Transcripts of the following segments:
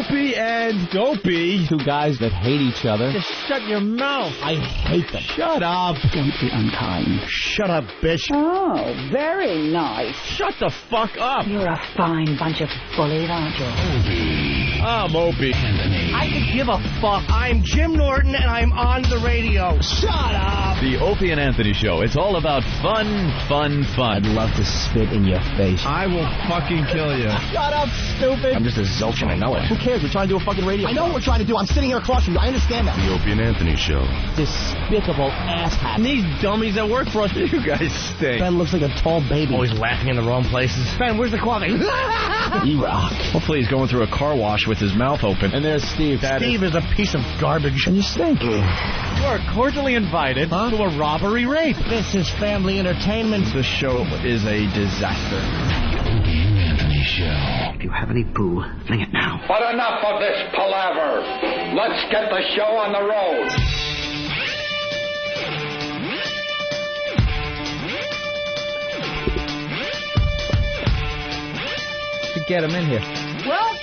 Opie and Dopey. Two guys that hate each other. Just shut your mouth. I hate them. Shut up. Don't be unkind. Shut up, bitch. Oh, very nice. Shut the fuck up. You're a fine bunch of bullies, aren't you? I'm Opie Anthony. I could give a fuck. I'm Jim Norton, and I'm on the radio. Shut up. The Opie and Anthony Show. It's all about fun, fun, fun. I'd love to spit in your face. I will fucking kill you. Shut up, stupid. I'm just a zilch and I know it. Who cares? We're trying to do a fucking radio. I know what we're trying to do. I'm sitting here across from you. I understand that. The Opie and Anthony Show. Despicable asshat. And these dummies that work for us, you guys stink. Ben looks like a tall baby. Always laughing in the wrong places. Ben, where's the coffee? You rock. Hopefully he's going through a car wash with his mouth open. And there's Steve. Steve is a piece of garbage. And you stink. You are cordially invited to a robbery rape. This is family entertainment. This show is a disaster. The Opie and Anthony Show. If you have any poo, fling it now. But enough of this palaver. Let's get the show on the road. To get him in here. Well,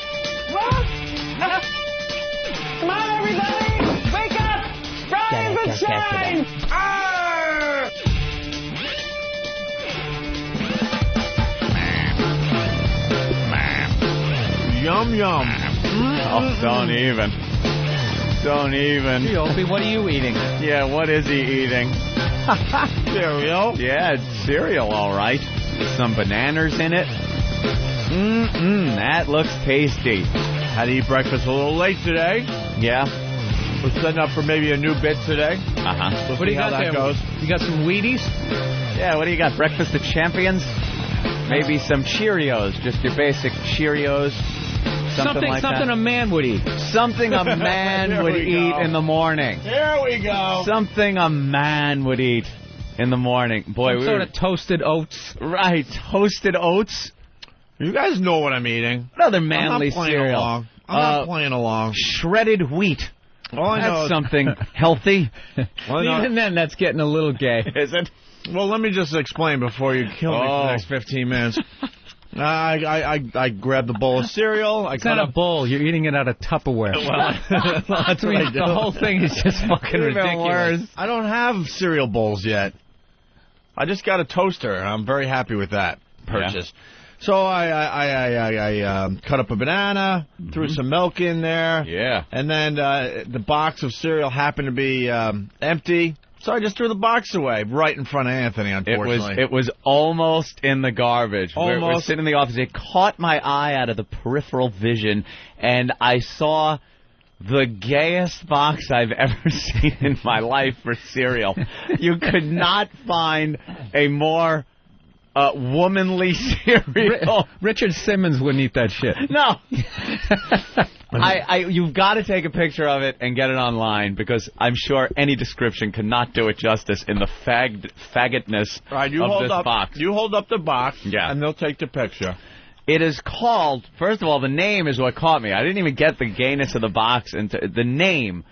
come on, everybody. Wake up. Rise and shine. Yum, yum. Oh, don't even. Don't even. Hey, Opie, what are you eating? Yeah, what is he eating? Cereal. Yeah, it's cereal, all right. With some bananas in it. That looks tasty. Had to eat breakfast a little late today. Yeah. We're setting up for maybe a new bit today. Uh-huh. We'll see how that goes. You got some Wheaties? Yeah, what do you got? Breakfast of Champions? Maybe some Cheerios. Just your basic Cheerios. Something like that. A man would eat. Something a man would eat in the morning. Here we go. Something a man would eat in the morning. Boy, Some sort of toasted oats. Right, toasted oats. You guys know what I'm eating. What other manly I'm not playing cereal? along. I'm not playing along. Shredded wheat. All I know That's something healthy. Even then, that's getting a little gay. Is it? Well, let me just explain before you kill me for the next 15 minutes. I grabbed the bowl of cereal. It's not a bowl. You're eating it out of Tupperware. That's what I do. The whole thing is just fucking ridiculous. I don't have cereal bowls yet. I just got a toaster, and I'm very happy with that purchase. Yeah. So I cut up a banana, threw some milk in there. Yeah. And then the box of cereal happened to be empty. So I just threw the box away right in front of Anthony, unfortunately. It was almost in the garbage. Almost. We're sitting in the office. It caught my eye out of the peripheral vision, and I saw the gayest box I've ever seen in my life for cereal. You could not find a more womanly cereal. Richard Simmons wouldn't eat that shit. No. You've got to take a picture of it and get it online, because I'm sure any description cannot do it justice in the faggotness of this box. You hold up the box, yeah, and they'll take the picture. It is called, first of all, the name is what caught me. I didn't even get the gayness of the box. The name,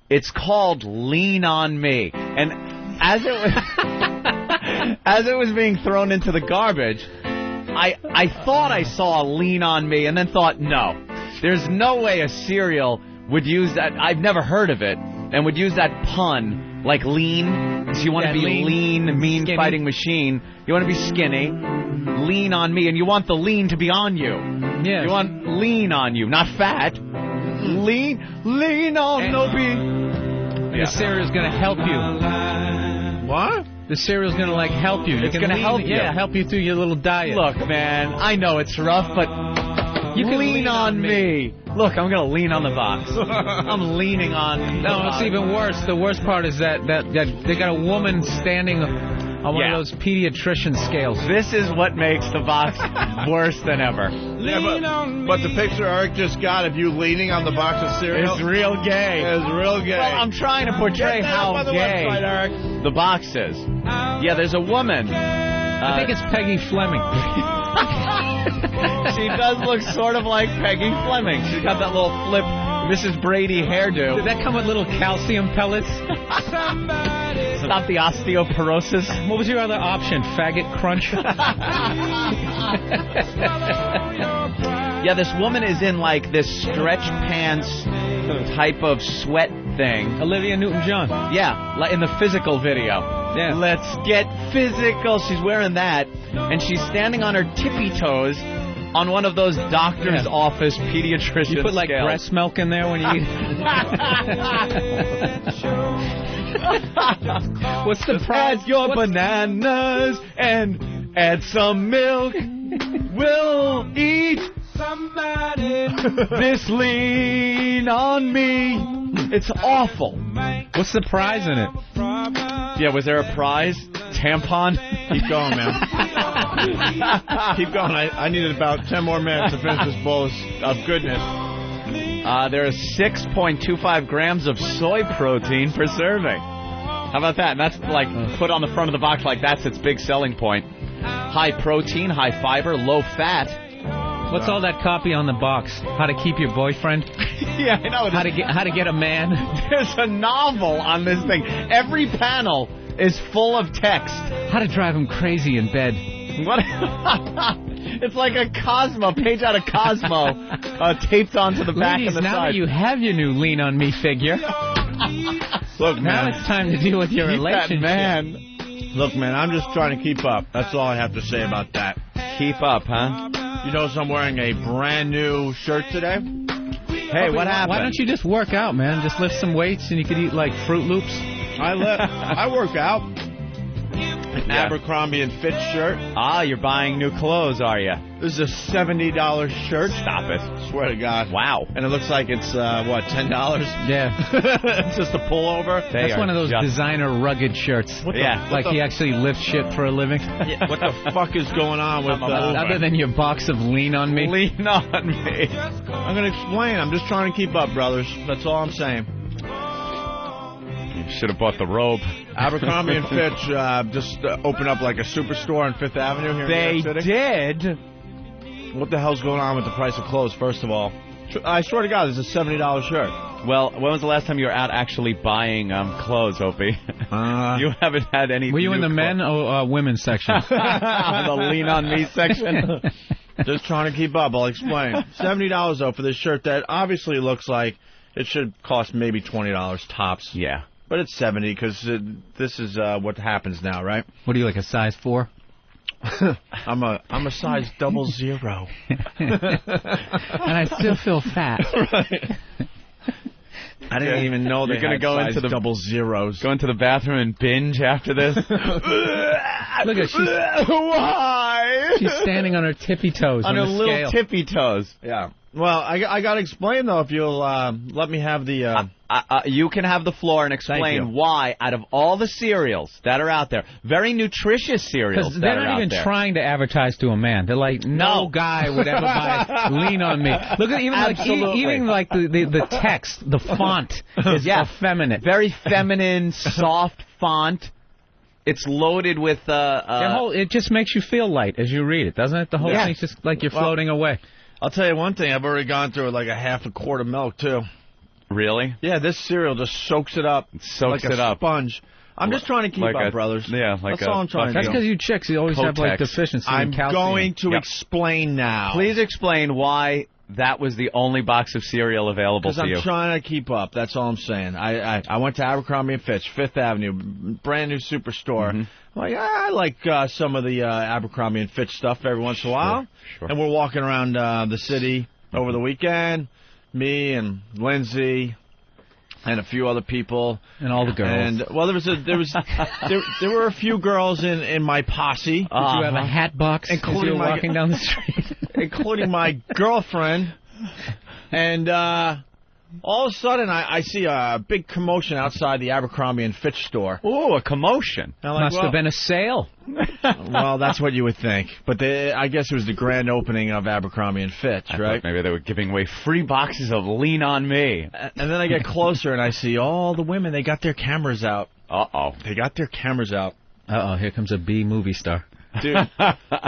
it's called Lean On Me. And as it was being thrown into the garbage, I thought I saw Lean On Me, and then thought, no, there's no way a cereal would use that. I've never heard of it, and would use that pun, like lean. So you want to be lean, mean skinny. Fighting machine. You want to be skinny. Lean on me, and you want the lean to be on you. Yeah. You want lean on you, not fat. Lean on me. The cereal's going to help you. What? The cereal's going to, like, help you. It's going to help you. Yeah, help you through your little diet. Look, man, I know it's rough, but you can lean on me. Look, I'm going to lean on the box. I'm leaning on. No, it's even worse. The worst part is that they got a woman standing on one of those pediatrician scales. This is what makes the box worse than ever. But the picture Eric just got of you leaning on the box of cereal, it's real gay. It's real gay. Well, I'm trying to portray how gay the box is. Yeah, there's a woman. I think it's Peggy Fleming. She does look sort of like Peggy Fleming. She's got that little flip Mrs. Brady hairdo. Did that come with little calcium pellets? Stop the osteoporosis. What was your other option? Faggot crunch? Yeah, this woman is in like this stretch pants type of sweat thing. Olivia Newton-John. Yeah, like in the physical video. Yeah. Let's get physical. She's wearing that, and she's standing on her tippy toes on one of those doctor's office pediatrician You put like scales. breast milk in there when you eat. What's the price? Add your bananas and add some milk. We'll eat this lean on me. It's awful. What's the prize in it? Yeah, was there a prize? Tampon? Keep going, man. Keep going. I needed about 10 more minutes to finish this bowl of goodness. There is 6.25 grams of soy protein per serving. How about that? And that's like put on the front of the box like that's its big selling point. High protein, high fiber, low fat. What's all that copy on the box? How to keep your boyfriend? Yeah, I know. How to get a man? There's a novel on this thing. Every panel is full of text. How to drive him crazy in bed. What? It's like a Cosmo, page out of Cosmo, taped onto the back Ladies, and the now side. that you have your new lean on me figure, Look, now man. it's time to deal with your Keep that relationship. man. Look, man, I'm just trying to keep up. That's all I have to say about that. Keep up, huh? You notice I'm wearing a brand new shirt today? Hey, what happened? Why don't you just work out, man? Just lift some weights and you could eat like Fruit Loops. I work out. An Abercrombie & Fitch shirt. Ah, you're buying new clothes, are you? This is a $70 shirt. Stop it. Swear to God. Wow. And it looks like it's, what, $10? Yeah. It's just a pullover. That's one of those designer rugged shirts. Like he actually lifts shit for a living. Yeah, what the fuck is going on with Other than your box of lean on me. Lean on me. I'm going to explain. I'm just trying to keep up, brothers. That's all I'm saying. You should have bought the robe. Abercrombie & Fitch just opened up like a superstore on Fifth Avenue here in New York City. Did? What the hell's going on with the price of clothes, first of all? I swear to God, this is a $70 shirt. Well, when was the last time you were out actually buying clothes, Opie? You haven't had any. Were you in the new men or women's section? The lean on me section. Just trying to keep up. I'll explain. $70 though for this shirt that obviously looks like it should cost maybe $20 tops. Yeah. But it's $70 because this is what happens now, right? What are you, like a size 4? I'm a size 00. And I still feel fat. Right. I didn't even know they You're gonna had go size into the 00s. Go into the bathroom and binge after this. Look at Why? she's standing on her tippy toes on her the little scale. tippy toes. Yeah. Well, I got to explain, though, if you'll let me have the... You can have the floor and Thank explain you. why, out of all the cereals that are out there, very nutritious cereals Because that they're are not out even there. trying to advertise to a man. They're like, no guy would ever buy lean on me. Look at even like the text, the font is effeminate. Very feminine, soft font. It's loaded with it just makes you feel light as you read it, doesn't it? The whole thing's just like you're floating away. I'll tell you one thing. I've already gone through like a half a quart of milk, too. Really? Yeah, this cereal just soaks it up. Soaks like it a up. sponge. I'm just trying to keep like up, a- brothers. yeah, like That's all I'm trying to That's do. because you chicks, you always have like Kotex. deficiency I'm in calcium. going to explain now. Please explain why that was the only box of cereal available Because to you. I'm trying to keep up. That's all I'm saying. I went to Abercrombie & Fitch, Fifth Avenue, brand new superstore. Mm-hmm. Like, I like some of the Abercrombie & Fitch stuff every once in a while. Sure. And we're walking around the city over the weekend, me and Lindsay and a few other people. And all the girls. And, well, there were a few girls in my posse. Did you have a hat box as you Including were my- walking down the street? Including my girlfriend. And all of a sudden, I see a big commotion outside the Abercrombie & Fitch store. Ooh, a commotion. And I'm like, Must have been a sale. well, that's what you would think. But I guess it was the grand opening of Abercrombie & Fitch, I right? thought maybe they were giving away free boxes of Lean On Me. And then I get closer and I see all the women, they got their cameras out. Uh-oh. They got their cameras out. Uh-oh, here comes a B movie star. Dude,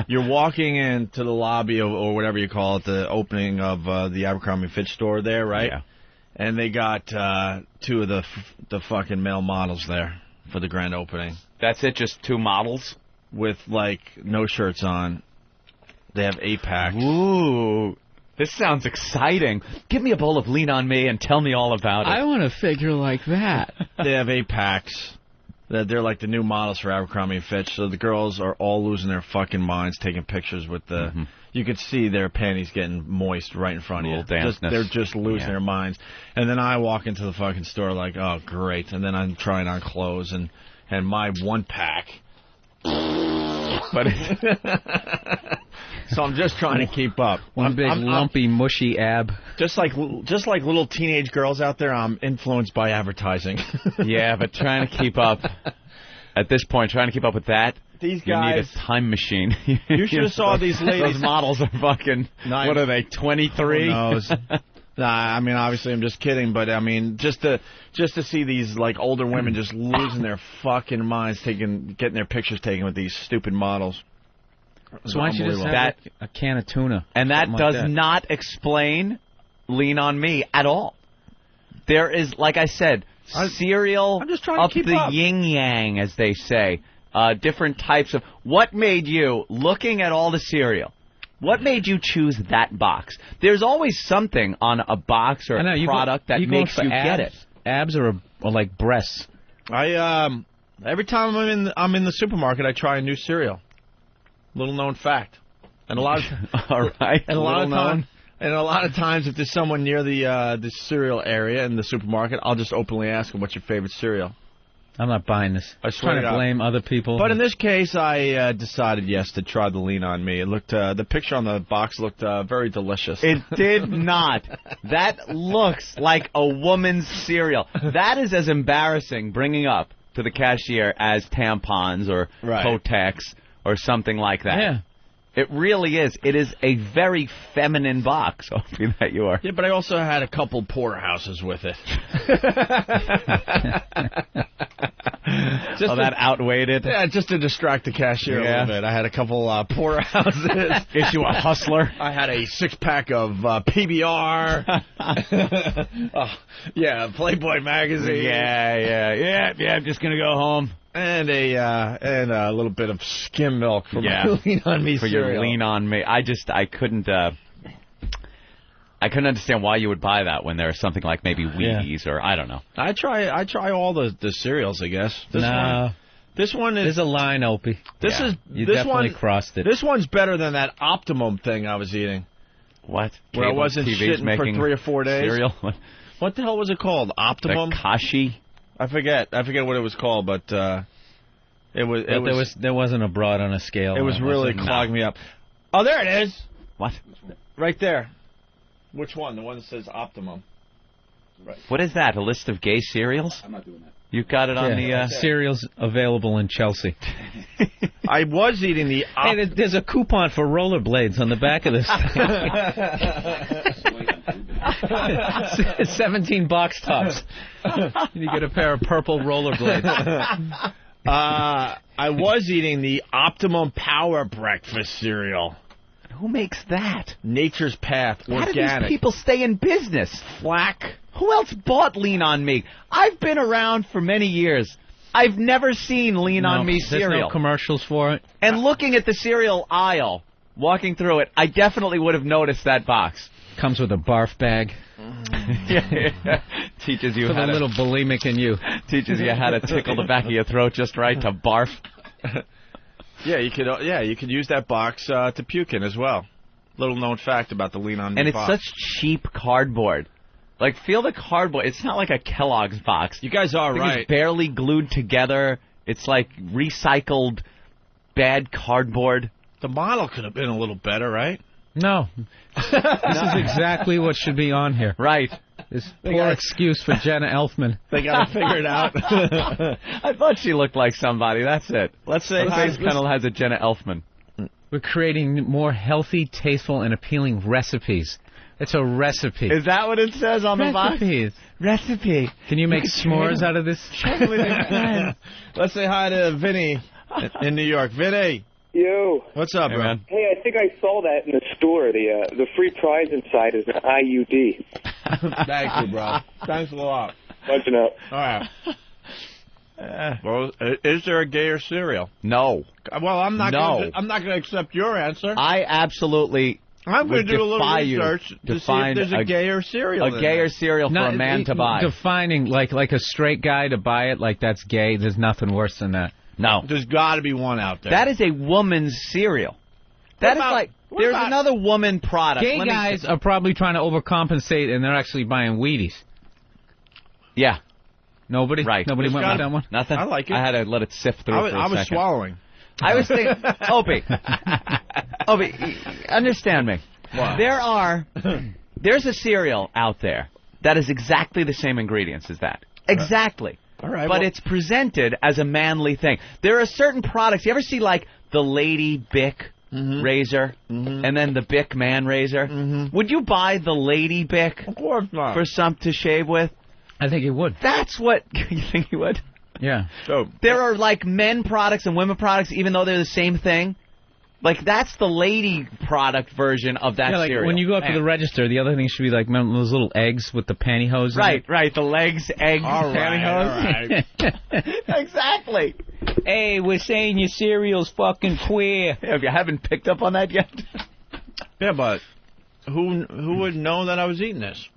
you're walking into the lobby or whatever you call it, the opening of the Abercrombie & Fitch store there, right? Yeah. And they got two of the fucking male models there for the grand opening That's it, just two models? with, like, no shirts on. They have 8-packs. Ooh. This sounds exciting. Give me a bowl of Lean On Me and tell me all about it. I want a figure like that. They have 8-packs. They're like the new models for Abercrombie Fitch. So the girls are all losing their fucking minds taking pictures with the... Mm-hmm. You could see their panties getting moist right in front of you. They're just losing their minds. And then I walk into the fucking store like, oh, great. And then I'm trying on clothes and my 1-pack. But so I'm just trying to keep up. One big lumpy, mushy ab. Just like little teenage girls out there, I'm influenced by advertising. Yeah, but trying to keep up at this point, trying to keep up with that, these guys, you need a time machine. You should have saw these ladies. Those models are fucking. What are they? 23? Who knows? Nah, I mean, obviously, I'm just kidding, but I mean, just to see these like older women just losing their fucking minds, getting their pictures taken with these stupid models. So why don't you just have a can of tuna? And that does not explain Lean On Me at all. There is, like I said, cereal I'm just trying up to keep the up. yin-yang, as they say. Different types of... What made you, looking at all the cereal, what made you choose that box? There's always something on a box or a product that makes you get it. Abs or like breasts? Every time I'm in the supermarket, I try a new cereal. Little known fact. And a lot of all right. And a lot of times, if there's someone near the cereal area in the supermarket, I'll just openly ask them, "What's your favorite cereal?" I'm not buying this. I swear I'm trying to blame other people. But in this case, I decided yes to try the Lean On Me. It looked the picture on the box looked very delicious. It did not. That looks like a woman's cereal. That is as embarrassing bringing up to the cashier as tampons or Kotex or something like that. Yeah. It really is. It is a very feminine box, Opie, that you are. Yeah, but I also had a couple porterhouses with it. That outweighed it? Yeah, just to distract the cashier a little bit. I had a couple porterhouses. Issue a hustler. I had a 6-pack of PBR. Playboy magazine. Yeah, I'm just going to go home. And a little bit of skim milk for my Lean On Me for cereal. Your Lean On Me. I couldn't understand why you would buy that when there's something like maybe Wheaties or I don't know. I try all the cereals, I guess. This one is... There's a line, Opie. You definitely crossed it. This one's better than that Optimum thing I was eating. What? Where I wasn't shitting for 3 or 4 days. Cereal? What the hell was it called? Optimum? The Kashi? I forget what it was called, but there wasn't a broad on a scale. It was really clogging me up. Oh, there it is. What? Right there. Which one? The one that says Optimum. Right. What is that? A list of gay cereals? I'm not doing that. You've got it on the... Cereals available in Chelsea. I was eating the... Hey, there's a coupon for rollerblades on the back of this thing. 17 box tops. You get a pair of purple rollerblades. I was eating the Optimum Power Breakfast cereal. Who makes that? Nature's Path, organic. How do these people stay in business? Flack. Who else bought Lean On Me? I've been around for many years. I've never seen Lean On Me cereal. There's no commercials for it. And looking at the cereal aisle, walking through it, I definitely would have noticed that box. Comes with a barf bag. Teaches you for how the little bulimic in you. Teaches you how to tickle the back of your throat just right to barf. You could use that box to puke in as well. Little known fact about the Lean On Me box. And it's box. such cheap cardboard. Like, feel the cardboard. It's not like a Kellogg's box. You guys are right. It's barely glued together. It's like recycled bad cardboard. The model could have been a little better, right? No. This is exactly what should be on here. Right. This poor excuse for Jenna Elfman. They got to figure it out. I thought she looked like somebody. That's it. Let's say Face Panel has a Jenna Elfman. We're creating more healthy, tasteful, and appealing recipes. It's a recipe. Is that what it says on the box? Recipe. Can you make s'mores out of this? Let's say hi to Vinny in New York. Vinny. Yo. What's up, bro? Hey, I think I saw that in the store. The free prize inside is an IUD. Thank you, bro. Thanks a lot. Bunching up. All right. Well, is there a gayer cereal? No. Well, I'm not going to accept your answer. I absolutely I'm going would to do a little defy research you to see if there's a gayer cereal. A gayer cereal for a man to buy. Defining like a straight guy to buy it, like that's gay. There's nothing worse than that. No. There's got to be one out there. That is a woman's cereal. That is like, there's another woman product. Gay guys are probably trying to overcompensate, and they're actually buying Wheaties. Yeah. Nobody? Right. Nobody went with that one? Nothing? I like it. I had to let it sift through for a second. I was swallowing. I was thinking, Opie, understand me. Wow. There's a cereal out there that is exactly the same ingredients as that. Exactly. All right. But it's presented as a manly thing. There are certain products. You ever see, like, the Lady Bic razor and then the Bic man razor? Would you buy the Lady Bic Of course not. for some to shave with? I think you would. That's what you think you would? Yeah. So There are, like, men products and women products, even though they're the same thing. Like, that's the lady product version of that like cereal. when you go up to the register, the other thing should be like those little eggs with the pantyhose. Right, the legs, eggs, All pantyhose. right. Exactly. Hey, we're saying your cereal's fucking queer. If you haven't picked up on that yet. Yeah, but who would know that I was eating this?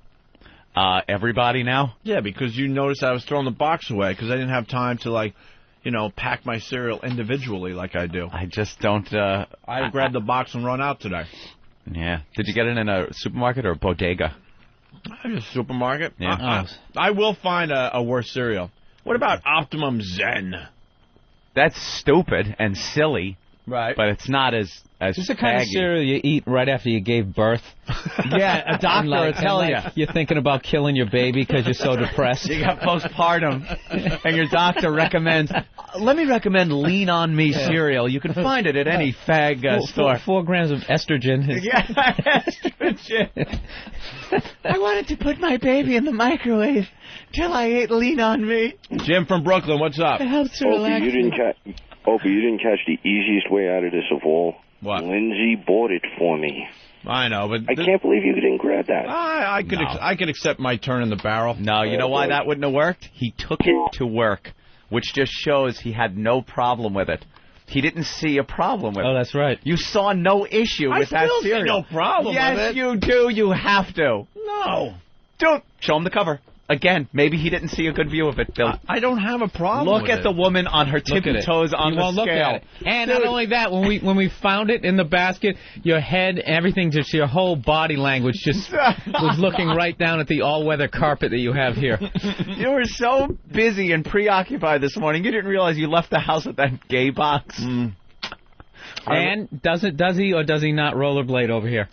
Everybody now? Yeah, because you noticed I was throwing the box away because I didn't have time to, like, pack my cereal individually like I do. I just don't... I grabbed the box and run out today. Yeah. Did you get it in a supermarket or a bodega? Just supermarket. Yeah. I will find a worse cereal. What about Optimum Zen? That's stupid and silly. Right. But it's not as This is the kind of cereal you eat right after you gave birth. Yeah, a doctor will tell you. You're thinking about killing your baby because you're so depressed. You got postpartum, and your doctor recommends, let me recommend Lean On Me cereal. You can find it at any fag store. 4 grams of estrogen. Yeah, estrogen. I wanted to put my baby in the microwave till I ate Lean On Me. Jim from Brooklyn, what's up? It helps her relax. Opie, you didn't catch the easiest way out of this of all. What? Lindsay bought it for me. I know, but I can't believe you didn't grab that. I could accept my turn in the barrel. No, you know why that wouldn't have worked? He took it to work, which just shows he had no problem with it. He didn't see a problem with it. Oh, that's right. You saw no issue with that I still cereal. see no problem with it. Yes, you do. You have to. No. Don't show him the cover. Again, maybe he didn't see a good view of it, Bill. I don't have a problem Look with at it. the woman on her tippy toes on the Look scale. at it. And not only that, when we found it in the basket, your head, everything, just your whole body language just was looking right down at the all-weather carpet that you have here. You were so busy and preoccupied this morning, you didn't realize you left the house with that gay box. And does he or does he not rollerblade over here?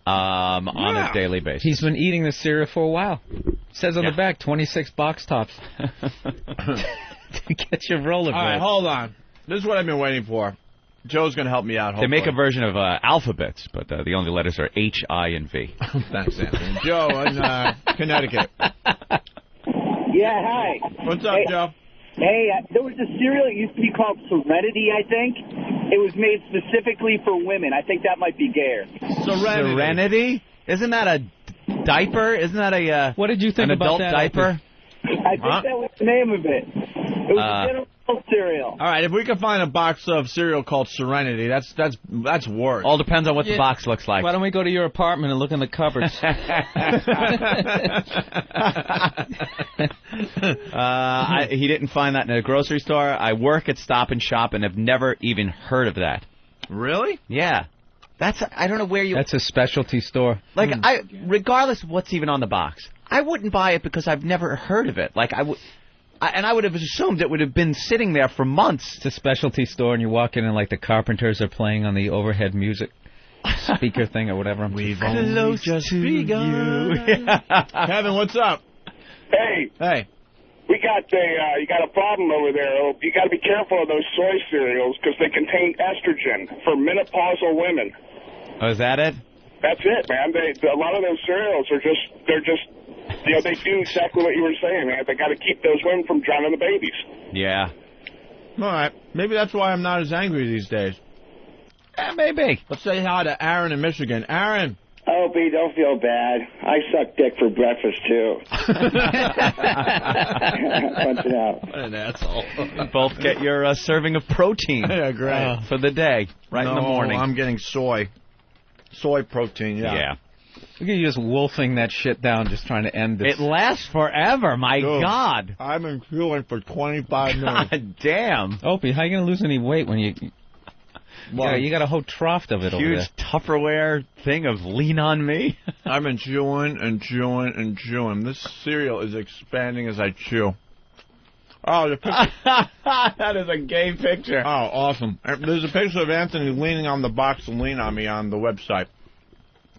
On a daily basis. He's been eating this cereal for a while. It says on the back, 26 box tops. To get your rollerblade. All right, hold on. This is what I've been waiting for. Joe's going to help me out. They make a version of alphabets, but the only letters are H, I, and V. Thanks, Anthony. Joe in Connecticut. Yeah, hi. What's up, Joe? Hey, there was a cereal that used to be called Serenity, I think. It was made specifically for women. I think that might be gayer. Serenity? Isn't that a diaper? Isn't that a what did you think an about adult that diaper? I think that was the name of it. It was a general cereal. All right, if we can find a box of cereal called Serenity, that's worse. All depends on what the box looks like. Why don't we go to your apartment and look in the cupboards? He didn't find that in a grocery store. I work at Stop and Shop and have never even heard of that. Really? Yeah. I don't know where you... That's a specialty store. Like, regardless of what's even on the box, I wouldn't buy it because I've never heard of it. Like, and I would have assumed it would have been sitting there for months. It's a specialty store, and you walk in and, like, the Carpenters are playing on the overhead music speaker thing or whatever. We've only just begun. Kevin, what's up? Hey. Hey. You got a problem over there. You got to be careful of those soy cereals because they contain estrogen for menopausal women. Oh, is that it? That's it, man. A lot of those cereals are just, they do exactly what you were saying, man. They got to keep those women from drowning the babies. Yeah. All right. Maybe that's why I'm not as angry these days. Maybe. Let's say hi to Aaron in Michigan. Aaron. Opie, don't feel bad. I suck dick for breakfast, too. Punch it out. What an asshole. Both get your serving of protein great. for the day, right in the morning. I'm getting soy. Soy protein, Yeah. Look at you just wolfing that shit down, just trying to end this. It lasts forever, my God. I've been chewing for 25 minutes. God damn. Opie, how are you going to lose any weight when you... Well, you got a whole trough of it over there. Huge Tupperware thing of lean on me. I've been chewing and chewing and chewing. This cereal is expanding as I chew. Oh, the picture. That is a gay picture. Oh, awesome. There's a picture of Anthony leaning on the box and lean on me on the website.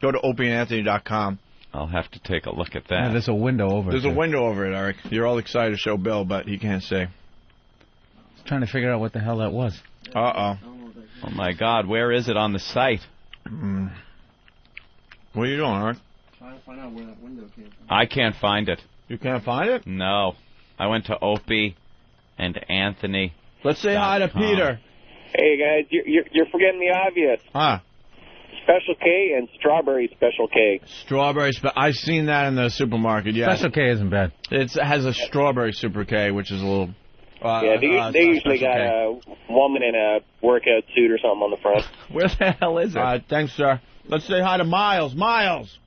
Go to opieanthony.com. I'll have to take a look at that. Yeah, there's a window over it. There's a window over it, Eric. You're all excited to show Bill, but he can't say. I'm trying to figure out what the hell that was. Uh-oh. Oh, my God. Where is it on the site? What are you doing, Eric? Trying to find out where that window came from. I can't find it. You can't find it? No. I went to Opie and Anthony. Let's say hi to Peter. Hey, guys, you're forgetting the obvious. Huh. Special K and Strawberry Special K. I've seen that in the supermarket, yeah. Special K isn't bad. It has a Strawberry Super K, which is a little... they usually got a woman in a workout suit or something on the front. Where the hell is it? Thanks, sir. Let's say hi to Miles. Miles!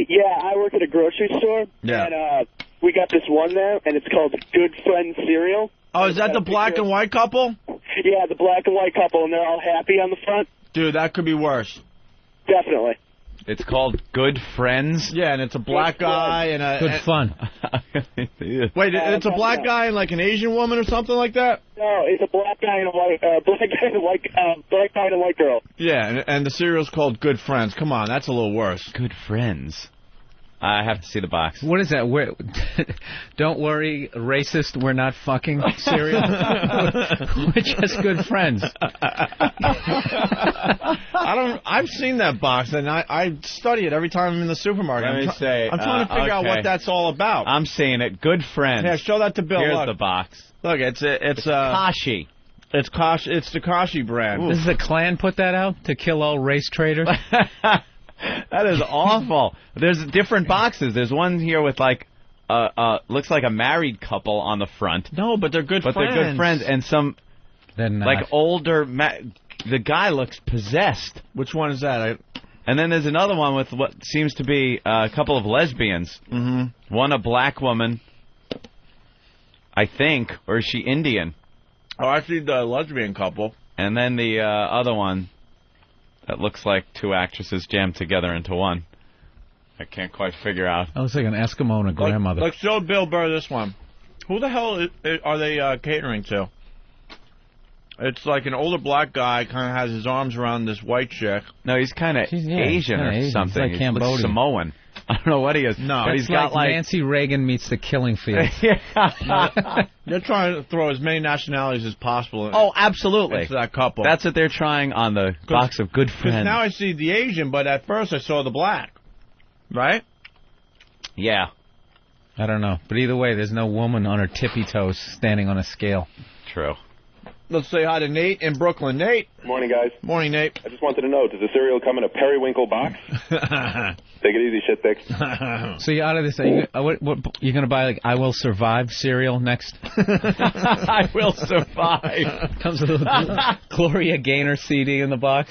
Yeah, I work at a grocery store. Yeah. And we got this one there, and it's called Good Friends Cereal. Oh, is that the black and white couple? Yeah, the black and white couple, and they're all happy on the front. Dude, that could be worse. Definitely. It's called Good Friends? Yeah, and it's a black guy and a... Good fun. Wait, it's a black guy and like an Asian woman or something like that? No, it's a black guy and a white... black guy and a white girl. Yeah, and the cereal's called Good Friends. Come on, that's a little worse. Good Friends. I have to see the box. What is that? Don't worry, racist, we're not fucking cereal. We're just good friends. I've seen that box, and I study it every time I'm in the supermarket. I'm trying to figure out what that's all about. I'm seeing it. Good Friends. Yeah, show that to Bill. Here's the box. Look, it's Kashi. It's the Kashi brand. Does the Klan put that out to kill all race traitors? That is awful. There's different boxes. There's one here with like looks like a married couple on the front. No, but they're good friends. But they're good friends, and some like older. The guy looks possessed. Which one is that? And then there's another one with what seems to be a couple of lesbians. Mm-hmm. One a black woman, I think, or is she Indian? Oh, I see the lesbian couple. And then the other one. That looks like two actresses jammed together into one. I can't quite figure out. That looks like an Eskimo and a grandmother. Let's show Bill Burr this one. Who the hell are they catering to? It's like an older black guy, kind of has his arms around this white chick. No, he's kind of Asian or something. He's like Cambodian. He looks Samoan. I don't know what he is. No, but he's got like Nancy Reagan meets the Killing Fields. They're trying to throw as many nationalities as possible. Oh, absolutely. Into that couple. That's what they're trying on the box of Good Friends. Because now I see the Asian, but at first I saw the black. Right? Yeah. I don't know. But either way, there's no woman on her tippy toes standing on a scale. True. Let's say hi to Nate in Brooklyn. Nate. Morning, guys. Morning, Nate. I just wanted to know, does the cereal come in a periwinkle box? Take it easy, shitstick. So you're out of this. What you're going to buy, like, I Will Survive cereal next? I Will Survive. Comes with a Gloria Gaynor CD in the box.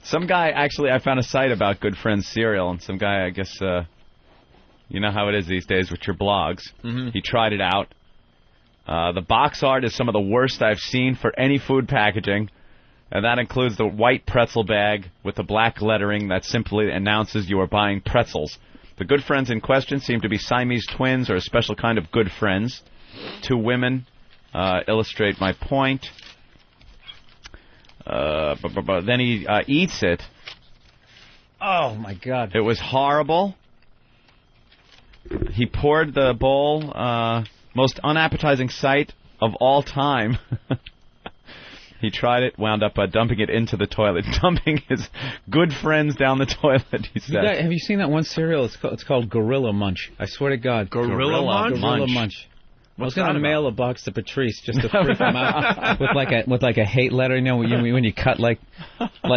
Some guy, actually, I found a site about Good Friends cereal, and some guy, I guess, you know how it is these days with your blogs. Mm-hmm. He tried it out. The box art is some of the worst I've seen for any food packaging, and that includes the white pretzel bag with the black lettering that simply announces you are buying pretzels. The Good Friends in question seem to be Siamese twins or a special kind of good friends. Two women illustrate my point. Then he eats it. Oh, my God. It was horrible. He poured the bowl... most unappetizing sight of all time. He tried it, wound up dumping it into the toilet, dumping his good friends down the toilet, he said. Have you seen that one cereal? It's called Gorilla Munch. I swear to God. Gorilla Munch? Gorilla Munch. I was going to mail a box to Patrice just to freak him out with like a hate letter, you know, when you cut like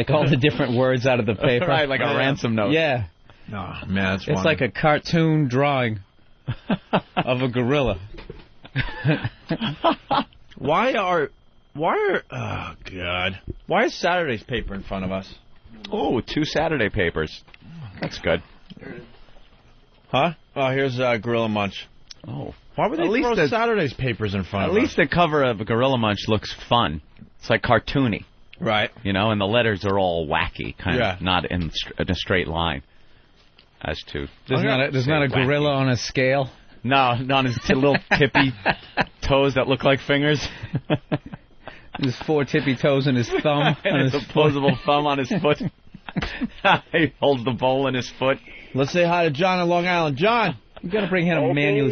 all the different words out of the paper. Right, like a ransom note. Yeah. Oh, man, that's It's funny. like a cartoon drawing of a gorilla. Why are oh God, why is Saturday's paper in front of us? Oh, 2 Saturday papers. That's good. Huh? Oh, here's Gorilla Munch. Oh. Why would they throw Saturday's papers in front of us? At least the cover of Gorilla Munch looks fun. It's like cartoony. Right. You know, and the letters are all wacky, kind of, not in a straight line. As to... There's not a gorilla on a scale? No, not his little tippy toes that look like fingers. His 4 tippy toes and his thumb. And his opposable thumb on his foot. He holds the bowl in his foot. Let's say hi to John in Long Island. John! You got to bring him a manual...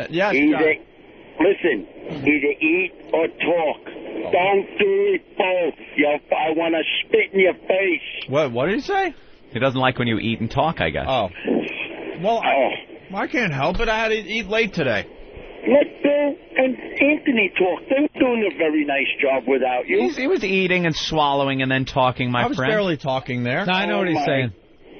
Yes, Listen, either eat or talk. Don't do it both. I want to spit in your face. What did he say? He doesn't like when you eat and talk, I guess. Oh. Well, I can't help it. I had to eat late today. Let Bill and Anthony talk. They're doing a very nice job without you. He was eating and swallowing and then talking, my friend. I was barely talking there. No, I know what he's saying.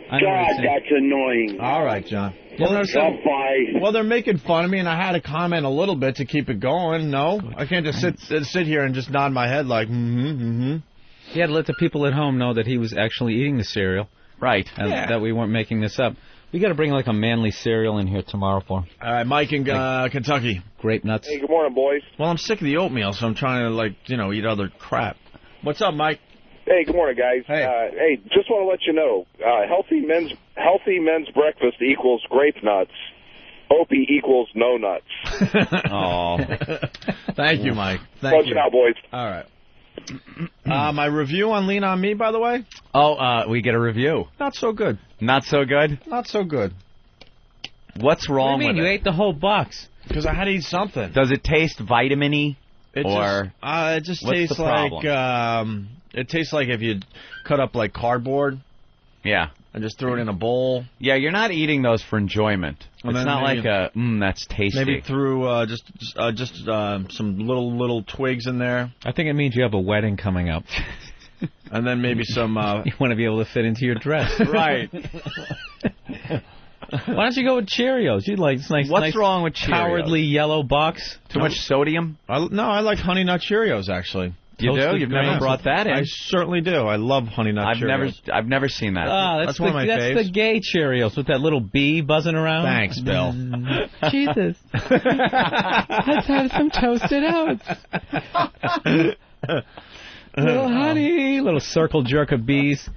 God, that's annoying. All right, John. Well, they're making fun of me, and I had to comment a little bit to keep it going. No, I can't just sit here and just nod my head like, He had to let the people at home know that he was actually eating the cereal. Right. And that we weren't making this up. We got to bring like a manly cereal in here tomorrow for him. All right, Mike in Kentucky. Grape nuts. Hey, good morning, boys. Well, I'm sick of the oatmeal, so I'm trying to, eat other crap. What's up, Mike? Hey, good morning, guys. Hey, just want to let you know, healthy men's breakfast equals grape nuts. Opie equals no nuts. Oh, thank you, Mike. Punch it out, boys. All right. My review on Lean On Me, by the way. Oh, we get a review. Not so good. Not so good? Not so good. What's wrong with it? You ate the whole box. Because I had to eat something. Does it taste vitamin-y? It just tastes like it tastes like if you cut up like cardboard. Yeah. And just threw it in a bowl. Yeah, you're not eating those for enjoyment. It's not like that's tasty. Maybe threw just some little twigs in there. I think it means you have a wedding coming up. And then maybe some... you want to be able to fit into your dress. Right. Why don't you go with Cheerios? You'd like nice. What's wrong with Cheerios? Cowardly yellow box. Too much sodium? No, I like Honey Nut Cheerios, actually. You do? You've never brought that in? I certainly do. I love Honey Nut Cheerios. I've never seen that. That's one of my faves. That's the gay Cheerios with that little bee buzzing around. Thanks, Bill. Jesus. Let's have some toasted oats. Little honey, little circle jerk of bees.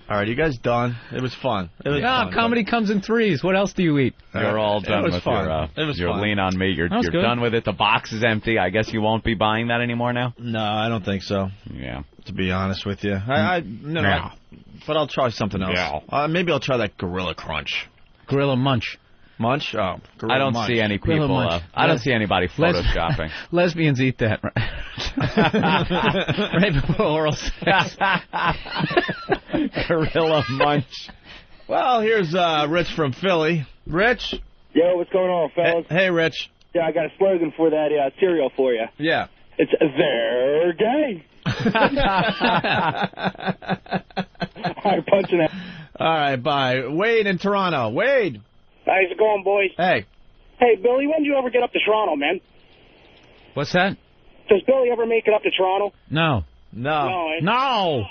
All right, you guys done? It was fun. Comedy comes in threes. What else do you eat? You're all done with your Lean On Me. You're done with it. The box is empty. I guess you won't be buying that anymore now? No, I don't think so. Yeah. To be honest with you. But I'll try something else. Yeah. Maybe I'll try that Gorilla Crunch. Gorilla Munch. Munch? Oh, I don't see any people. I don't see anybody photoshopping. Lesbians eat that right before oral sex. Gorilla Munch. Well, here's Rich from Philly. Rich? Yo, what's going on, fellas? Hey, Rich. Yeah, I got a slogan for that cereal for you. Yeah. It's they're gay. All right, punching it. All right, bye. Wade in Toronto. Wade. How's it going, boys? Hey. Hey, Billy, when did you ever get up to Toronto, man? What's that? Does Billy ever make it up to Toronto? No. No.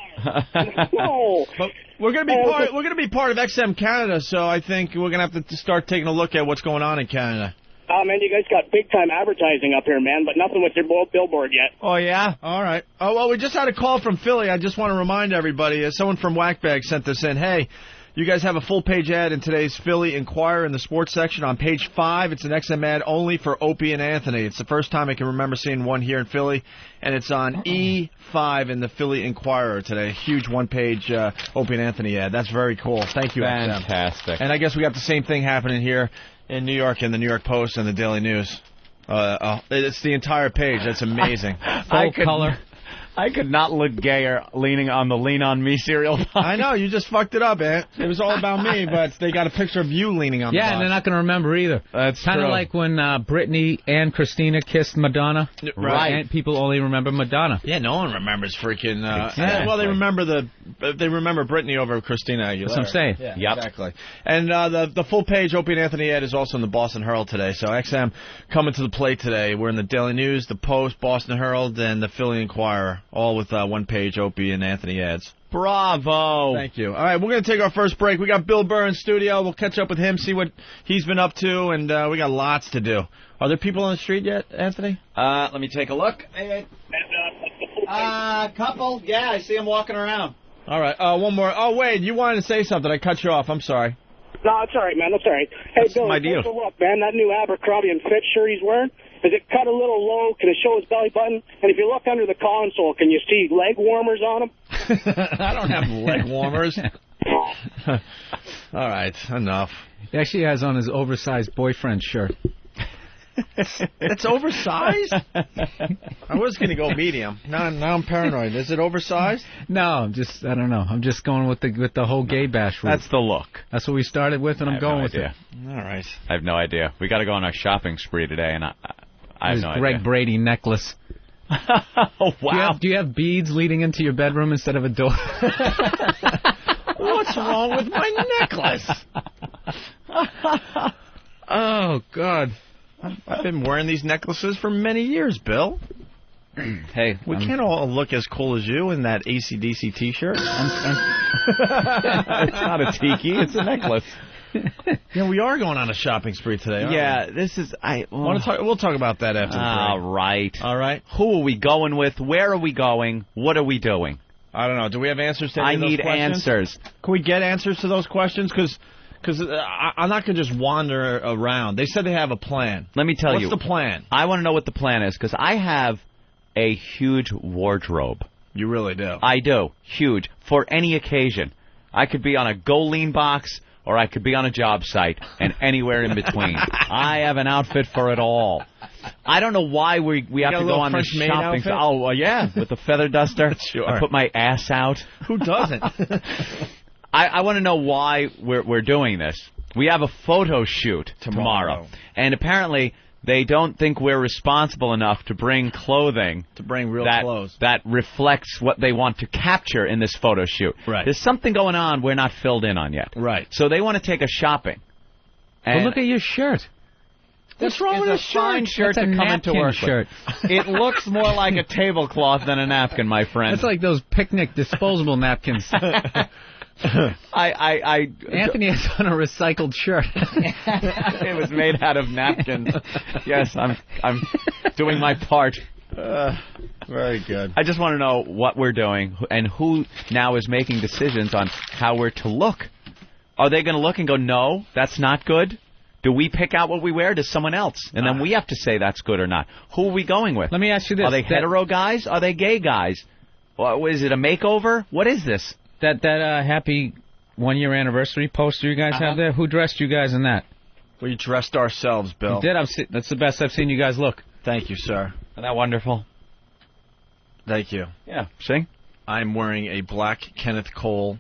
But we're gonna be part of XM Canada, so I think we're gonna have to start taking a look at what's going on in Canada. Oh, man, you guys got big-time advertising up here, man, but nothing with your billboard yet. Oh, yeah? All right. Oh, well, we just had a call from Philly. I just want to remind everybody, someone from Whackbag sent this in. Hey, you guys have a full-page ad in today's Philly Inquirer in the sports section. On page 5, it's an XM ad only for Opie and Anthony. It's the first time I can remember seeing one here in Philly, and it's on E5 in the Philly Inquirer today. A huge one-page Opie and Anthony ad. That's very cool. Thank you, XM. Fantastic. And I guess we got the same thing happening here in New York in the New York Post and the Daily News. It's the entire page. That's amazing. Full color. I could not look gayer leaning on the Lean On Me cereal box. I know, you just fucked it up, Ant. It was all about me, but they got a picture of you leaning on the box. Yeah, and they're not going to remember either. That's kind of like when Britney and Christina kissed Madonna. Right. And people only remember Madonna. Yeah, no one remembers freaking... Well, they remember Britney over Christina Aguilera. That's what I'm saying. Yeah, yep. Exactly. And the full page Opie and Anthony ad is also in the Boston Herald today. So XM coming to the plate today. We're in the Daily News, the Post, Boston Herald, and the Philly Inquirer, all with one-page Opie and Anthony ads. Bravo. Thank you. All right, we're going to take our first break. We got Bill Burr in studio. We'll catch up with him, see what he's been up to, and we got lots to do. Are there people on the street yet, Anthony? Let me take a look. Couple. Yeah, I see them walking around. All right, one more. Oh, Wade, you wanted to say something. I cut you off. I'm sorry. No, it's all right, man. That's all right. Hey, Bill, my deal. take a look, man. That new Abercrombie Fitch shirt he's wearing, is it cut a little low? Can it show his belly button? And if you look under the console, can you see leg warmers on him? I don't have leg warmers. All right, enough. He actually has on his oversized boyfriend shirt. It's oversized? I was going to go medium. Now I'm paranoid. Is it oversized? No, I don't know. I'm just going with the whole gay bash route. That's the look. That's what we started with, and I'm going with it. All right. I have no idea. We got to go on our shopping spree today, and I have no idea. Greg Brady necklace. Oh, wow. Do you have beads leading into your bedroom instead of a door? What's wrong with my necklace? Oh, God. I've been wearing these necklaces for many years, Bill. Hey, we can't all look as cool as you in that AC/DC T-shirt. It's not a tiki, it's a necklace. Yeah, we are going on a shopping spree today, aren't we? This is... We'll talk about that after the break. All right. All right. Who are we going with? Where are we going? What are we doing? I don't know. Do we have answers to any of those questions? I need answers. Can we get answers to those questions? Because I'm not going to just wander around. They said they have a plan. Let me tell you. What's the plan? I want to know what the plan is, because I have a huge wardrobe. You really do? I do. Huge. For any occasion. I could be on a Go Lean box, or I could be on a job site, and anywhere in between. I have an outfit for it all. I don't know why we have to go on this shopping. Oh, yeah, with the feather duster. Sure. I put my ass out. Who doesn't? I want to know why we're doing this. We have a photo shoot tomorrow. And apparently they don't think we're responsible enough to bring clothing. To bring real clothes. That reflects what they want to capture in this photo shoot. Right. There's something going on we're not filled in on yet. Right. So they want to take us shopping. Well, look at your shirt. What's wrong with a fine shirt to come into work shirt. It looks more like a tablecloth than a napkin, my friend. It's like those picnic disposable napkins. Anthony has on a recycled shirt. It was made out of napkins. Yes, I'm doing my part. Very good. I just want to know what we're doing and who now is making decisions on how we're to look. Are they going to look and go, no, that's not good? Do we pick out what we wear? Does someone else? And then we have to say that's good or not. Who are we going with? Let me ask you this. Are they hetero guys? Are they gay guys? Or is it a makeover? What is this? That happy one-year anniversary poster you guys have there, who dressed you guys in that? We dressed ourselves, Bill. You did? That's the best I've seen you guys look. Thank you, sir. Isn't that wonderful? Thank you. Yeah. See? I'm wearing a black Kenneth Cole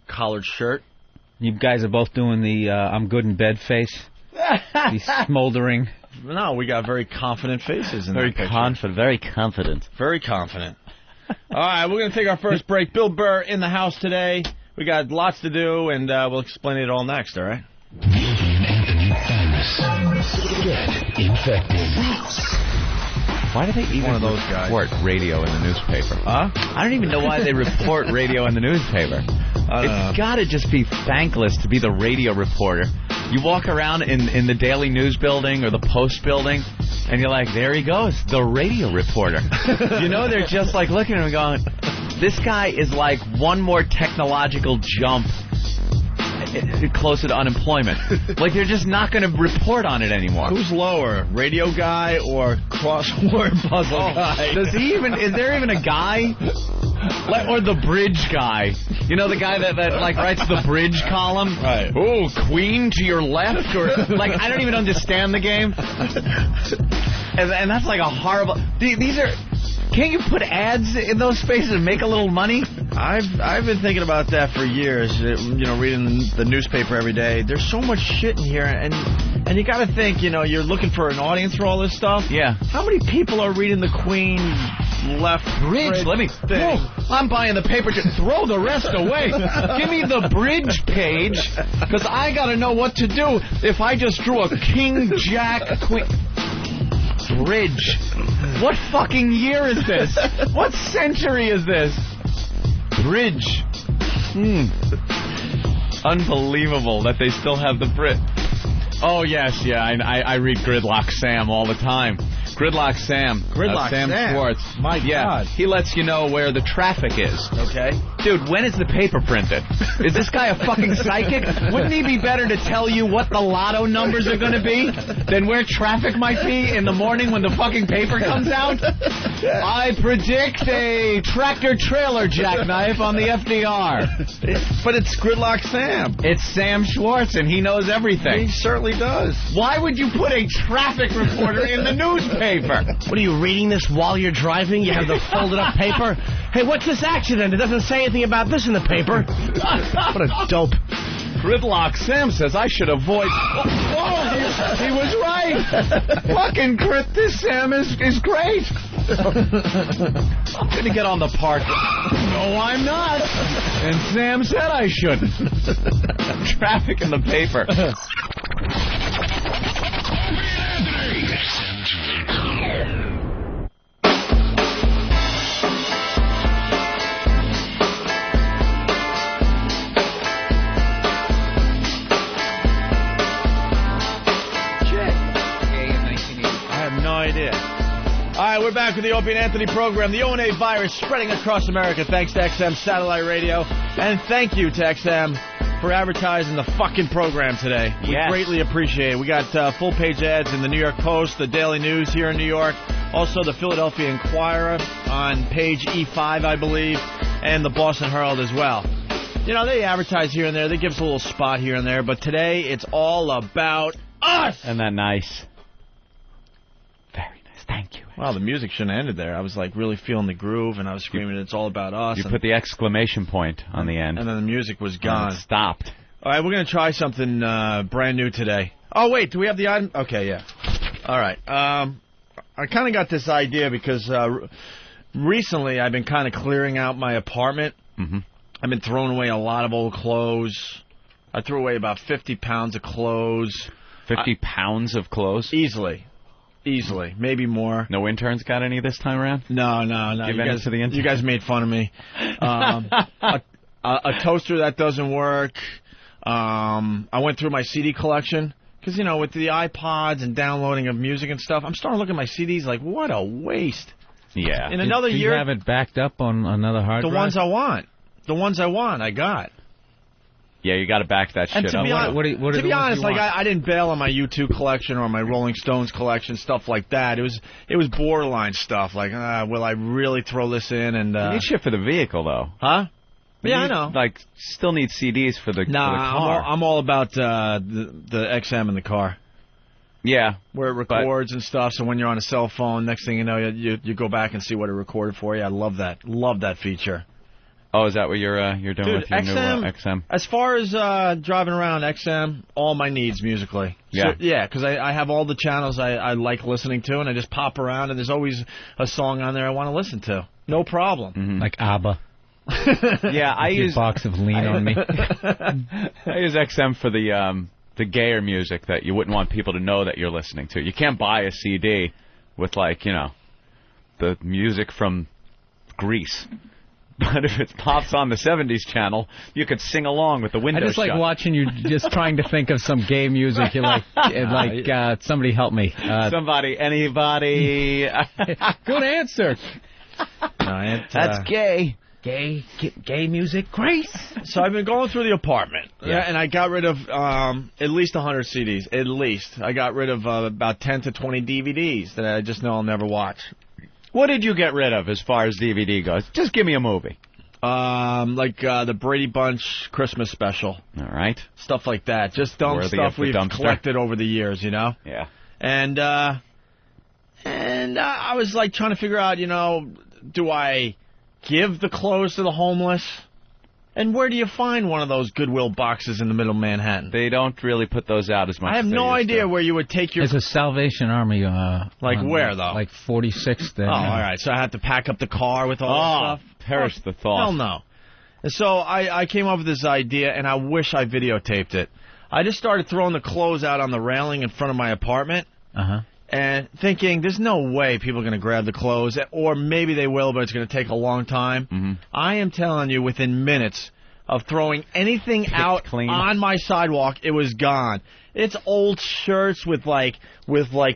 collared shirt. You guys are both doing the I'm good in bed face. The smoldering. No, we got very confident faces in very that picture. Confident. Very confident. Very confident. All right, we're going to take our first break. Bill Burr in the house today. We got lots to do, and we'll explain it all next, all right? Get infected. Why do they even report radio in the newspaper? Huh? I don't even know why they report radio in the newspaper. It's got to just be thankless to be the radio reporter. You walk around in the Daily News building or the Post building, and you're like, there he goes, the radio reporter. You know, they're just like looking at him going, this guy is like one more technological jump closer to unemployment. Like, they're just not going to report on it anymore. Who's lower, radio guy or crossword puzzle guy? Is there even a guy? Or the bridge guy. You know, the guy that like writes the bridge column? Right. Oh, queen to your left? Or like, I don't even understand the game. And that's like a horrible... These are... Can't you put ads in those spaces and make a little money? I've been thinking about that for years. Reading the newspaper every day. There's so much shit in here, and you got to think. You're looking for an audience for all this stuff. Yeah. How many people are reading the Queen left bridge? Let me. Thing? I'm buying the paper. Just throw the rest away. Give me the bridge page, because I got to know what to do if I just drew a King Jack Queen. Bridge. What fucking year is this? What century is this? Bridge. Unbelievable that they still have the Brit. Oh, yes, yeah, I read Gridlock Sam all the time. Gridlock Sam. Sam Schwartz. My God. He lets you know where the traffic is. Okay. Dude, when is the paper printed? Is this guy a fucking psychic? Wouldn't he be better to tell you what the lotto numbers are going to be than where traffic might be in the morning when the fucking paper comes out? I predict a tractor-trailer jackknife on the FDR. But it's Gridlock Sam. It's Sam Schwartz, and he knows everything. He certainly does. Why would you put a traffic reporter in the newspaper? What are you reading this while you're driving? You have the folded up paper? Hey, what's this accident? It doesn't say anything about this in the paper. What a dope. Gridlock Sam says I should avoid... he was right. Fucking this Sam is great. I'm going to get on the park. No, I'm not. And Sam said I shouldn't. Traffic in the paper. All right, we're back with the Opie and Anthony program. The O&A virus spreading across America thanks to XM Satellite Radio. And thank you to XM for advertising the fucking program today. We greatly appreciate it. We got full-page ads in the New York Post, the Daily News here in New York, also the Philadelphia Inquirer on page E5, I believe, and the Boston Herald as well. They advertise here and there. They give us a little spot here and there. But today, it's all about us. Isn't that nice? Thank you. Wow, the music shouldn't have ended there. I was really feeling the groove, and I was screaming, "It's all about us." You put the exclamation point on the end. And then the music was gone. It stopped. All right, we're going to try something brand new today. Oh, wait, do we have the item? Okay, yeah. All right. I kind of got this idea because recently I've been kind of clearing out my apartment. Mm-hmm. I've been throwing away a lot of old clothes. I threw away about 50 pounds of clothes. 50 pounds of clothes? Easily, maybe more. No interns got any this time around? No. You guys made fun of me. A toaster that doesn't work. I went through my CD collection because with the iPods and downloading of music and stuff, I'm starting to look at my CDs like, what a waste. Yeah. In another year, you have it backed up on another hard drive? The ones I want, I got. Yeah, you got to back that shit up. To be honest, I didn't bail on my U2 collection or my Rolling Stones collection, stuff like that. It was borderline stuff. Like, will I really throw this in? And you need shit for the vehicle, though. Huh? Yeah, I know. Still need CDs for the car. I'm all about the XM in the car. Yeah, where it records and stuff. So when you're on a cell phone, next thing you know, you go back and see what it recorded for you. I love that. Love that feature. Oh, is that what you're doing with your XM, new XM? As far as driving around XM, all my needs musically. Yeah. So, because I have all the channels I like listening to, and I just pop around, and there's always a song on there I want to listen to. No problem. Mm-hmm. Like ABBA. Yeah, I use... box of Lean on Me. I use XM for the gayer music that you wouldn't want people to know that you're listening to. You can't buy a CD with, the music from Grease. But if it pops on the 70s channel, you could sing along with the window I just shut. like watching you just trying to think of some gay music. You're like, somebody help me. Anybody. Good answer. That's gay. Gay music, Grace. So I've been going through the apartment, and I got rid of at least 100 CDs. At least. I got rid of about 10 to 20 DVDs that I just know I'll never watch. What did you get rid of as far as DVD goes? Just give me a movie. The Brady Bunch Christmas special. All right. Stuff like that. Just dumb stuff we've collected over the years, you know? Yeah. And, And I was like trying to figure out, do I give the clothes to the homeless? And where do you find one of those Goodwill boxes in the middle of Manhattan? They don't really put those out as much. I have no idea where you would take your... There's a Salvation Army. Like where, though? Like 46th. Oh, all right. So I had to pack up the car with all that stuff? Perish the thought. Hell no. And so I came up with this idea, and I wish I videotaped it. I just started throwing the clothes out on the railing in front of my apartment. And thinking, there's no way people are going to grab the clothes, or maybe they will, but it's going to take a long time. I am telling you, within minutes of throwing anything out on my sidewalk, it was gone. It's old shirts with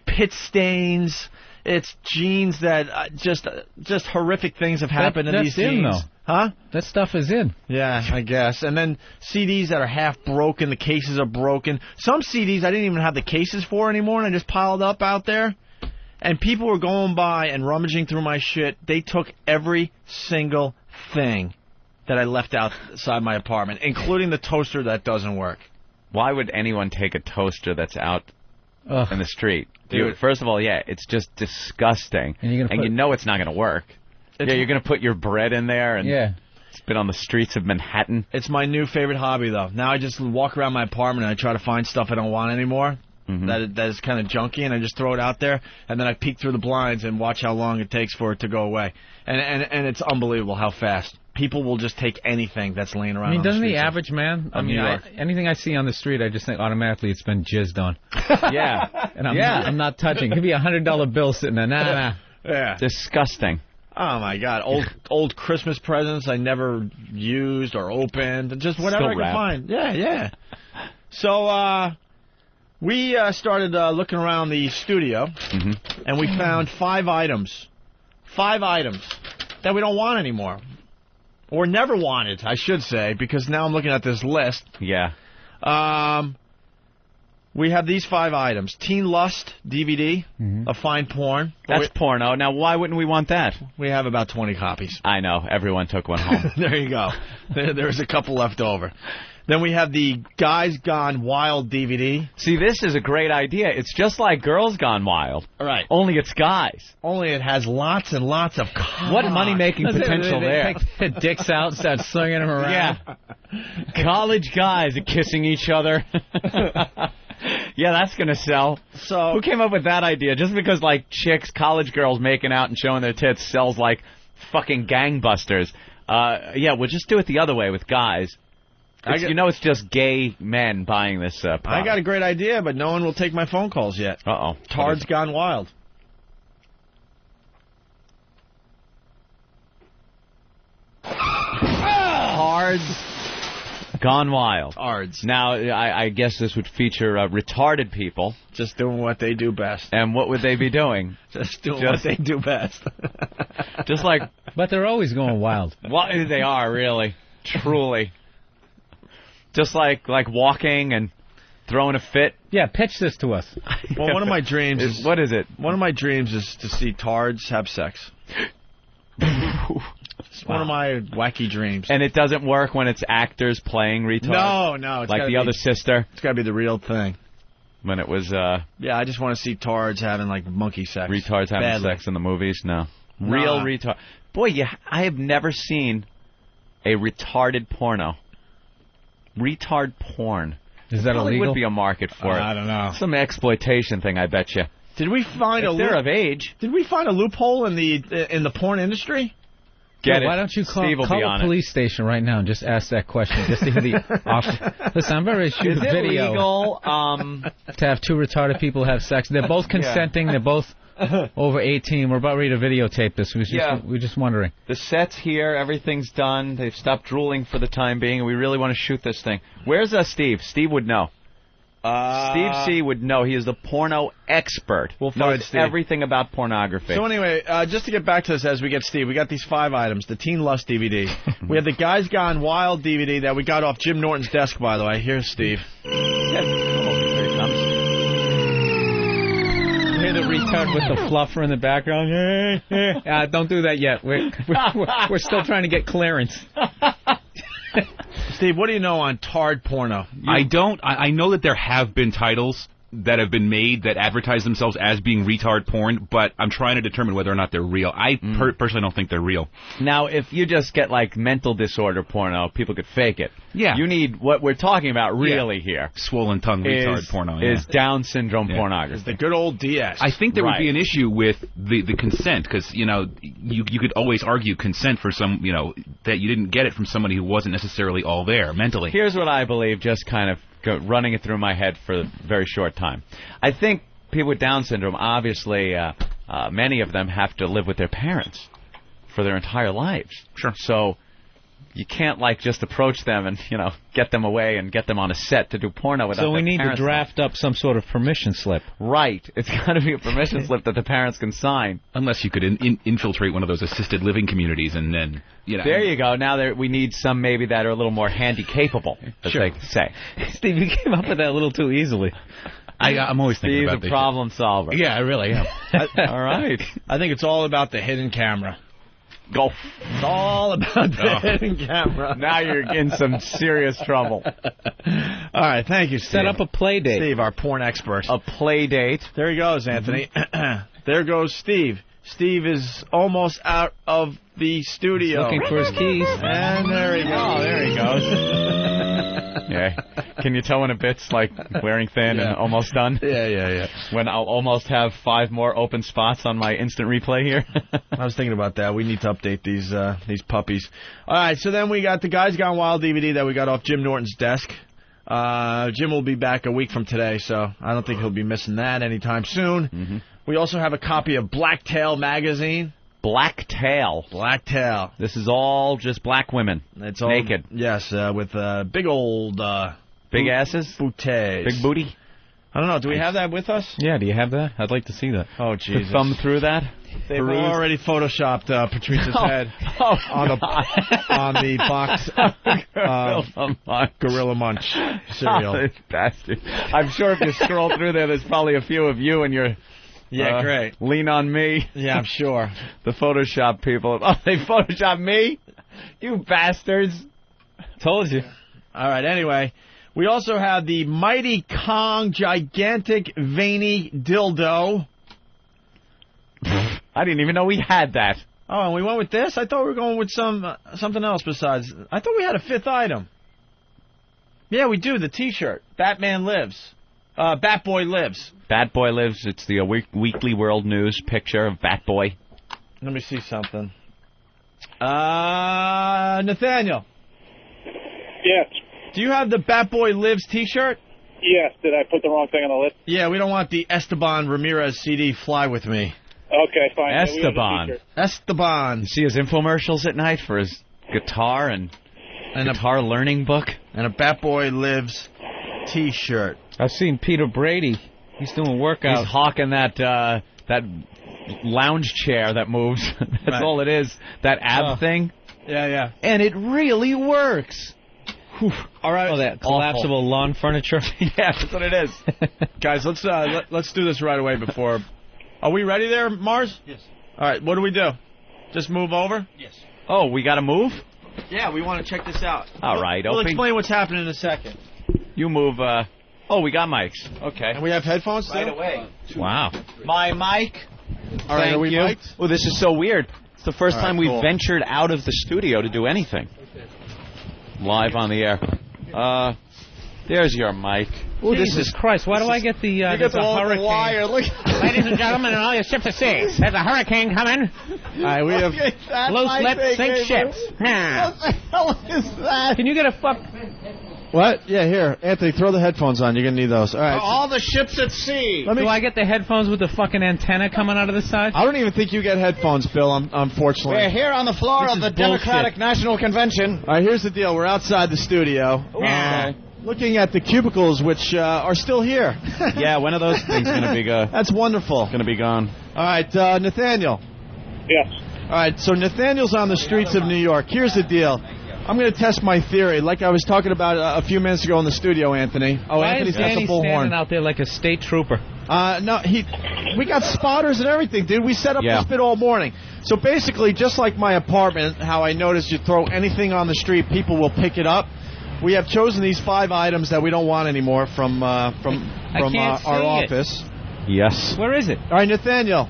pit stains. It's jeans that just horrific things have happened in these jeans. Though. Huh? That stuff is in. Yeah, I guess. And then CDs that are half broken, the cases are broken. Some CDs I didn't even have the cases for anymore, and I just piled up out there. And people were going by and rummaging through my shit. They took every single thing that I left outside my apartment, including the toaster that doesn't work. Why would anyone take a toaster that's out in the street? Dude, first of all, it's just disgusting. And you know it's not going to work. You're going to put your bread in there and spit on the streets of Manhattan. It's my new favorite hobby, though. Now I just walk around my apartment and I try to find stuff I don't want anymore that is kind of junky, and I just throw it out there, and then I peek through the blinds and watch how long it takes for it to go away. And it's unbelievable how fast. People will just take anything that's laying around. I mean, doesn't the average man? I mean, anything I see on the street, I just think automatically it's been jizzed on. And I'm not touching. It could be $100 bill sitting there. Nah. Yeah. Disgusting. Oh my God! Old Christmas presents I never used or opened, just whatever I could find. Yeah. So we started looking around the studio, and we found 5 items that we don't want anymore, or never wanted, I should say, because now I'm looking at this list. Yeah. We have these 5 items. Teen Lust DVD, a fine porn. That's porno. Now, why wouldn't we want that? We have about 20 copies. I know. Everyone took one home. There you go. There's a couple left over. Then we have the Guys Gone Wild DVD. See, this is a great idea. It's just like Girls Gone Wild. Right. Only it's guys. Only it has lots and lots of cock. What money-making potential there. Take their dicks out, start slinging them around. Yeah. College guys are kissing each other. Yeah, that's going to sell. So who came up with that idea? Just because, chicks, college girls making out and showing their tits sells like fucking gangbusters. We'll just do it the other way with guys. It's just gay men buying this product. I got a great idea, but no one will take my phone calls yet. Uh-oh. Tards Gone Wild. Tards Gone Wild. Tards. Now, I guess this would feature retarded people. Just doing what they do best. And what would they be doing? Just doing what they do best. Just like... But they're always going wild. Well, they are, really. Truly. Just like walking and throwing a fit. Yeah, pitch this to us. Well, one of my dreams is... What is it? One of my dreams is to see tards have sex. It's one of my wacky dreams. And it doesn't work when it's actors playing retards? No. It's like the other sister? It's got to be the real thing. When it was... Yeah, I just want to see tards having, monkey sex. Retards having sex in the movies? No. Real retard. Boy, I have never seen a retarded porno. Retard porn. Is that illegal? There would be a market for it. I don't know. Some exploitation thing, I bet you. Did we find if they're of age? Did we find a loophole in the porn industry? Why don't you call a police station right now and just ask that question, just to hear the Listen, I'm very sure Is it video legal to have 2 retarded people have sex. They're both consenting. They're both over 18. We're about ready to videotape this. We're just wondering. The set's here. Everything's done. They've stopped drooling for the time being, and we really want to shoot this thing. Where's Steve? Steve would know. Steve C. would know. He is the porno expert. We'll find Steve. Everything about pornography. So anyway, just to get back to this as we get Steve, we got these 5 items. The Teen Lust DVD. We have the Guys Gone Wild DVD that we got off Jim Norton's desk, by the way. Here's Steve. Here he comes. Hear the retard with the fluffer in the background. Don't do that yet. We're still trying to get clearance. Steve, what do you know on tard porno? I don't. I know that there have been titles that have been made that advertise themselves as being retard porn, but I'm trying to determine whether or not they're real. I personally don't think they're real. Now, if you just get, like, mental disorder porno, people could fake it. Yeah. You need what we're talking about really here. Swollen tongue retard porno. Is Down syndrome pornography. It's the good old DS. I think there would be an issue with the consent, because, you know, you could always argue consent for some, you know, that you didn't get it from somebody who wasn't necessarily all there mentally. Here's what I believe, just kind of running it through my head for a very short time. I think people with Down syndrome, obviously, many of them have to live with their parents for their entire lives. Sure. So you can't, like, just approach them and, you know, get them away and get them on a set to do porno without So we their need to parents. draft up some sort of permission slip. Right. It's got to be a permission slip that the parents can sign. Unless you could infiltrate one of those assisted living communities and then, you know. There you go. Now we need some maybe that are a little more handy-capable, as they say. Steve, you came up with that a little too easily. I'm always thinking Steve's about a problem solver. Yeah, I really am. All right. I think it's all about the hidden camera. Go. It's all about the hidden camera. Now you're in some serious trouble. All right, thank you, Steve. Set up a play date. Steve, our porn expert. A play date. There he goes, Anthony. There goes Steve. Steve is almost out of the studio. He's looking for his keys. And there he goes. Oh, there he goes. Yeah. Can you tell when a bit's like wearing thin and almost done? Yeah. When I'll almost have 5 more open spots on my instant replay here? I was thinking about that. We need to update these puppies. All right, so then we got the Guys Gone Wild DVD that we got off Jim Norton's desk. Jim will be back a week from today, so I don't think he'll be missing that anytime soon. Mm-hmm. We also have a copy of Blacktail magazine. Blacktail. Blacktail. This is all just black women. It's all naked. Yes, with big old... big asses? Booties. Big booty? I don't know. Do we have that with us? Yeah, do you have that? I'd like to see that. Oh, Jesus. To thumb through that? They've already photoshopped Patrice's head on the box Gorilla Munch cereal. Oh, bastard. I'm sure if you scroll through there's probably a few of you and your... Yeah, great. Lean on me. Yeah, I'm sure. The Photoshop people. Oh, they Photoshopped me? You bastards. Told you. All right, anyway. We also have the Mighty Kong Gigantic Veiny Dildo. I didn't even know we had that. Oh, and we went with this? I thought we were going with something else besides. I thought we had a 5th item. Yeah, we do. The T-shirt. Batman Lives. Batboy Lives. Batboy Lives. It's the Weekly World News picture of Batboy. Let me see something. Nathaniel. Yes. Do you have the Batboy Lives T-shirt? Yes. Did I put the wrong thing on the list? Yeah, we don't want the Esteban Ramirez CD Fly With Me. Okay, fine. Esteban. Esteban. You see his infomercials at night for his guitar and guitar learning book? And a Batboy Lives T-shirt. I've seen Peter Brady. He's doing workouts. He's hawking that lounge chair that moves. That's all it is. That ab thing. Yeah. And it really works. Whew. All right. Oh, that collapsible lawn furniture. Yeah, that's what it is. Guys, let's do this right away before. Are we ready there, Mars? Yes. All right. What do we do? Just move over? Yes. Oh, we got to move? Yeah, we want to check this out. All right, We'll Opie. explain what's happening in a second. You move. Oh, we got mics. Okay. And we have headphones still? Right away. Wow. My mic. All right, are we you. mic'd? Oh, this is so weird. It's the first time we've cool. ventured out of the studio to do anything. Live on the air. There's your mic. Oh, Jesus Christ! Why do I get the there's a hurricane? Wire. Look. Ladies and gentlemen, and all your ships at sea, there's a hurricane coming. All right, we have Loose lips sink ships. What the hell is that? Can you get a fuck? What? Yeah, here, Anthony, throw the headphones on. You're gonna need those. All right. All the ships at sea. Do I get the headphones with the fucking antenna coming out of the side? I don't even think you get headphones, Bill. Unfortunately. We're here on the floor This of the is bullshit. Democratic National Convention. All right, here's the deal. We're outside the studio. Looking at the cubicles, which are still here. Yeah, when are those things going to be That's wonderful. going to be gone? All right, Nathaniel. Yes. All right, so Nathaniel's on the streets of New York. Here's the deal. I'm going to test my theory, like I was talking about a few minutes ago in the studio, Anthony. Oh, Why Anthony's is got Danny the bullhorn. standing out there like a state trooper? No, we got spotters and everything, dude. We set up this bit all morning. So basically, just like my apartment, how I noticed you throw anything on the street, people will pick it up. we have chosen these 5 items that we don't want anymore from our office. Yes. Where is it? All right, Nathaniel.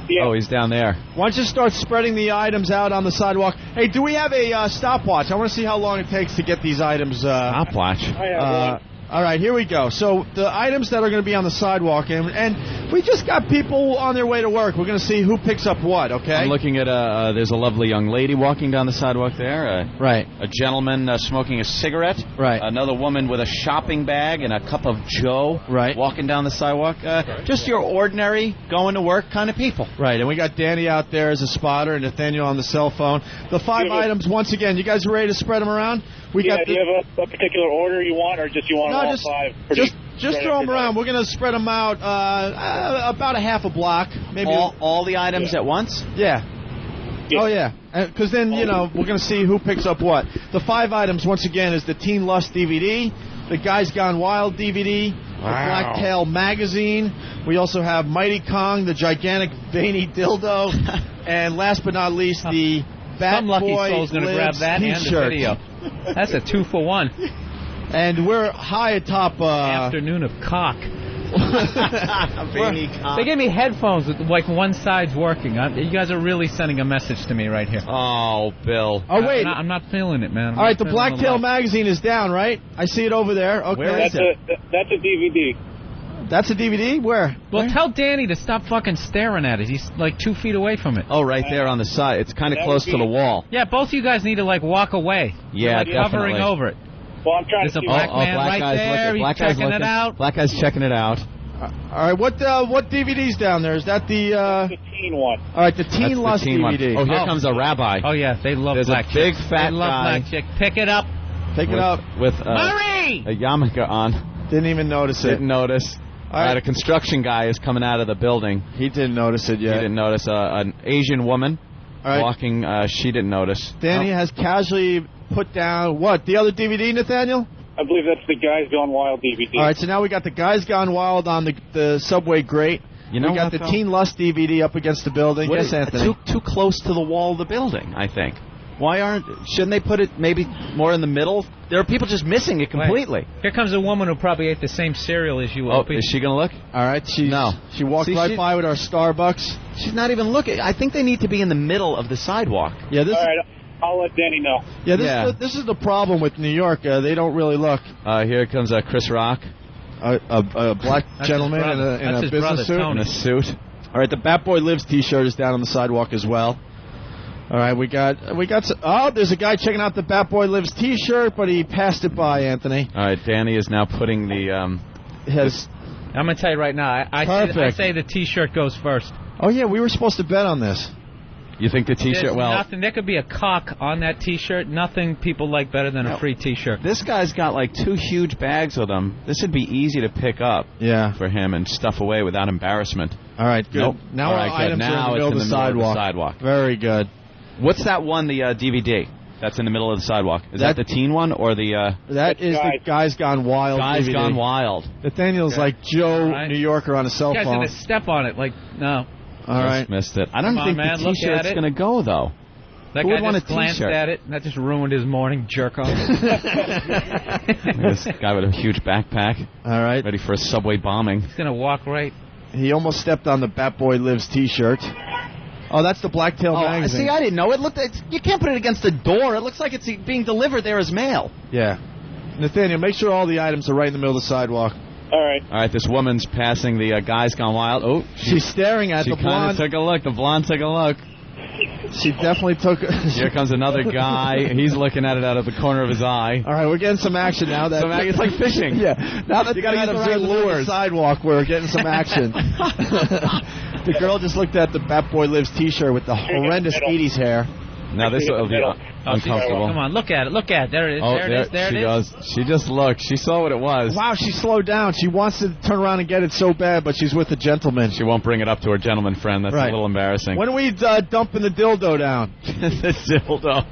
Yeah. Oh, he's down there. Why don't you start spreading the items out on the sidewalk? Hey, do we have a stopwatch? I want to see how long it takes to get these items. Stopwatch? I have one. All right, here we go. So the items that are going to be on the sidewalk, and we just got people on their way to work. We're going to see who picks up what, okay? I'm looking at there's a lovely young lady walking down the sidewalk there. Right. A gentleman smoking a cigarette. Right. Another woman with a shopping bag and a cup of Joe. Right. Walking down the sidewalk. Just your ordinary going to work kind of people. Right, and we got Danny out there as a spotter and Nathaniel on the cell phone. The 5 items, once again, you guys are ready to spread them around? Do you have a particular order you want, or just you want all 5? Just throw them around. We're going to spread them out about a half a block. Maybe all the items at once? Yeah. Oh, yeah. Because then, we're going to see who picks up what. The 5 items, once again, is the Teen Lust DVD, the Guys Gone Wild DVD, the Blacktail magazine. We also have Mighty Kong, the gigantic veiny dildo, and last but not least, the Bat Some lucky Boy soul's going to grab that and the T-shirt. video. That's a 2-for-1. And we're high atop... Afternoon of cock. Veiny cock. They gave me headphones with one side's working. You guys are really sending a message to me right here. Oh, Bill. Oh, wait. I'm not feeling it, man. All right, the Blacktail magazine is down, right? I see it over there. Okay. Where is it? That's a DVD. That's a DVD? Where? Well, tell Danny to stop fucking staring at it. He's like 2 feet away from it. Oh, right there on the side. It's kind of close to the wall. Yeah, both of you guys need to walk away. Yeah, You're hovering over it. Well, I'm trying There's a black man right there. He's checking it out. Black guy's checking it out. All right, what DVD's down there? Is that the teen one? All right, the Teen Lust DVD. Oh, here comes a rabbi. Oh yeah, they love There's black a big chicks. fat They love guy. black chick. Pick it up. Pick it up with Murray! a yarmulke on. Didn't even notice it. Didn't notice. All right, a construction guy is coming out of the building. He didn't notice it yet. He didn't notice. An Asian woman walking. She didn't notice. Danny has casually put down what? The other DVD, Nathaniel? I believe that's the Guys Gone Wild DVD. All right, so now we got the Guys Gone Wild on the subway grate. You know we got what, the Teen Lust DVD up against the building. Yes, Anthony. Too close to the wall of the building, I think. Shouldn't they put it maybe more in the middle? There are people just missing it completely. Wait. Here comes a woman who probably ate the same cereal as you, Opie. Oh, is she going to look? All right, she walked by with our Starbucks. She's not even looking. I think they need to be in the middle of the sidewalk. Yeah, All right, I'll let Danny know. Yeah, this is the problem with New York. They don't really look. Here comes Chris Rock. A black gentleman in a business suit. In a suit. All right, the Bat Boy Lives T-shirt is down on the sidewalk as well. All right, we got there's a guy checking out the Bat Boy Lives T-shirt, but he passed it by, Anthony. All right, Danny is now putting the I'm going to tell you right now, I say the T-shirt goes first. Oh, yeah, we were supposed to bet on this. You think the T-shirt, nothing, there could be a cock on that T-shirt. Nothing people like better than a free T-shirt. This guy's got like 2 huge bags with him. This would be easy to pick up for him and stuff away without embarrassment. All right, good. Nope. Now our items are in the middle of the sidewalk. Very good. What's that one, the DVD, that's in the middle of the sidewalk? Is that the teen one or the... That is the Guys Gone Wild Guys DVD. Gone Wild. Nathaniel's like Joe New Yorker on a cell phone. You guys going to step on it, like, no. All right. Missed it. I don't think the T-shirt's going to go, though. That Who guy would want just a glanced T-shirt? at it, and that just ruined his morning, jerk-off. This guy with a huge backpack. All right. Ready for a subway bombing. He's going to walk right. He almost stepped on the Bat Boy Lives T-shirt. Oh, that's the Blacktail magazine. See, I didn't know. You can't put it against the door. It looks like it's being delivered there as mail. Yeah. Nathaniel, make sure all the items are right in the middle of the sidewalk. All right. All right, this woman's passing the Guys Gone Wild. Oh, she's staring at the blonde. She kind of took a look. The blonde took a look. She definitely took... Here comes another guy. He's looking at it out of the corner of his eye. All right, we're getting some action now. It's like fishing. Yeah. Now that you got to get some lures. Sidewalk, we're getting some action. The girl just looked at the Bat Boy Lives T-shirt with the horrendous 80s hair. Now this will be uncomfortable. Come on, look at it. There it is. There it is. She just looked. She saw what it was. Wow, she slowed down. She wants to turn around and get it so bad, but she's with a gentleman. She won't bring it up to her gentleman friend. That's a little embarrassing. When are we dumping the dildo down? The dildo.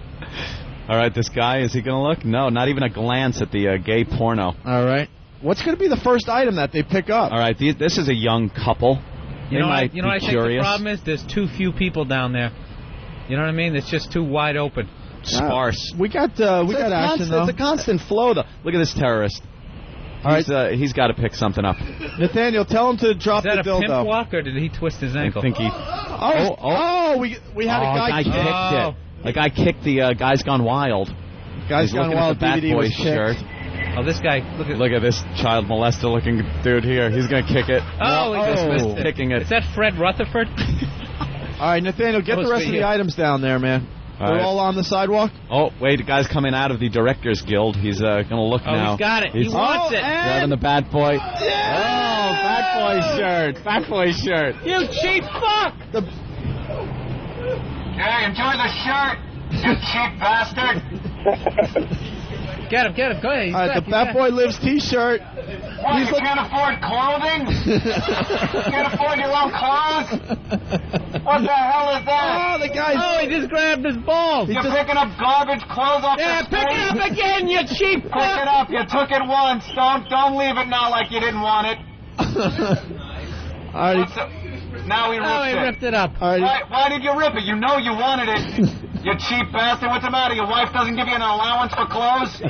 All right, this guy, is he going to look? No, not even a glance at the gay porno. All right. What's going to be the first item that they pick up? All right, this is a young couple. You know what I think the problem is? There's too few people down there. You know what I mean? It's just too wide open. sparse. We got action, though. It's a constant flow, though. Look at this terrorist. He's got to pick something up. Nathaniel, tell him to drop the dildo. Is that a pimp walk, or did he twist his ankle? I think he... We had a guy kicked it. The guy kicked the Guys Gone Wild. Guys Gone Wild DVD was shirt. Oh, this guy, look at this child molester looking dude here. He's going to kick it. He's kicking it. Is that Fred Rutherford? All right, Nathaniel, get the rest of the items down there, man. They're all on the sidewalk? Oh, wait, the guy's coming out of the Directors Guild. He's going to look now. Oh, he's got it. He wants it. Grabbing the Bad Boy. Yeah! Oh, Bad Boy shirt. Bad Boy shirt. You cheap fuck! Hey, enjoy the shirt, you cheap bastard. Get him. Go ahead. All right, the Bad Boy Lives T-shirt. What, you can't afford clothing? Can't afford your own clothes? What the hell is that? Oh, the guy. Oh, he just grabbed his balls. You're picking up garbage clothes off the street? Pick it up again, you cheap fuck. Pick it up. You took it once. Don't leave it now like you didn't want it. All right. Now he ripped it up. All right. Why did you rip it? You know you wanted it. You cheap bastard. What's the matter? Your wife doesn't give you an allowance for clothes?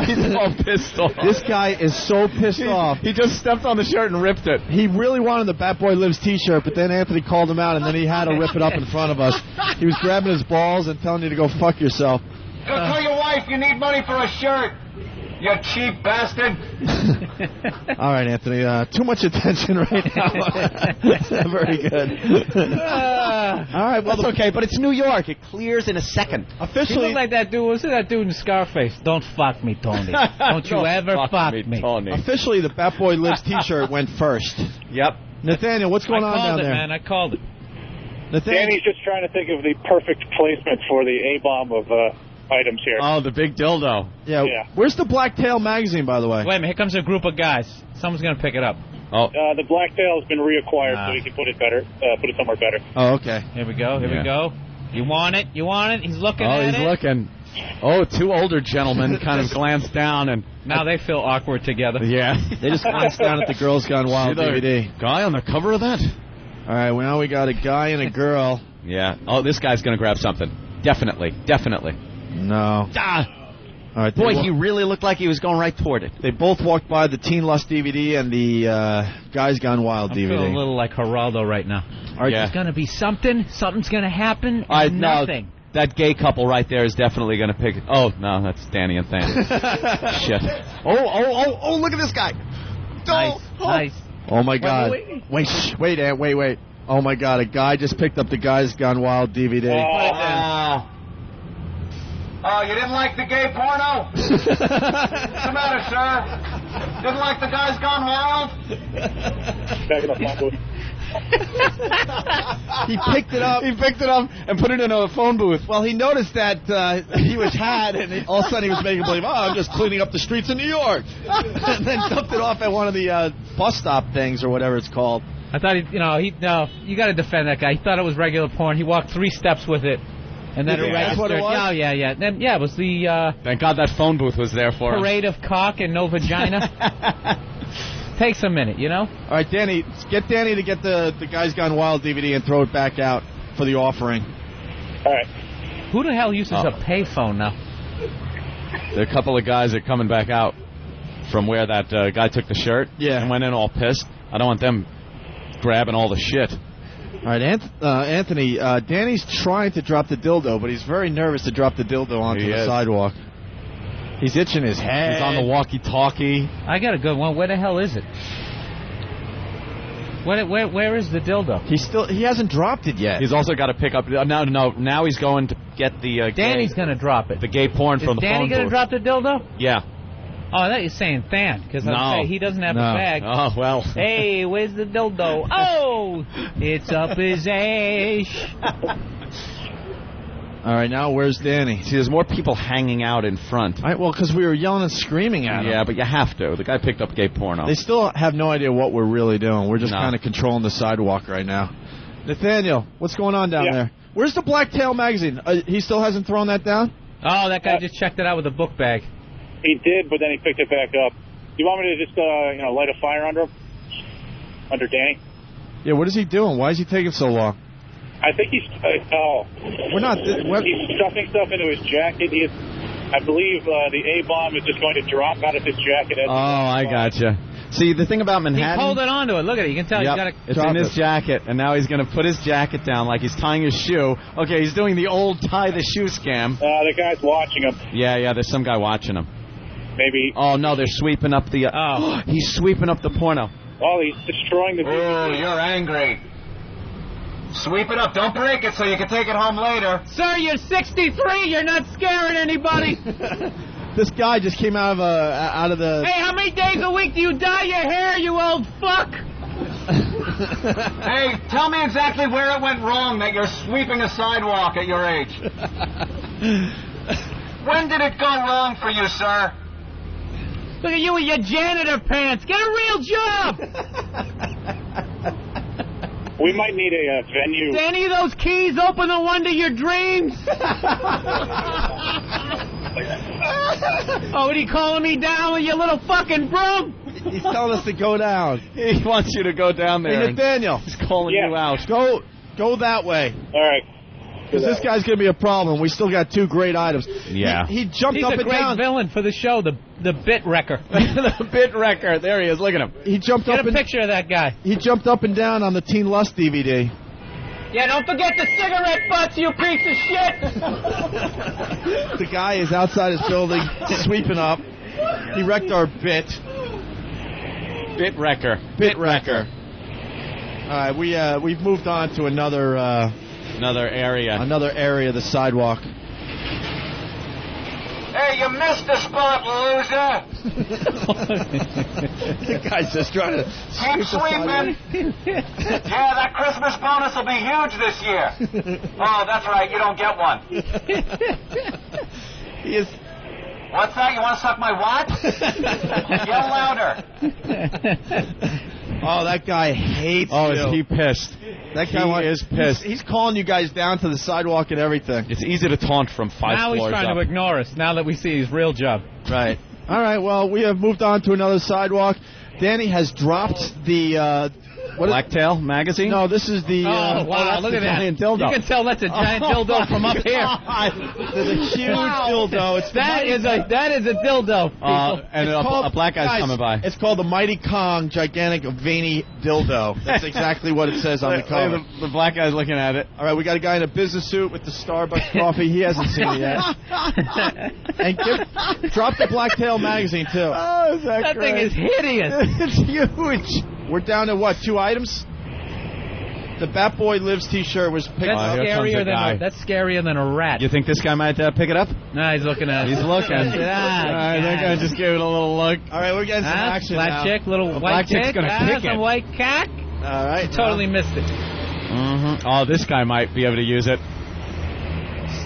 He's all pissed off. This guy is so pissed off. He just stepped on the shirt and ripped it. He really wanted the Bat Boy Lives T-shirt, but then Anthony called him out, and then he had to rip it up in front of us. He was grabbing his balls and telling you to go fuck yourself. Go tell your wife you need money for a shirt. You cheap bastard. All right, Anthony. Too much attention right now. Very good. All right, well, that's okay, but it's New York. It clears in a second. Officially, he looked like that dude. What's that dude in Scarface? Don't fuck me, Tony. Don't you ever fuck me. Tony. Officially, the Bat Boy Lives T-shirt went first. Yep. Nathaniel, what's going on down there? I called it. Danny's just trying to think of the perfect placement for the A-bomb of items here. Oh, the big dildo. Yeah. Where's the Black Tail magazine, by the way? Wait a minute. Here comes a group of guys. Someone's going to pick it up. Oh. The Black Tail has been reacquired, so we can put it somewhere better. Oh, okay. Here we go. We go. You want it? He's looking at it. Oh, he's looking. Oh, two older gentlemen kind of glanced down and... Now they feel awkward together. Yeah. They just glanced down at the Girls Gone Wild DVD. Guy on the cover of that? All right, well, now we got a guy and a girl. Yeah. Oh, this guy's going to grab something. Definitely. No. Ah! All right, boy, he really looked like he was going right toward it. They both walked by the Teen Lust DVD and the Guys Gone Wild DVD. I feel a little like Geraldo right now. All right, there's going to be something. Something's going to happen. And nothing. No, that gay couple right there is definitely going to pick it. Oh, no, that's Danny and Thane. Shit. Oh, look at this guy. Nice. Oh, my God. Wait. Oh, my God, a guy just picked up the Guys Gone Wild DVD. Oh, you didn't like the gay porno? What's the matter, sir? Didn't like the Guys Gone Wild? He picked it up and put it in a phone booth. Well, he noticed that he was had, and all of a sudden he was making believe, I'm just cleaning up the streets of New York. And then dumped it off at one of the bus stop things or whatever it's called. I thought you got to defend that guy. He thought it was regular porn. He walked 3 steps with it. And then it registered. What it was? Yeah. Then, it was the... Thank God that phone booth was there for parade of cock and no vagina. Takes a minute, you know? All right, Danny, get Danny to get the Guys Gone Wild DVD and throw it back out for the offering. All right. Who the hell uses a payphone now? There are a couple of guys that are coming back out from where that guy took the shirt and went in all pissed. I don't want them grabbing all the shit. All right, Anthony, Danny's trying to drop the dildo, but he's very nervous to drop the dildo onto the sidewalk. He's itching his head. He's on the walkie-talkie. I got a good one. Where the hell is it? Where is the dildo? He hasn't dropped it yet. He's also got to pick up... Now he's going to get the... Danny's going to drop it. The gay porn from the phone booth. Is Danny going to drop the dildo? Yeah. Oh, I thought you were saying Than, because he doesn't have a bag. Oh, well. Hey, where's the dildo? Oh, it's up his ass. All right, now where's Danny? See, there's more people hanging out in front. All right, well, because we were yelling and screaming at him. Yeah, but you have to. The guy picked up gay porno. They still have no idea what we're really doing. We're just kind of controlling the sidewalk right now. Nathaniel, what's going on down there? Where's the Black Tail magazine? He still hasn't thrown that down? Oh, that guy just checked it out with a book bag. He did, but then he picked it back up. You want me to just, light a fire under him? Under Danny? Yeah, what is he doing? Why is he taking so long? I think he's... We're not... He's stuffing stuff into his jacket. I believe the A-bomb is just going to drop out of his jacket. Oh, I gotcha. See, the thing about Manhattan... He's holding on to it. Look at it. You can tell. Yep, it's in his jacket, and now he's going to put his jacket down like he's tying his shoe. Okay, he's doing the old tie-the-shoe scam. The guy's watching him. Yeah, there's some guy watching him. Maybe... Oh, no, they're sweeping up the... he's sweeping up the porno. Oh, he's destroying the... Oh, you're angry. Sweep it up. Don't break it so you can take it home later. Sir, you're 63. You're not scaring anybody. This guy just came out of the... Hey, how many days a week do you dye your hair, you old fuck? Hey, tell me exactly where it went wrong that you're sweeping a sidewalk at your age. When did it go wrong for you, sir? Look at you with your janitor pants. Get a real job. We might need a venue. Do any of those keys open the one to your dreams? Oh, what are you calling me down with your little fucking broom? He's telling us to go down. He wants you to go down there. Hey, Nathaniel. He's calling you out. Go that way. All right. Because this guy's going to be a problem. We still got 2 great items. Yeah. He jumped He's up a and down. great villain for the show, the bit wrecker. The bit wrecker. There he is. Look at him. He jumped Get up a and picture of that guy. He jumped up and down on the Teen Lust DVD. Yeah, don't forget the cigarette butts, you piece of shit. The guy is outside his building, sweeping up. He wrecked our bit. Bit wrecker. Bit wrecker. All right, we've moved on to another area of the sidewalk. Hey, you missed the spot, loser. The guy's just trying to Keep sweeping. Yeah, that Christmas bonus will be huge this year. Oh, that's right. You don't get one. He is... What's that? You want to suck my what? Yell louder. Oh, that guy hates you. Is he pissed? That guy is pissed. He's calling you guys down to the sidewalk and everything. It's easy to taunt from 5 now floors he's trying to ignore us, now that we see his real job. Right. All right, well, we have moved on to another sidewalk. Danny has dropped the... Blacktail magazine? No, this is the... wow, look at that. Giant dildo. You can tell that's a giant dildo from up here. There's a huge dildo. That is a dildo, people. And a black guy's coming by. It's called the Mighty Kong Gigantic Veiny Dildo. That's exactly what it says on the cover. The black guy's looking at it. All right, we got a guy in a business suit with the Starbucks coffee. He hasn't seen it yet. And drop the Blacktail magazine, too. Oh, is that thing is hideous. It's huge. We're down to, what, 2 items? The Bat Boy Lives T-shirt was picked up. That's scarier than a rat. You think this guy might pick it up? No, he's looking at it. He's looking. That guy just gave it a little look. All right, we're getting some action black now. chick, little white black chick. Chick's gonna kick some it. white cock. All right. Totally missed it. Mm-hmm. Oh, this guy might be able to use it.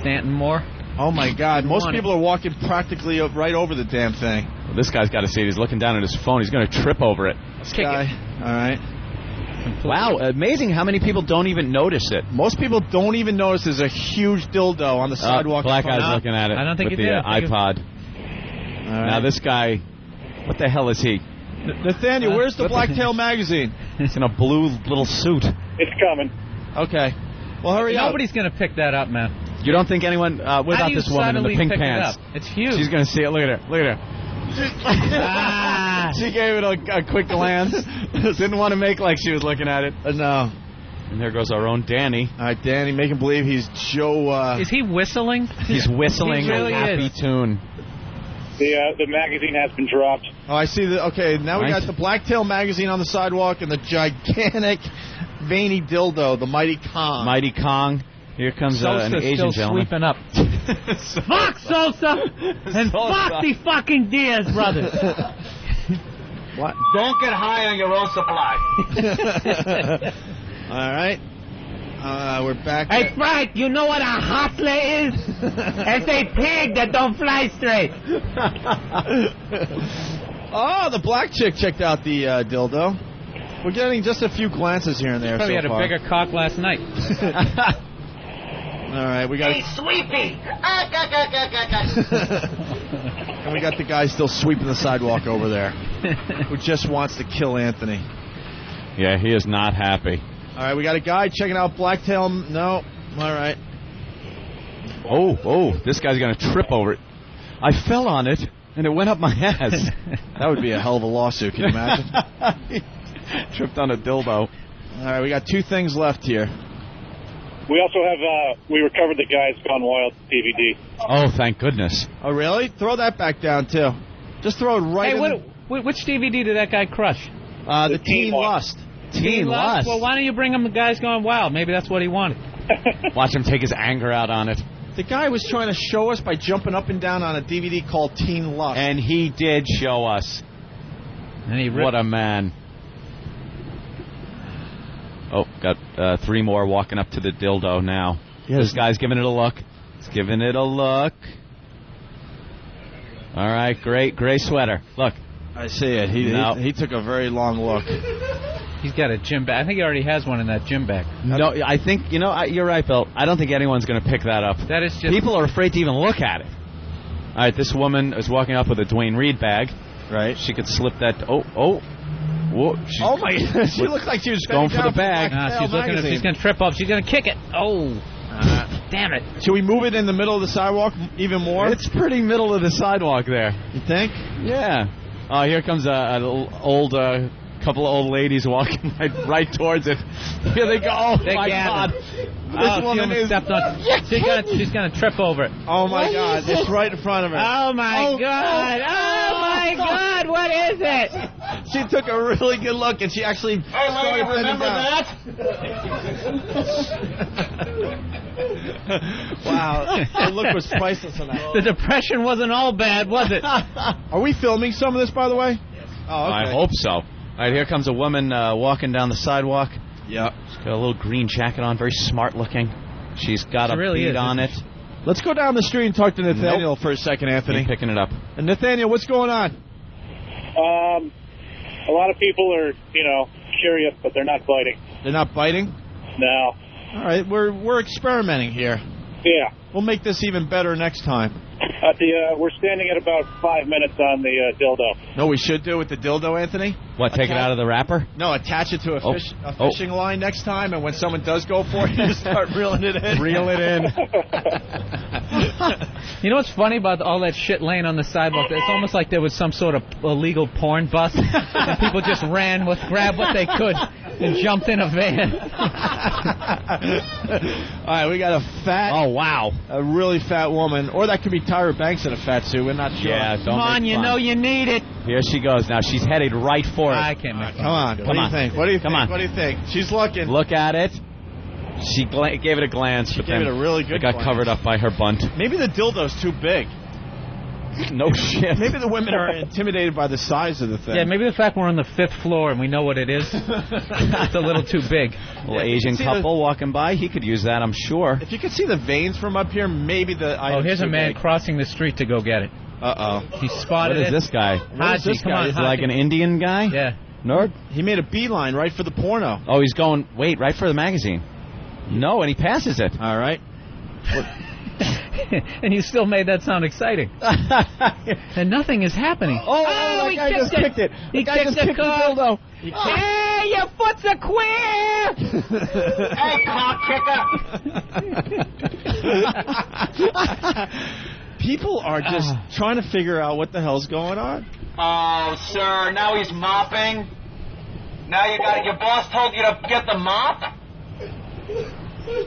Stanton Moore. Oh, my God. Most people are walking practically right over the damn thing. Well, this guy's got to see it. He's looking down at his phone. He's going to trip over it. Kick it. All right. Wow, amazing how many people don't even notice it. Most people don't even notice there's a huge dildo on the sidewalk. Black guy's looking at it. I don't think with he the did. iPod. Right. Now this guy, what the hell is he? Nathaniel, where's the Blacktail magazine? He's in a blue little suit. It's coming. Okay. Well, hurry up. Nobody's going to pick that up, man. You don't think anyone without this woman in the pink pants? It's huge. She's going to see it. Look at her. Look at her. She gave it a quick glance. Didn't want to make like she was looking at it. No. And there goes our own Danny. All right, Danny, make him believe he's Joe. Is he whistling? He's whistling He really a happy tune. The magazine has been dropped. Oh, I see. Okay, now we got the Blacktail magazine on the sidewalk and the gigantic veiny dildo, the Mighty Kong. Mighty Kong. Here comes an Asian gentleman. Sweeping up. Fuck Sosa and fuck the fucking Diaz brothers. What? Don't get high on your own supply. All right. We're back. Hey, Frank, you know what a hustler is? It's a pig that don't fly straight. Oh, the black chick checked out the dildo. We're getting just a few glances here and there. Probably had a bigger cock last night. All right, we got. Hey, Sweepy! And we got the guy still sweeping the sidewalk over there, who just wants to kill Anthony. Yeah, he is not happy. All right, we got a guy checking out Blacktail. No. All right. Oh, this guy's going to trip over it. I fell on it, and it went up my ass. That would be a hell of a lawsuit, can you imagine? Tripped on a dildo. All right, we got 2 things left here. We also have, we recovered the Guys Gone Wild DVD. Oh, thank goodness. Oh, really? Throw that back down, too. Just throw it right in which DVD did that guy crush? the Teen Lust. Teen Lust? Well, why don't you bring him the Guys Gone Wild? Maybe that's what he wanted. Watch him take his anger out on it. The guy was trying to show us by jumping up and down on a DVD called Teen Lust. And he did show us. And what a man. Oh, got 3 more walking up to the dildo now. Yes. This guy's giving it a look. He's giving it a look. All right, great gray sweater. Look. I see it. He took a very long look. He's got a gym bag. I think he already has one in that gym bag. No, I think, you're right, Bill. I don't think anyone's going to pick that up. That is just... People are afraid to even look at it. All right, this woman is walking up with a Dwayne Reed bag. Right. She could slip that... Whoa. Oh, my... She looked like she was going for the bag. She's going to trip up. She's going to kick it. Oh. Damn it. Should we move it in the middle of the sidewalk even more? It's pretty middle of the sidewalk there. You think? Yeah. Oh, here comes couple of old ladies walking right towards it. Here they go. Oh, my God. This woman is... stepped on. She's going to trip over it. Oh, my God. It's right in front of her. Oh, my God. Oh, my God. What is it? She took a really good look, and she actually... Hey, lady, remember that? Wow. The look was priceless on that. The depression wasn't all bad, was it? Are we filming some of this, by the way? Yes. Oh, okay. I hope so. All right, here comes a woman walking down the sidewalk. Yep. She's got a little green jacket on, very smart looking. She's got a bead on it. Let's go down the street and talk to Nathaniel for a second, Anthony. Ain't picking it up. And Nathaniel, what's going on? A lot of people are, curious, but they're not biting. They're not biting? No. All right, we're experimenting here. Yeah. We'll make this even better next time. We're standing at about 5 minutes on the dildo. No, we should do with the dildo, Anthony? What, take it out of the wrapper? No, attach it to a fishing line next time, and when someone does go for it, you start reeling it in. Reel it in. You know what's funny about all that shit laying on the sidewalk? It's almost like there was some sort of illegal porn bust, and people just grabbed what they could, and jumped in a van. All right, we got a a really fat woman, or that could be Tyra Banks in a fat suit. We're not sure. Yeah, don't Come on, you know you need it. Here she goes. Now she's headed right for it. I can't make it. Come on. What do you think? What do you think? What do you think? She's looking. Look at it. She gave it a glance. She gave it a really good glance. It got covered up by her bunt. Maybe the dildo's too big. No shit. Maybe the women are intimidated by the size of the thing. Yeah, maybe the fact we're on the 5th floor and we know what it is. It's a little too big. A little Asian couple walking by. He could use that, I'm sure. If you could see the veins from up here, maybe the item's here's a man big. crossing the street to go get it. Uh-oh. He spotted it. What is this guy? Haji, come on, Is it like an Indian guy? Yeah. Nerd? He made a beeline right for the porno. Oh, he's going, right for the magazine. No, and he passes it. All right. And you still made that sound exciting. And nothing is happening. Oh, that guy just kicked it. He kicked the dildo. Hey, your foot's a queer! Hey, cock kicker! People are just trying to figure out what the hell's going on. Oh, sir, now he's mopping. Now your boss told you to get the mop?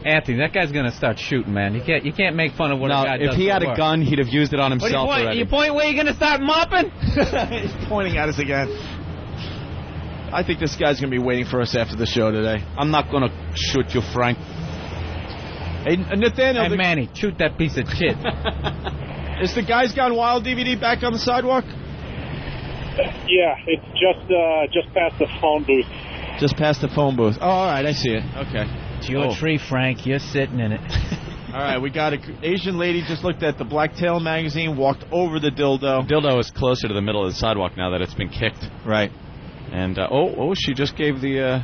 Anthony, that guy's gonna start shooting, man. You can't make fun of what a guy does. If he had a gun, he'd have used it on himself already. You point where you're gonna start mopping? He's pointing at us again. I think this guy's gonna be waiting for us after the show today. I'm not gonna shoot you, Frank. Hey, Nathaniel. Hey, Manny, shoot that piece of shit. Is the Guys Gone Wild DVD back on the sidewalk? Yeah, it's just past the phone booth. Just past the phone booth. Oh, all right, I see it. Okay. It's your tree, Frank. You're sitting in it. All right, we got an Asian lady just looked at the Blacktail magazine, walked over the dildo. Dildo is closer to the middle of the sidewalk now that it's been kicked. Right. And, she just gave the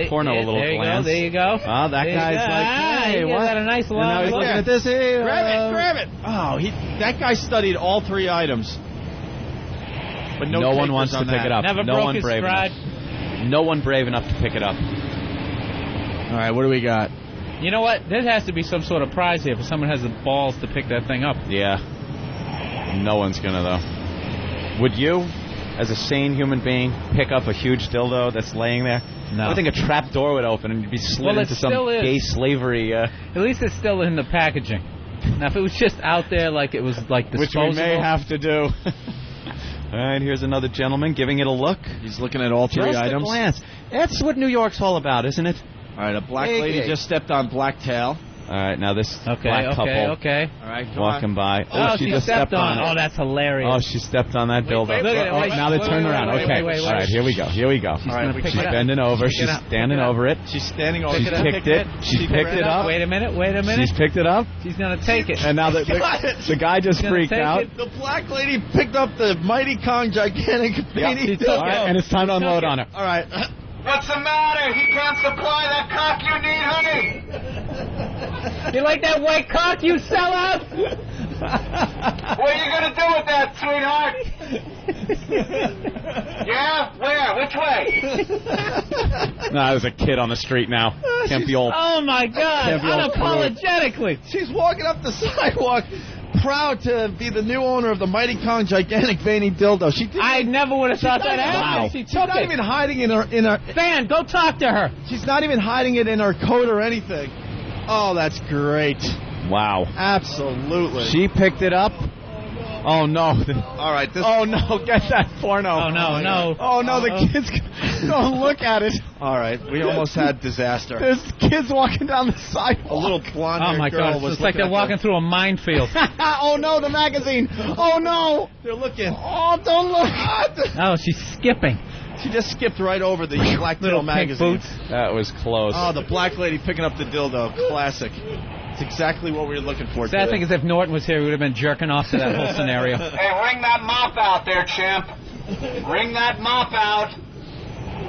porno a little glance. There you go. Oh, that guy's like, hey, what? Got a nice long now he's looking at this. Hey, grab it. Oh, that guy studied all 3 items. But no one wants to pick it up. Never no broke one his brave stride. enough. No one brave enough to pick it up. All right, what do we got? You know what? There has to be some sort of prize here if someone has the balls to pick that thing up. Yeah. No one's gonna, though. Would you, as a sane human being, pick up a huge dildo that's laying there? No. I think a trap door would open and you'd be slid into some gay slavery. At least it's still in the packaging. Now, if it was just out there like it was like disposable. Which we may have to do. All right, here's another gentleman giving it a look. He's looking at all three items. Just a glance. That's what New York's all about, isn't it? All right, a black lady just stepped on black tail. All right, now this black couple Okay. All right, walking by. Oh, she just stepped on it. Oh, that's hilarious. Oh, she stepped on that dildo. Now they turn around. Okay. All right, here we go. Here we go. She's going to pick She's it up. bending over. She's standing over it. She's standing over it. She's picked it. She picked it up. Wait a minute. She's picked it up. She's going to take it. And now the guy just freaked out. The black lady picked up the Mighty Kong gigantic beanie. All right, and it's time to unload on her. All right. What's the matter? He can't supply that cock you need, honey. You like that white cock, you sellout? What are you going to do with that, sweetheart? Yeah? Where? Which way? No, there's a kid on the street now. Can't be old. Oh, my God. Unapologetically. She's walking up the sidewalk, proud to be the new owner of the Mighty Kong gigantic veiny dildo. I never would have thought that happened. She's not even hiding in her Fan, go talk to her. She's not even hiding it in her coat or anything. Oh, that's great. Wow. Absolutely. She picked it up. Oh, no. All right. Oh, no. Get that porno. Oh, no. Oh, no. The kids. Don't look at it. All right. We almost had disaster. There's kids walking down the sidewalk. A little blonde Oh, my God. It's like they're walking through a minefield. Oh, no. The magazine. Oh, no. They're looking. Oh, don't look. Oh, she's skipping. She just skipped right over the Black Tail magazine. Boots. That was close. Oh, the black lady picking up the dildo. Classic. It's exactly what we were looking for. Sad thing is, if Norton was here, he would have been jerking off to that whole scenario. Hey, ring that mop out there, chimp. Ring that mop out.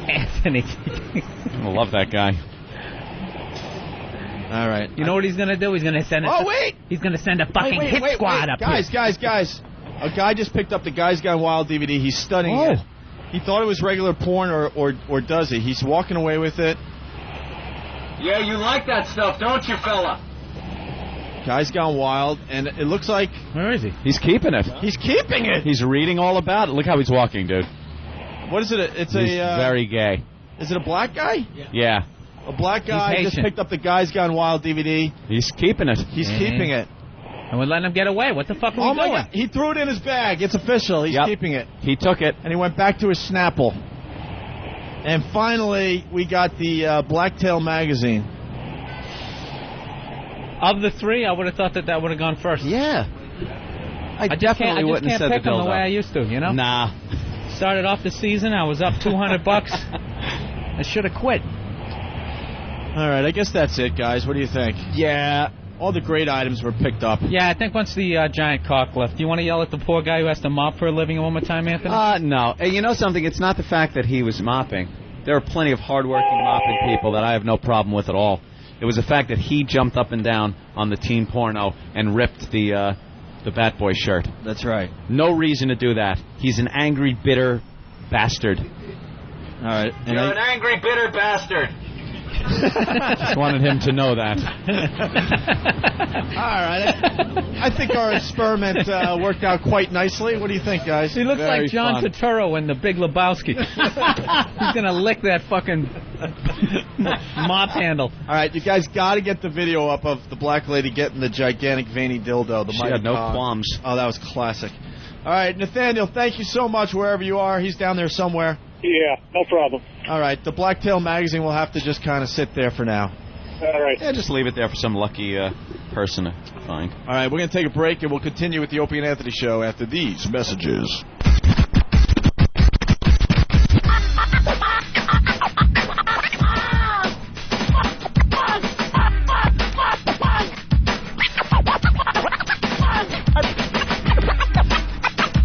Anthony. I love that guy. All right. You know what he's going to do? He's going to send He's going to send a fucking hit squad up here. Guys. A guy just picked up the Guys Gone Wild DVD. He's studying it. He thought it was regular porn, or does he? He's walking away with it. Yeah, you like that stuff, don't you, fella? Guys Gone Wild, and it looks like... Where is he? He's keeping it. He's keeping it! He's reading all about it. Look how he's walking, dude. What is it? He's very gay. Is it a black guy? Yeah. A black guy just picked up the Guys Gone Wild DVD. He's keeping it. He's keeping it. And we're letting him get away. What the fuck are we doing? God. He threw it in his bag. It's official. He's keeping it. He took it. And he went back to his Snapple. And finally, we got the Blacktail magazine. Of the three, I would have thought that would have gone first. Yeah. I definitely wouldn't have said the dildo. I just can't pick them the way I used to, you know? Nah. Started off the season, I was up $200. I should have quit. All right, I guess that's it, guys. What do you think? Yeah. All the great items were picked up. Yeah, I think once the giant cock left. Do you want to yell at the poor guy who has to mop for a living one more time, Anthony? No. Hey, you know something? It's not the fact that he was mopping. There are plenty of hardworking mopping people that I have no problem with at all. It was the fact that he jumped up and down on the teen porno and ripped the Bat Boy shirt. That's right. No reason to do that. He's an angry, bitter bastard. All right. You're an angry, bitter bastard. Just wanted him to know that. All right. I think our experiment worked out quite nicely. What do you think, guys? He looks like John Turturro in The Big Lebowski. He's going to lick that fucking mop handle. All right, you guys got to get the video up of the black lady getting the gigantic veiny dildo. She had no qualms. Oh, that was classic. All right, Nathaniel, thank you so much wherever you are. He's down there somewhere. Yeah, no problem. All right, the Blacktail magazine will have to just kind of sit there for now. All right. Yeah, just leave it there for some lucky person to find. All right, we're going to take a break, and we'll continue with the Opie and Anthony show after these messages.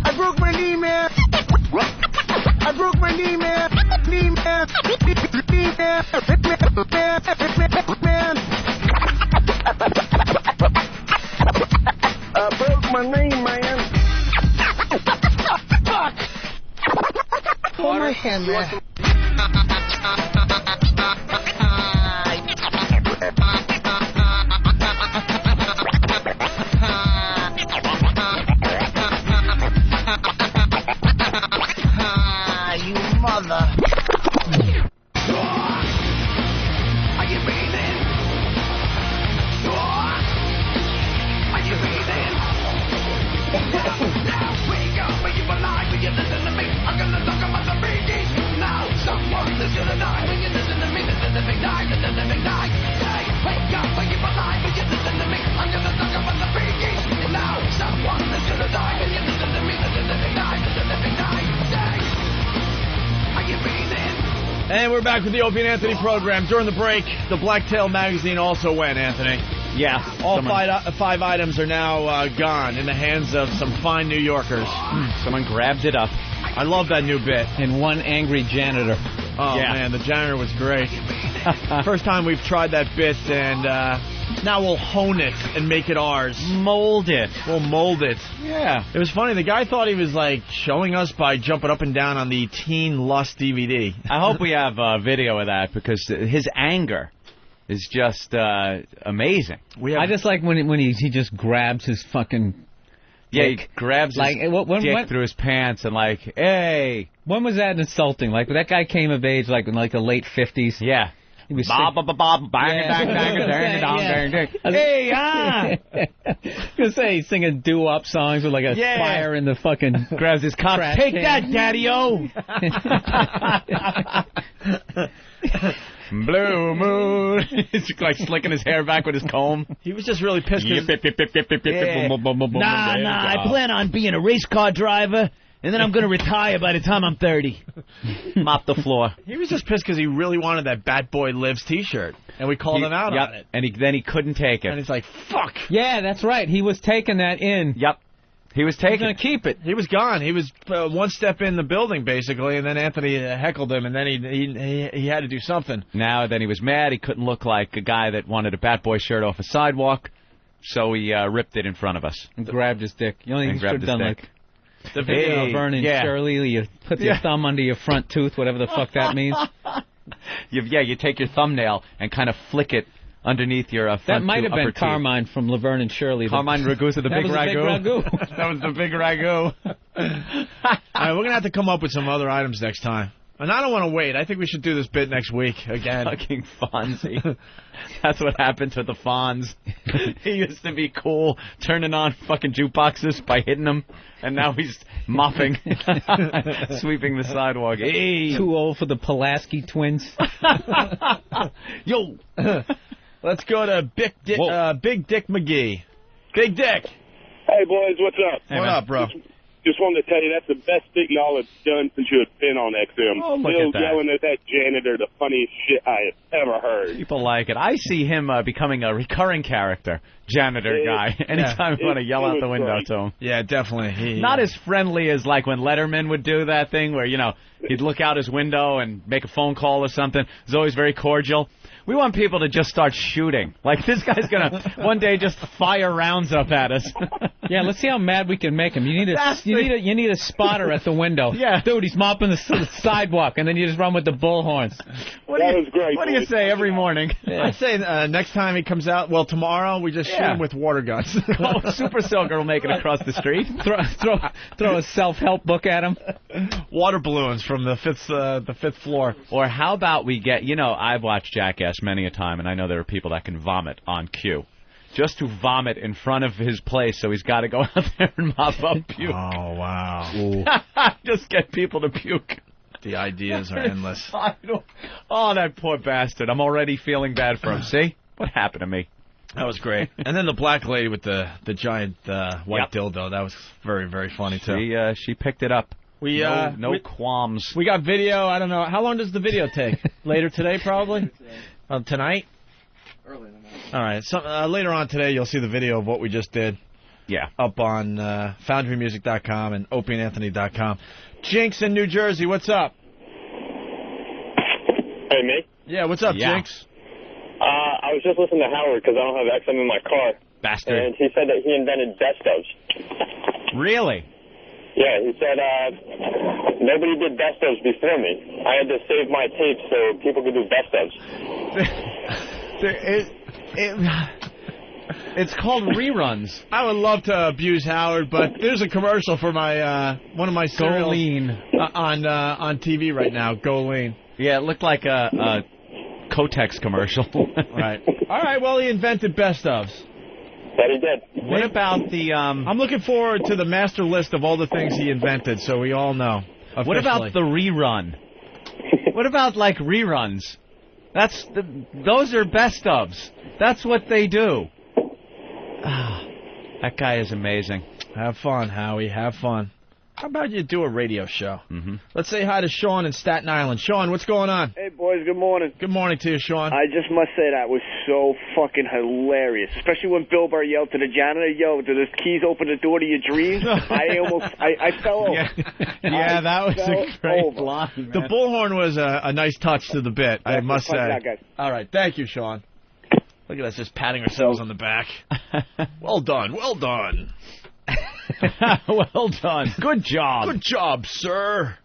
I broke my knee, man. I broke my knee, man. Knee, man. Knee, man. Man. I broke my knee, man. Fuck. Hold my hand, man. And we're back with the Opie and Anthony program. During the break, the Blacktail magazine also went, Anthony. Yeah. All five items are now gone in the hands of some fine New Yorkers. Someone grabbed it up. I love that new bit. And one angry janitor. Oh, man, the janitor was great. First time we've tried that bit, and now we'll hone it and make it ours. Mold it. We'll mold it. Yeah. It was funny. The guy thought he was, like, showing us by jumping up and down on the Teen Lust DVD. I hope we have a video of that, because his anger is just amazing. I just like when he just grabs his fucking... Yeah, he grabs his dick through his pants and like, hey. When was that insulting? Like, that guy came of age like in like the late 50s. Yeah. He was Hey, I was gonna say he's singing doo-wop songs with like a fire in the fucking grabs his cock. Take that, Daddy-O. Blue moon. He's like slicking his hair back with his comb. He was just really pissed. Nah, I plan on being a race car driver, and then I'm going to retire by the time I'm 30. Mop the floor. He was just pissed because he really wanted that Bat Boy Lives T-shirt, and we called him out on it. And then he couldn't take it. And he's like, fuck. Yeah, that's right. He was taking that in. Yep. He was taking going to keep it. He was gone. He was one step in the building, basically, and then Anthony heckled him, and then he had to do something. Then he was mad. He couldn't look like a guy that wanted a Bat Boy shirt off a sidewalk, so he ripped it in front of us. And grabbed his dick. You know, he should have done like the video of Vernon Shirley. You put your thumb under your front tooth, whatever the fuck that means. You take your thumbnail and kind of flick it underneath your front That might have been Carmine from Laverne and Shirley. Carmine Ragusa, the big ragu. That was the big ragu. All right, we're going to have to come up with some other items next time. And I don't want to wait. I think we should do this bit next week again. Fucking Fonzie. That's what happened to the Fonz. He used to be cool, turning on fucking jukeboxes by hitting them, and now he's mopping, sweeping the sidewalk. Hey. Too old for the Pulaski twins. Yo. Let's go to Big Dick McGee. Big Dick. Hey, boys, what's up? Hey, what up, bro? Just wanted to tell you that's the best thing y'all have done since you had been on XM. Oh, look Still at that. yelling at that janitor, the funniest shit I have ever heard. People like it. I see him becoming a recurring character, janitor guy. Anytime you want to yell out the window to him. Yeah, definitely. Not as friendly as like when Letterman would do that thing where, he'd look out his window and make a phone call or something. It's always very cordial. We want people to just start shooting. Like, this guy's going to one day just fire rounds up at us. Yeah, let's see how mad we can make him. You need a spotter at the window. Yeah. Dude, he's mopping the sidewalk, and then you just run with the bullhorns. That was great. What do you say every morning? Yeah. I'd say next time he comes out, tomorrow, we just shoot him with water guns. Super Soaker will make it across the street. Throw a self-help book at him. Water balloons from the fifth floor. Or how about we get, I've watched Jackass many a time, and I know there are people that can vomit on cue. Just to vomit in front of his place, so he's got to go out there and mop up puke. Oh, wow. Just get people to puke. The ideas are endless. Oh, that poor bastard. I'm already feeling bad for him. See? What happened to me? That was great. And then the black lady with the giant white dildo. That was very, very funny, too. She picked it up. No qualms. We got video. I don't know. How long does the video take? Later today, probably? Tonight? Early in the morning. All right. So, later on today, you'll see the video of what we just did. Yeah. Up on FoundryMusic.com and OpieandAnthony.com. Jinx in New Jersey, what's up? Hey, me? Yeah, what's up, Jinx? I was just listening to Howard because I don't have XM in my car. Bastard. And he said that he invented best ofs. Really? Yeah, he said nobody did best ofs before me. I had to save my tapes so people could do best ofs. It's called reruns. I would love to abuse Howard, but there's a commercial for my one of my cereals on TV right now. Go Lean. Yeah, it looked like a Kotex commercial. Right. All right. Well, he invented best ofs. That he did. What about the? I'm looking forward to the master list of all the things he invented, so we all know. Officially. What about the rerun? What about like reruns? Those are best ofs. That's what they do. That guy is amazing. Have fun, Howie. Have fun. How about you do a radio show? Mm-hmm. Let's say hi to Sean in Staten Island. Sean, what's going on? Hey, boys. Good morning. Good morning to you, Sean. I just must say that was so fucking hilarious, especially when Bill Burr yelled to the janitor, "Yo, do those keys open the door to your dreams?" I fell over. Yeah, that was a great line, man. The bullhorn was a nice touch to the bit, I must say. All right, thank you, Sean. Look at us just patting ourselves on the back. Well done, well done. Well done. Good job. Good job, sir.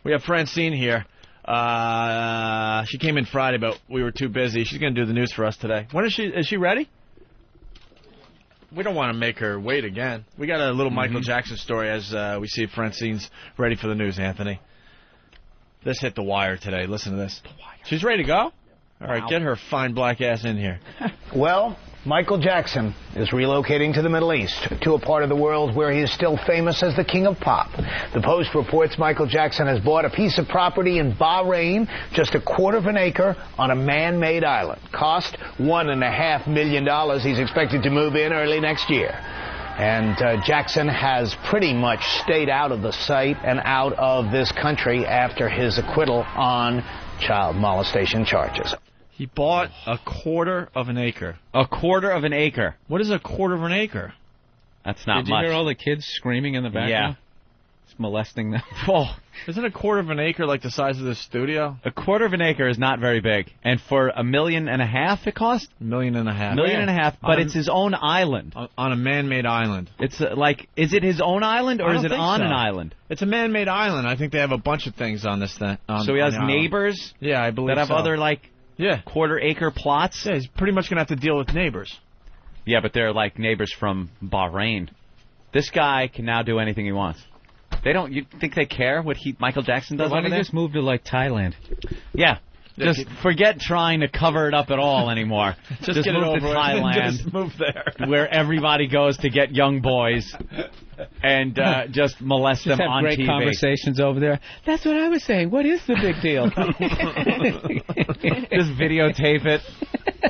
We have Francine here. She came in Friday, but we were too busy. She's going to do the news for us today. When is she? Is she ready? We don't want to make her wait again. We got a little Michael Jackson story as we see if Francine's ready for the news, Anthony. This hit the wire today. Listen to this. She's ready to go? All right, get her fine black ass in here. Well, Michael Jackson is relocating to the Middle East, to a part of the world where he is still famous as the king of pop. The Post reports Michael Jackson has bought a piece of property in Bahrain, just a quarter of an acre on a man-made island. Cost $1.5 million. He's expected to move in early next year. And Jackson has pretty much stayed out of the sight and out of this country after his acquittal on child molestation charges. He bought a quarter of an acre. A quarter of an acre. What is a quarter of an acre? That's not much. Did you hear all the kids screaming in the background? Yeah. It's molesting them. Oh, isn't a quarter of an acre like the size of this studio? A quarter of an acre is not very big. And for $1.5 million it cost? $1.5 million. $1.5 million, but it's his own island. On a man-made island. It's like, is it his own island or is it on an island? It's a man-made island. I think they have a bunch of things on this thing. So he has neighbors? Yeah, I believe that have other, like, quarter-acre plots? Yeah, he's pretty much going to have to deal with neighbors. Yeah, but they're like neighbors from Bahrain. This guy can now do anything he wants. They don't. You think they care what Michael Jackson does? Why over don't there? he just move to like Thailand? Yeah. Just forget trying to cover it up at all anymore. just get move it to over Thailand. Just move there. Where everybody goes to get young boys and just molest them on TV. Just have great conversations over there. That's what I was saying. What is the big deal? Just videotape it.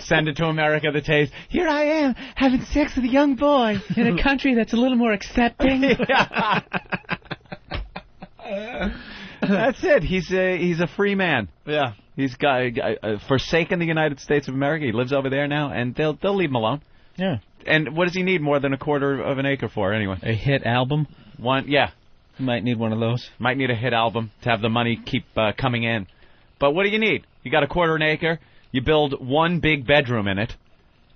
Send it to America, the taste. Here I am, having sex with a young boy. In a country that's a little more accepting. That's it. He's a free man. Yeah. He's forsaken the United States of America. He lives over there now, and they'll leave him alone. Yeah. And what does he need more than a quarter of an acre for, anyway? A hit album? Yeah. He might need one of those. Might need a hit album to have the money keep coming in. But what do you need? You got a quarter an acre. You build one big bedroom in it,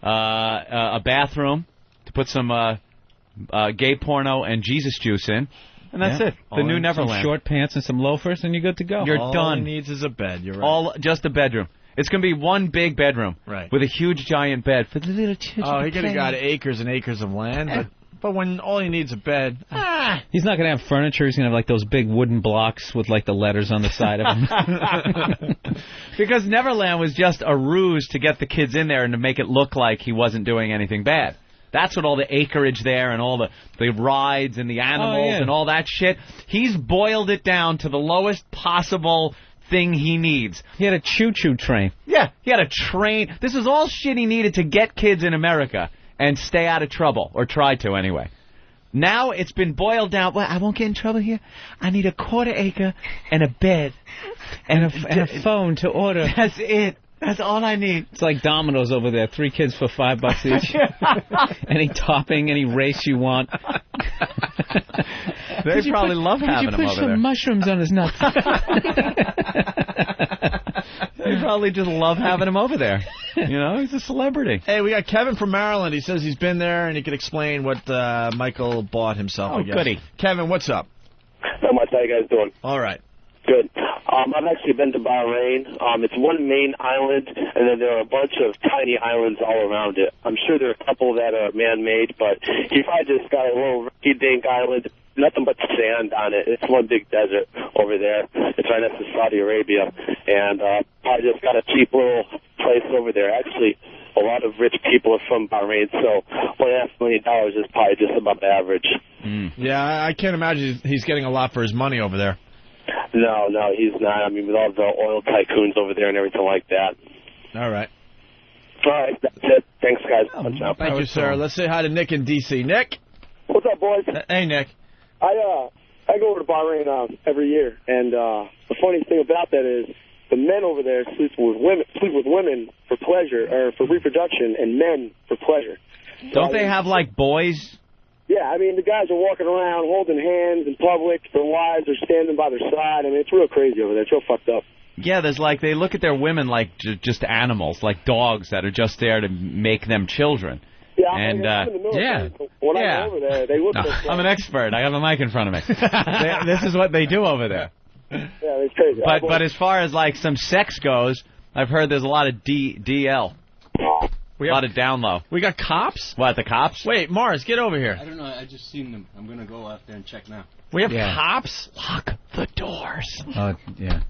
a bathroom to put some gay porno and Jesus juice in, and that's it. The new Neverland. Some short pants and some loafers, and you're good to go. You're all done. All he needs is a bed. You're right. Just a bedroom. It's going to be one big bedroom with a huge giant bed for the little children. Oh, he could have got acres and acres of land, but when all he needs is a bed. He's not going to have furniture. He's going to have like those big wooden blocks with like the letters on the side of them. Because Neverland was just a ruse to get the kids in there and to make it look like he wasn't doing anything bad. That's what all the acreage there and all the rides and the animals and all that shit. He's boiled it down to the lowest possible thing he needs. He had a choo-choo train. Yeah, he had a train. This is all shit he needed to get kids in America and stay out of trouble, or try to anyway. Now it's been boiled down. Well, I won't get in trouble here. I need a quarter acre and a bed. And a phone to order. That's it. That's all I need. It's like Domino's over there. 3 kids for $5 each. Any topping, any race you want. They probably love having him over there. Could you put some mushrooms on his nuts? They probably just love having him over there. You know, he's a celebrity. Hey, we got Kevin from Maryland. He says he's been there and he can explain what Michael bought himself, I guess. Goody. Kevin, what's up? Not much. How you guys doing? All right. Good. I've actually been to Bahrain. It's one main island, and then there are a bunch of tiny islands all around it. I'm sure there are a couple that are man-made, but you probably just got a little rinky-dink island, nothing but sand on it. It's one big desert over there. It's right next to Saudi Arabia, and I just got a cheap little place over there. Actually, a lot of rich people are from Bahrain, so $1.5 million is probably just above average. Yeah, I can't imagine he's getting a lot for his money over there. No, he's not. I mean, with all the oil tycoons over there and everything like that. All right. All right, that's it. Thanks, guys. Thank you, sir. Let's say hi to Nick in D.C. Nick? What's up, boys? Hey, Nick. I go over to Bahrain every year, and the funny thing about that is the men over there sleep with women for pleasure or for reproduction, and men for pleasure. Don't they have like boys? Yeah, I mean the guys are walking around holding hands in public. Their wives are standing by their side. I mean it's real crazy over there. It's real fucked up. Yeah, there's like they look at their women like just animals, like dogs that are just there to make them children. Yeah, I'm in the military, so when I go over there, they look at us I'm an expert. I have a mic in front of me. This is what they do over there. Yeah, it's crazy. But as far as like some sex goes, I've heard there's a lot of DL. A lot of down low. We got cops? What, the cops? Wait, Mars, get over here. I don't know. I just seen them. I'm going to go out there and check now. We have cops? Lock the doors. Yeah.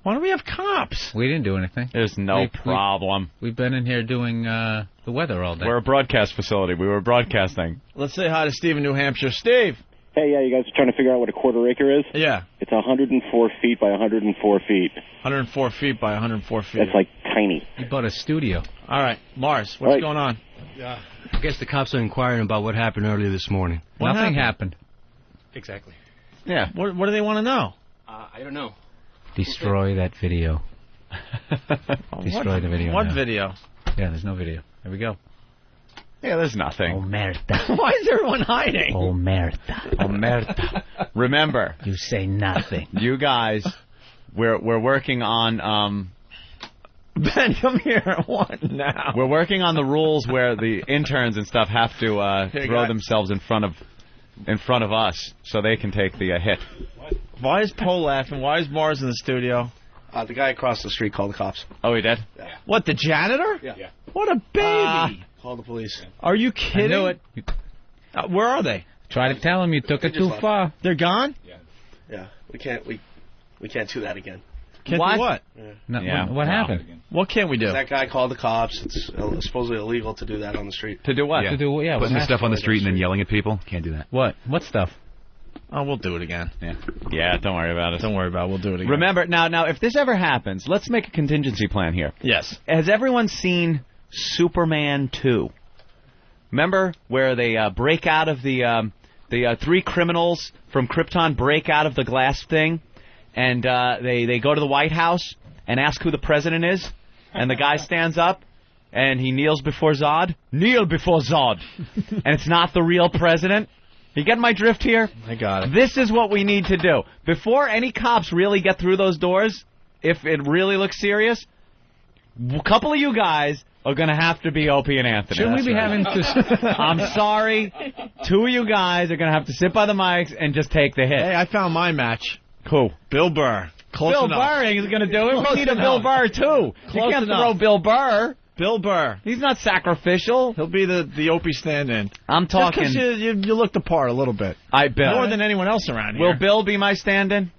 Why do we have cops? We didn't do anything. There's no problem. We've been in here doing the weather all day. We're a broadcast facility. We were broadcasting. Let's say hi to Steve in New Hampshire. Steve. Hey, yeah, you guys are trying to figure out what a quarter acre is? Yeah. It's 104 feet by 104 feet. 104 feet by 104 feet. That's like tiny. You bought a studio. All right, Mars, what's going on? Yeah. I guess the cops are inquiring about what happened earlier this morning. Nothing happened. Exactly. Yeah. What do they want to know? I don't know. Destroy that video. Destroy the video. What now. video? Yeah, there's no video. There we go. Yeah, there's nothing. Omerta. Why is everyone hiding? Omerta. Omerta. Remember. You say nothing. You guys, we're working on... Ben, come here. What now? We're working on the rules where the interns and stuff have to throw themselves in front of us so they can take the hit. Why is Poe laughing? Why is Mars in the studio? The guy across the street called the cops. Oh, he did? Yeah. What, the janitor? Yeah. What a baby. Call the police. Are you kidding? I knew it. Where are they? Try to tell them you took it too far. They're gone? Yeah. We can't do that again. Can't do what? What happened? What can't we do? That guy called the cops. It's supposedly illegal to do that on the street. To do what? To do Putting the stuff on the street and then yelling at people? Can't do that. What? What stuff? Oh, we'll do it again. Yeah, don't worry about it. Don't worry about it. We'll do it again. Remember, now, if this ever happens, let's make a contingency plan here. Yes. Has everyone seen Superman 2? Remember where they break out of the three criminals from Krypton break out of the glass thing, and they go to the White House and ask who the president is, and the guy stands up and he kneels before Zod. Kneel before Zod. And it's not the real president. You get my drift here? I got it. This is what we need to do. Before any cops really get through those doors, if it really looks serious, a couple of you guys are going to have to be Opie and Anthony. Shouldn't we be having to... I'm sorry. Two of you guys are going to have to sit by the mics and just take the hit. Hey, I found my match. Who? Bill Burr. Close Bill enough. Burr is going to do it. We need a enough. Bill Burr, too. You can't throw Bill Burr. Bill Burr. He's not sacrificial. He'll be the Opie stand-in. I'm talking... Just 'cause you look the part a little bit. I bet. More than anyone else around here. Will Bill be my stand-in?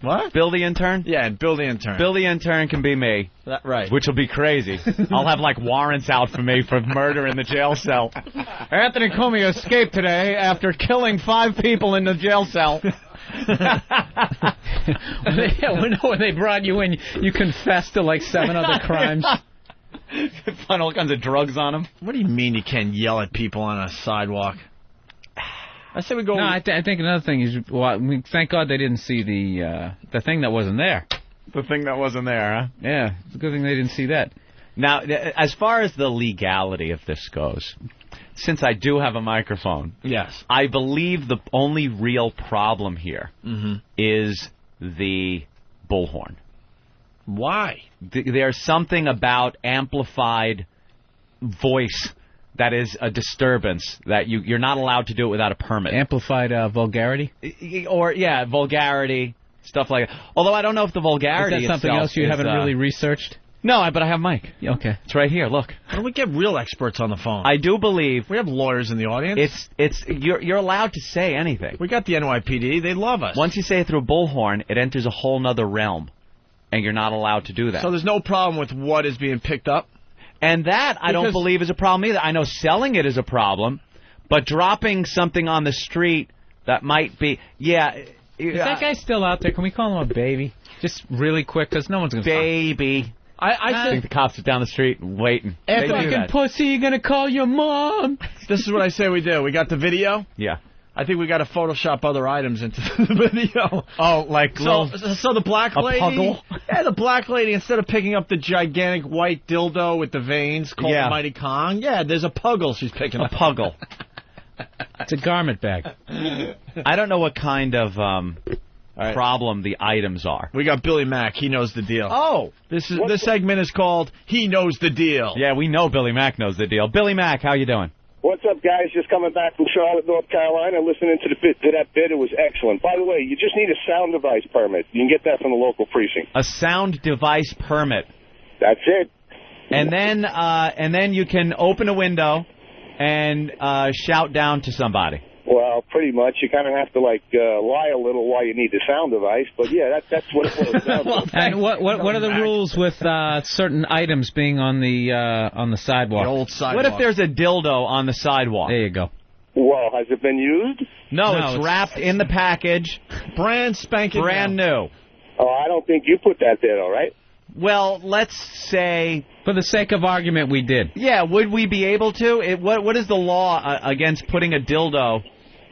What? Bill the intern? Yeah, Bill the intern. Bill the intern can be me. Right. Which will be crazy. I'll have, like, warrants out for me for murder in the jail cell. Anthony Comey escaped today after killing 5 people in the jail cell. when they brought you in, you confessed to, like, 7 other crimes. Find all kinds of drugs on him. What do you mean you can't yell at people on a sidewalk? I say we go... No, I think another thing is, thank God they didn't see the thing that wasn't there. The thing that wasn't there, huh? Yeah, it's a good thing they didn't see that. Now, as far as the legality of this goes, since I do have a microphone, yes, I believe the only real problem here is the bullhorn. Why? There's something about amplified voice that is a disturbance that you're not allowed to do it without a permit. Amplified vulgarity? Or, yeah, vulgarity, stuff like that. Although I don't know if the vulgarity is that something else you haven't really researched? No, but I have Mike. Okay. It's right here, look. Why don't we get real experts on the phone? I do believe... We have lawyers in the audience. You're allowed to say anything. We got the NYPD. They love us. Once you say it through a bullhorn, it enters a whole nother realm. And you're not allowed to do that. So there's no problem with what is being picked up? And that, I don't believe, is a problem either. I know selling it is a problem, but dropping something on the street that might be... Yeah. Is that guy still out there? Can we call him a baby? Just really quick, because no one's going to... Baby. I think the cops are down the street waiting. Hey, fucking pussy, you gonna call your mom? This is what I say we do. We got the video. Yeah. I think we got to Photoshop other items into the video. Oh, like so the black lady. Puzzle? Yeah, the black lady, instead of picking up the gigantic white dildo with the veins called the Mighty Kong, there's a puggle she's picking up. A puggle. It's a garment bag. I don't know what kind of problem the items are. We got Billy Mack. He knows the deal. Oh. This segment is called He Knows the Deal. Yeah, we know Billy Mack knows the deal. Billy Mack, how you doing? What's up, guys? Just coming back from Charlotte, North Carolina, listening to that bit. It was excellent. By the way, you just need a sound device permit. You can get that from the local precinct. A sound device permit. That's it. And then you can open a window and shout down to somebody. Well, pretty much. You kind of have to lie a little while you need the sound device. But yeah, that's what it boils down to. And what are the rules with certain items being on the sidewalk? The old sidewalk. What if there's a dildo on the sidewalk? There you go. Well, has it been used? No, it's wrapped in the package. Brand spanking new. Oh, I don't think you put that there, all right? Well, let's say... For the sake of argument, we did. Yeah, would we be able to? What is the law against putting a dildo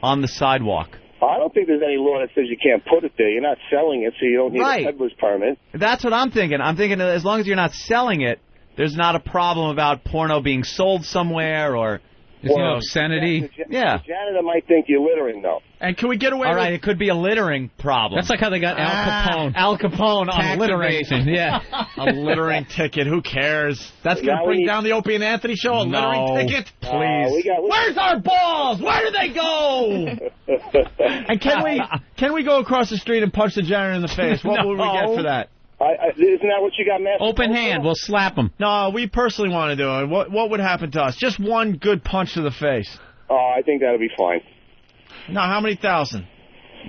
on the sidewalk? I don't think there's any law that says you can't put it there. You're not selling it, so you don't need a peddler's permit. That's what I'm thinking. I'm thinking as long as you're not selling it, there's not a problem about porno being sold somewhere or... obscenity. The janitor might think you're littering, though. And can we get away with... All right, it could be a littering problem. That's like how they got Al Capone. Al Capone on Tax littering. evasion, yeah. A littering ticket. Who cares? That's going to bring down the Opie and Anthony show? A littering ticket? Please. Where's our balls? Where do they go? And can we go across the street and punch the janitor in the face? What would we get for that? Isn't that what you got, Master? Open hand. We'll slap him. No, we personally want to do it. What would happen to us? Just one good punch to the face. Oh, I think that'll be fine. No, how many thousand?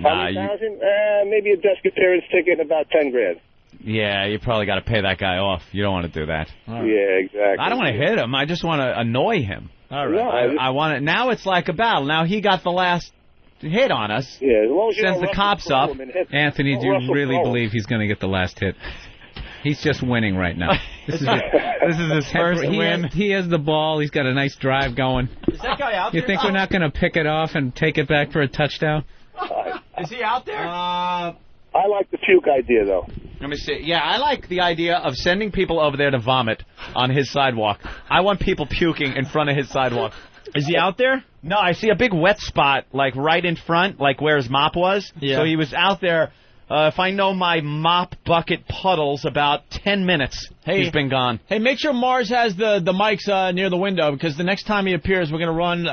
How many thousand? Maybe a desk appearance ticket and about 10 grand. Yeah, you probably got to pay that guy off. You don't want to do that. Right. Yeah, exactly. I don't want to hit him. I just want to annoy him. All right. No, I want it. Now it's like a battle. Now he got the last hit on us. Yeah, as long as you sends the cops up. Anthony, do you really believe he's going to get the last hit? He's just winning right now. This is his first win. He has the ball. He's got a nice drive going. Is that guy out there? You think we're not going to pick it off and take it back for a touchdown? Is he out there? I like the puke idea, though. Let me see. Yeah, I like the idea of sending people over there to vomit on his sidewalk. I want people puking in front of his sidewalk. Is he out there? No, I see a big wet spot, like right in front, like where his mop was. Yeah. So he was out there. If I know my mop bucket puddles, about 10 minutes, he's been gone. Hey, make sure Mars has the mics near the window, because the next time he appears, we're going to run.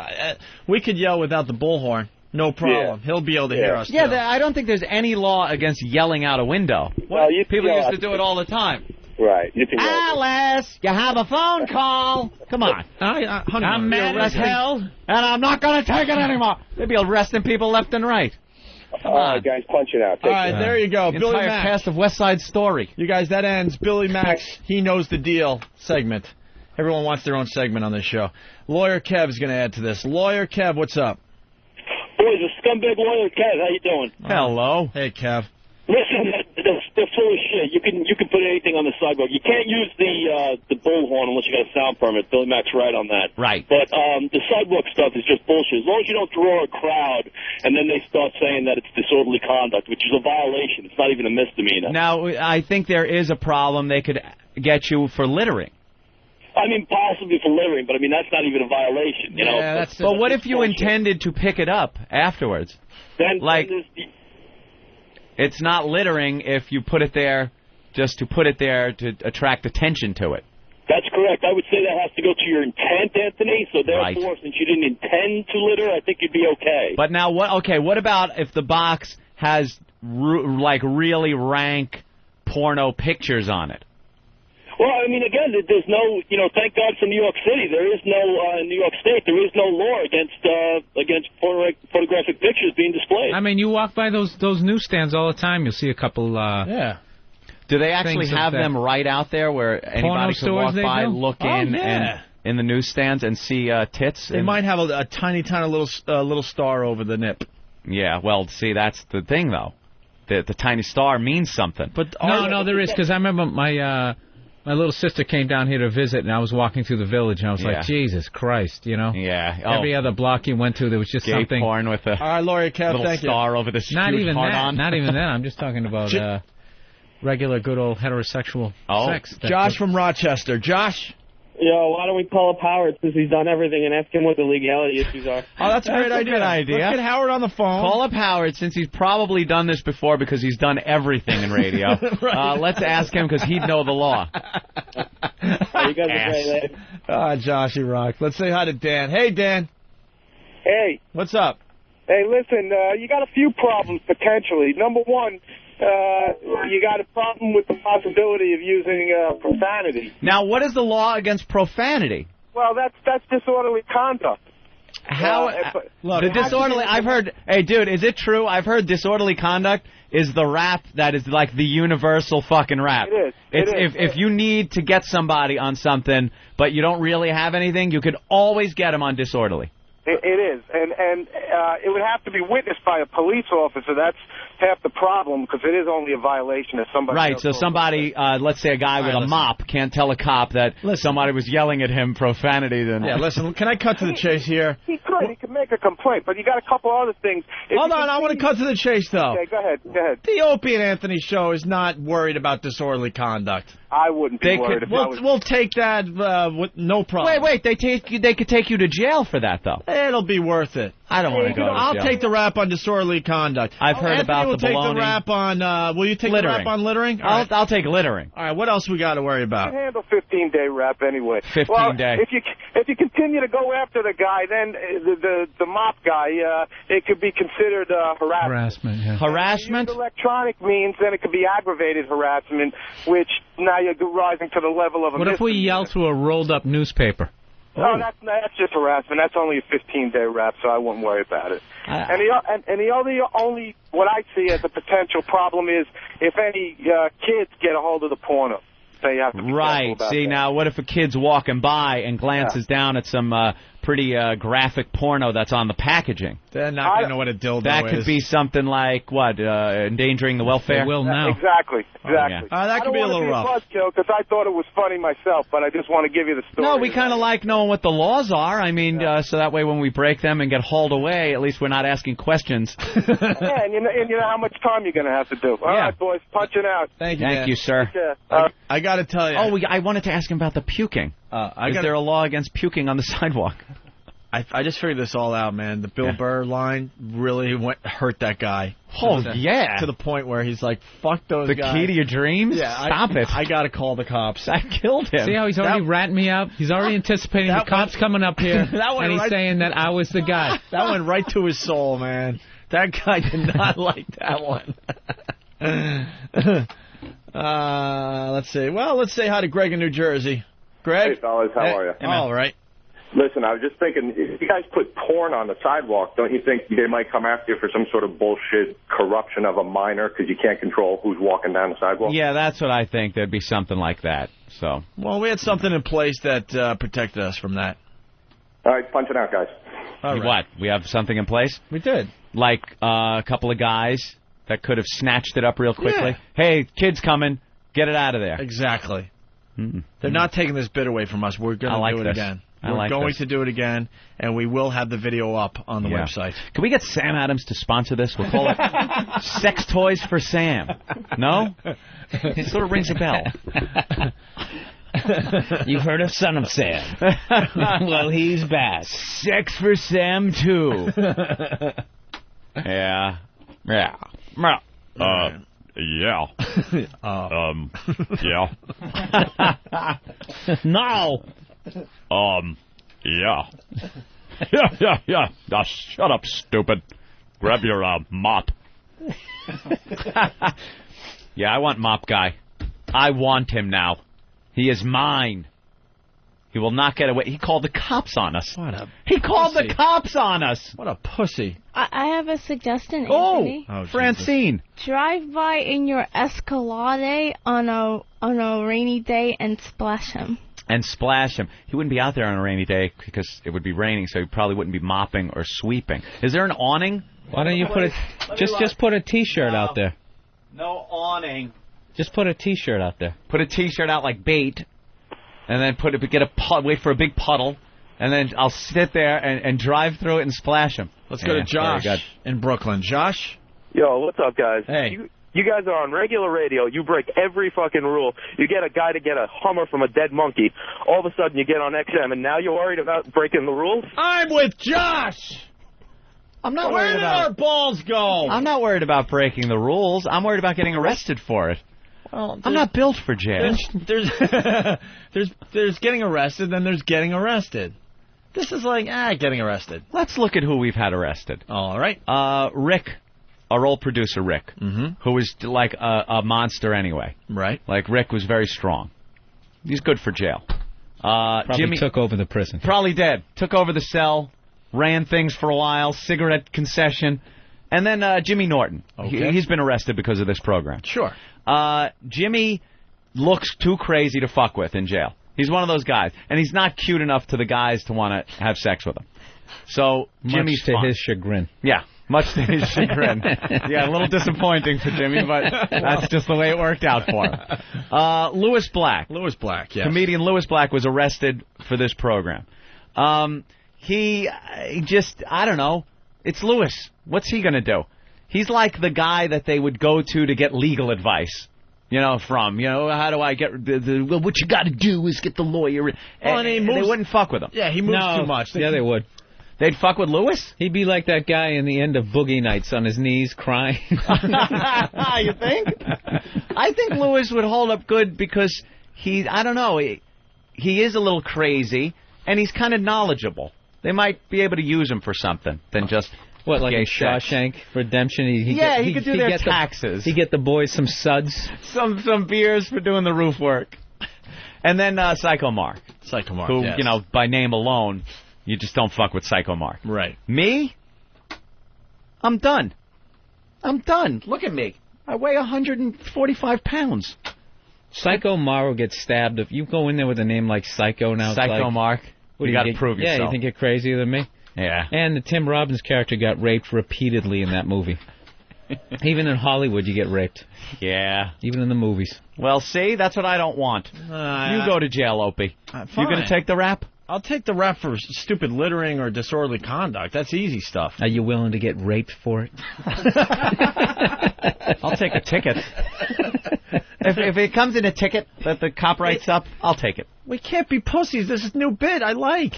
We could yell without the bullhorn. No problem. Yeah. He'll be able to hear us. Yeah, I don't think there's any law against yelling out a window. Well, people used to do it all the time. Right. You can Alice, you have a phone call. Come on. Honey, I'm mad as hell, and I'm not going to take it anymore. They'd be arresting people left and right. All right, guys, punch it out. All right, there you go. Billy Entire Mack. cast of West Side Story. You guys, that ends Billy Mack's He Knows the Deal segment. Everyone wants their own segment on this show. Lawyer Kev's going to add to this. Lawyer Kev, what's up? Boys, a scumbag lawyer Kev. How you doing? Hello. Hey, Kev. Listen, they're full of shit. You can put anything on the sidewalk. You can't use the bullhorn unless you got a sound permit. Billy Mack's right on that. Right. But the sidewalk stuff is just bullshit. As long as you don't draw a crowd and then they start saying that it's disorderly conduct, which is a violation. It's not even a misdemeanor. Now, I think there is a problem. They could get you for littering. I mean, possibly for littering, but I mean, that's not even a violation, you know? But what if you intended to pick it up afterwards? Then it's not littering if you put it there just to put it there to attract attention to it. That's correct. I would say that has to go to your intent, Anthony. So therefore, since you didn't intend to litter, I think you'd be okay. But now, what about if the box has really rank porno pictures on it? Well, I mean, again, there's no, thank God for New York City. There is no, in New York State, there is no law against photographic pictures being displayed. I mean, you walk by those newsstands all the time. You'll see a couple, Do they actually have them right out there where anybody can walk by, look in, and in the newsstands and see tits? They might have a tiny little star over the nip. Yeah, well, see, that's the thing, though. The tiny star means something. But no, there is, because I remember My little sister came down here to visit, and I was walking through the village, and I was Yeah. like, Jesus Christ, you know? Yeah. Every other block you went to, there was just Gay something. porn with a All right, Lori Kev, little thank star over the Not huge even heart that. on. Not even that. I'm just talking about regular, good old heterosexual sex. you. Josh from Rochester. Josh? Yo, why don't we call up Howard since he's done everything and ask him what the legality issues are? Oh, that's a great That's a idea. good idea. Let's get Howard on the phone. Call up Howard since he's probably done this before because he's done everything in radio. Right. Let's ask him because he'd know the law. Oh, you guys are great, later. Josh, you rock. Let's say hi to Dan. Hey, Dan. Hey. What's up? Hey, listen, you got a few problems potentially. Number one, you got a problem with the possibility of using profanity. Now, what is the law against profanity? Well, that's disorderly conduct. How the disorderly? I've heard. Hey, dude, is it true? I've heard disorderly conduct is the rap that is like the universal fucking rap. It is. It's if you need to get somebody on something, but you don't really have anything, you could always get them on disorderly. It is, and it would have to be witnessed by a police officer. That's half the problem because it is only a violation if somebody. Right. else So somebody, let's say a guy with a mop, can't tell a cop that somebody was yelling at him profanity. Then Yeah, listen, can I cut to the chase here? He could make a complaint, but you got a couple other things. Hold on, I want to cut to the chase, though. Okay, go ahead. The Opie and Anthony show is not worried about disorderly conduct. I wouldn't be worried if I was... We'll take that with no problem. Wait, they could take you to jail for that, though. It'll be worth it. I don't want to go to I'll jail. take the rap on disorderly conduct. I've heard Anthony about will the take baloney. the rap on. Will you take Littering. the rap on littering? I'll take littering. All right. What else we got to worry You about? can handle 15-day rap anyway. 15-day. If you continue to go after the guy, then the mop guy, it could be considered harassment. Harassment, yeah. Harassment? If you use electronic means, then it could be aggravated harassment, which now you're rising to the level of a What if we yell through a rolled-up newspaper? Oh, that's just harassment. That's only a 15-day rap, so I wouldn't worry about it. And the only what I see as a potential problem is if any kids get a hold of the porno. So you have to be careful about See, that. now, what if a kid's walking by and glances down at some pretty graphic porno that's on the packaging? They're not going to know what a dildo That is. could be something like, what, endangering the welfare? They will now. Exactly. yeah. That could be a little rough. I don't want to be a buzzkill because I thought it was funny myself, but I just want to give you the story. No, we kind of like knowing what the laws are. I mean, so that way when we break them and get hauled away, at least we're not asking questions. Yeah, and you know how much time you're going to have to do. All right, boys, punching out. Thank you, Thank Dan. you, sir. I got to tell you. Oh, I wanted to ask him about the puking. Is there a law against puking on the sidewalk? I just figured this all out, man. The Bill Burr line really hurt that guy. Oh, yeah. To the point where he's like, fuck those The guys. key to your dreams? Yeah, Stop it. I got to call the cops. That killed him. See how he's already ratting me out? He's already anticipating the cops coming up here, and he's saying that I was the guy. That went right to his soul, man. That guy did not like that one. Let's see. Well, let's say hi to Greg in New Jersey. Greg? Hey, fellas, how are you? All right. Listen, I was just thinking, if you guys put porn on the sidewalk, don't you think they might come after you for some sort of bullshit corruption of a minor because you can't control who's walking down the sidewalk? Yeah, that's what I think. There'd be something like that. So. Well, we had something in place that protected us from that. All right, punch it out, guys. All right. What? We have something in place? We did. Like a couple of guys that could have snatched it up real quickly. Yeah. Hey, kid's coming. Get it out of there. Exactly. They're not taking this bit away from us. We're going to do it again. We're going to do it again, and we will have the video up on the website. Can we get Sam Adams to sponsor this? We'll call it Sex Toys for Sam. No? It sort of rings a bell. You've heard of Son of Sam. Well, he's back. Sex for Sam, too. Yeah. Yeah. Yeah. Yeah. No. Yeah. Yeah. Now, shut up, stupid. Grab your mop. Yeah, I want Mop Guy. I want him now. He is mine. He will not get away. He called the cops on us. He called the cops on us. What a pussy. I have a suggestion, Anthony. Oh, Francine. Drive by in your Escalade on a rainy day and splash him. And splash him. He wouldn't be out there on a rainy day because it would be raining, so he probably wouldn't be mopping or sweeping. Is there an awning? Why don't you put just put a T-shirt out there? No awning. Just put a T-shirt out there. Put a T-shirt out like bait, and then wait for a big puddle, and then I'll sit there and drive through it and splash them. Let's go to Josh in Brooklyn. Josh? Yo, what's up, guys? Hey. You guys are on regular radio. You break every fucking rule. You get a guy to get a Hummer from a dead monkey. All of a sudden, you get on XM, and now you're worried about breaking the rules? I'm with Josh! I'm not Where worried did about our balls go? I'm not worried about breaking the rules. I'm worried about getting arrested for it. Well, I'm not built for jail. There's getting arrested, then there's getting arrested. This is like, getting arrested. Let's look at who we've had arrested. All right. Rick, our old producer Rick, who was like a monster anyway. Right. Like Rick was very strong. He's good for jail. Probably Jimmy took over the prison. Probably did. Took over the cell, ran things for a while, cigarette concession. And then Jimmy Norton. Okay. He's been arrested because of this program. Sure. Jimmy looks too crazy to fuck with in jail. He's one of those guys. And he's not cute enough to the guys to want to have sex with him. So Jimmy's much to his chagrin. Yeah, much to his chagrin. Yeah, a little disappointing for Jimmy, but that's just the way it worked out for him. Louis Black. Louis Black, yes. Comedian Louis Black was arrested for this program. He just, I don't know. It's Louis. What's he going to do? He's like the guy that they would go to get legal advice. From, how do I get well, what you got to do is get the lawyer. And they wouldn't fuck with him. Yeah, he moves too much. Yeah, they would. They'd fuck with Louis? He'd be like that guy in the end of Boogie Nights on his knees crying. You think? I think Louis would hold up good because I don't know, he is a little crazy, and he's kind of knowledgeable. They might be able to use him for something than just... What, like a Shawshank Redemption? He could do their taxes. He get the boys some suds. Some beers for doing the roof work. And then Psycho Mark. Psycho Mark, who, yes. By name alone, you just don't fuck with Psycho Mark. Right. Me? I'm done. Look at me. I weigh 145 pounds. Psycho Mark will get stabbed. If you go in there with a name like Psycho now, Psycho Mark, you got to prove yourself. Yeah, you think you're crazier than me? Yeah. And the Tim Robbins character got raped repeatedly in that movie. Even in Hollywood, you get raped. Yeah. Even in the movies. Well, see, that's what I don't want. You go to jail, Opie. You going to take the rap? I'll take the rap for stupid littering or disorderly conduct. That's easy stuff. Are you willing to get raped for it? I'll take a ticket. If it comes in a ticket that the cop writes up, I'll take it. We can't be pussies. This is a new bit I like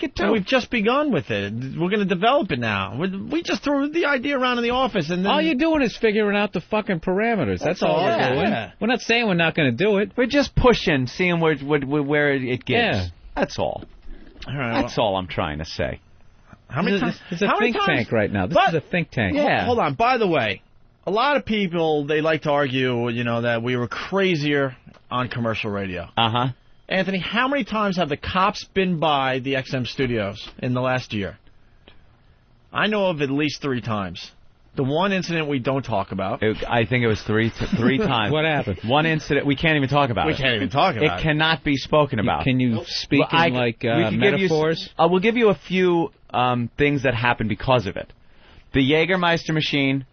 it, too. And we've just begun with it. We're going to develop it now. We just threw the idea around in the office. And then... All you're doing is figuring out the fucking parameters. That's all we're doing. Yeah. We're not saying we're not going to do it. We're just pushing, seeing where it gives. Yeah. That's all. All right, That's all I'm trying to say. How many times? It's a think tank right now. This is a think tank. Yeah. Hold on. By the way, a lot of people, they like to argue, that we were crazier on commercial radio. Uh-huh. Anthony, how many times have the cops been by the XM studios in the last year? I know of at least 3 times. The one incident we don't talk about. I think it was three times. What happened? One incident. We can't even talk about it. We can't even talk about it. It cannot be spoken about. Can you speak in metaphors? We'll give you a few things that happened because of it. The Jägermeister machine,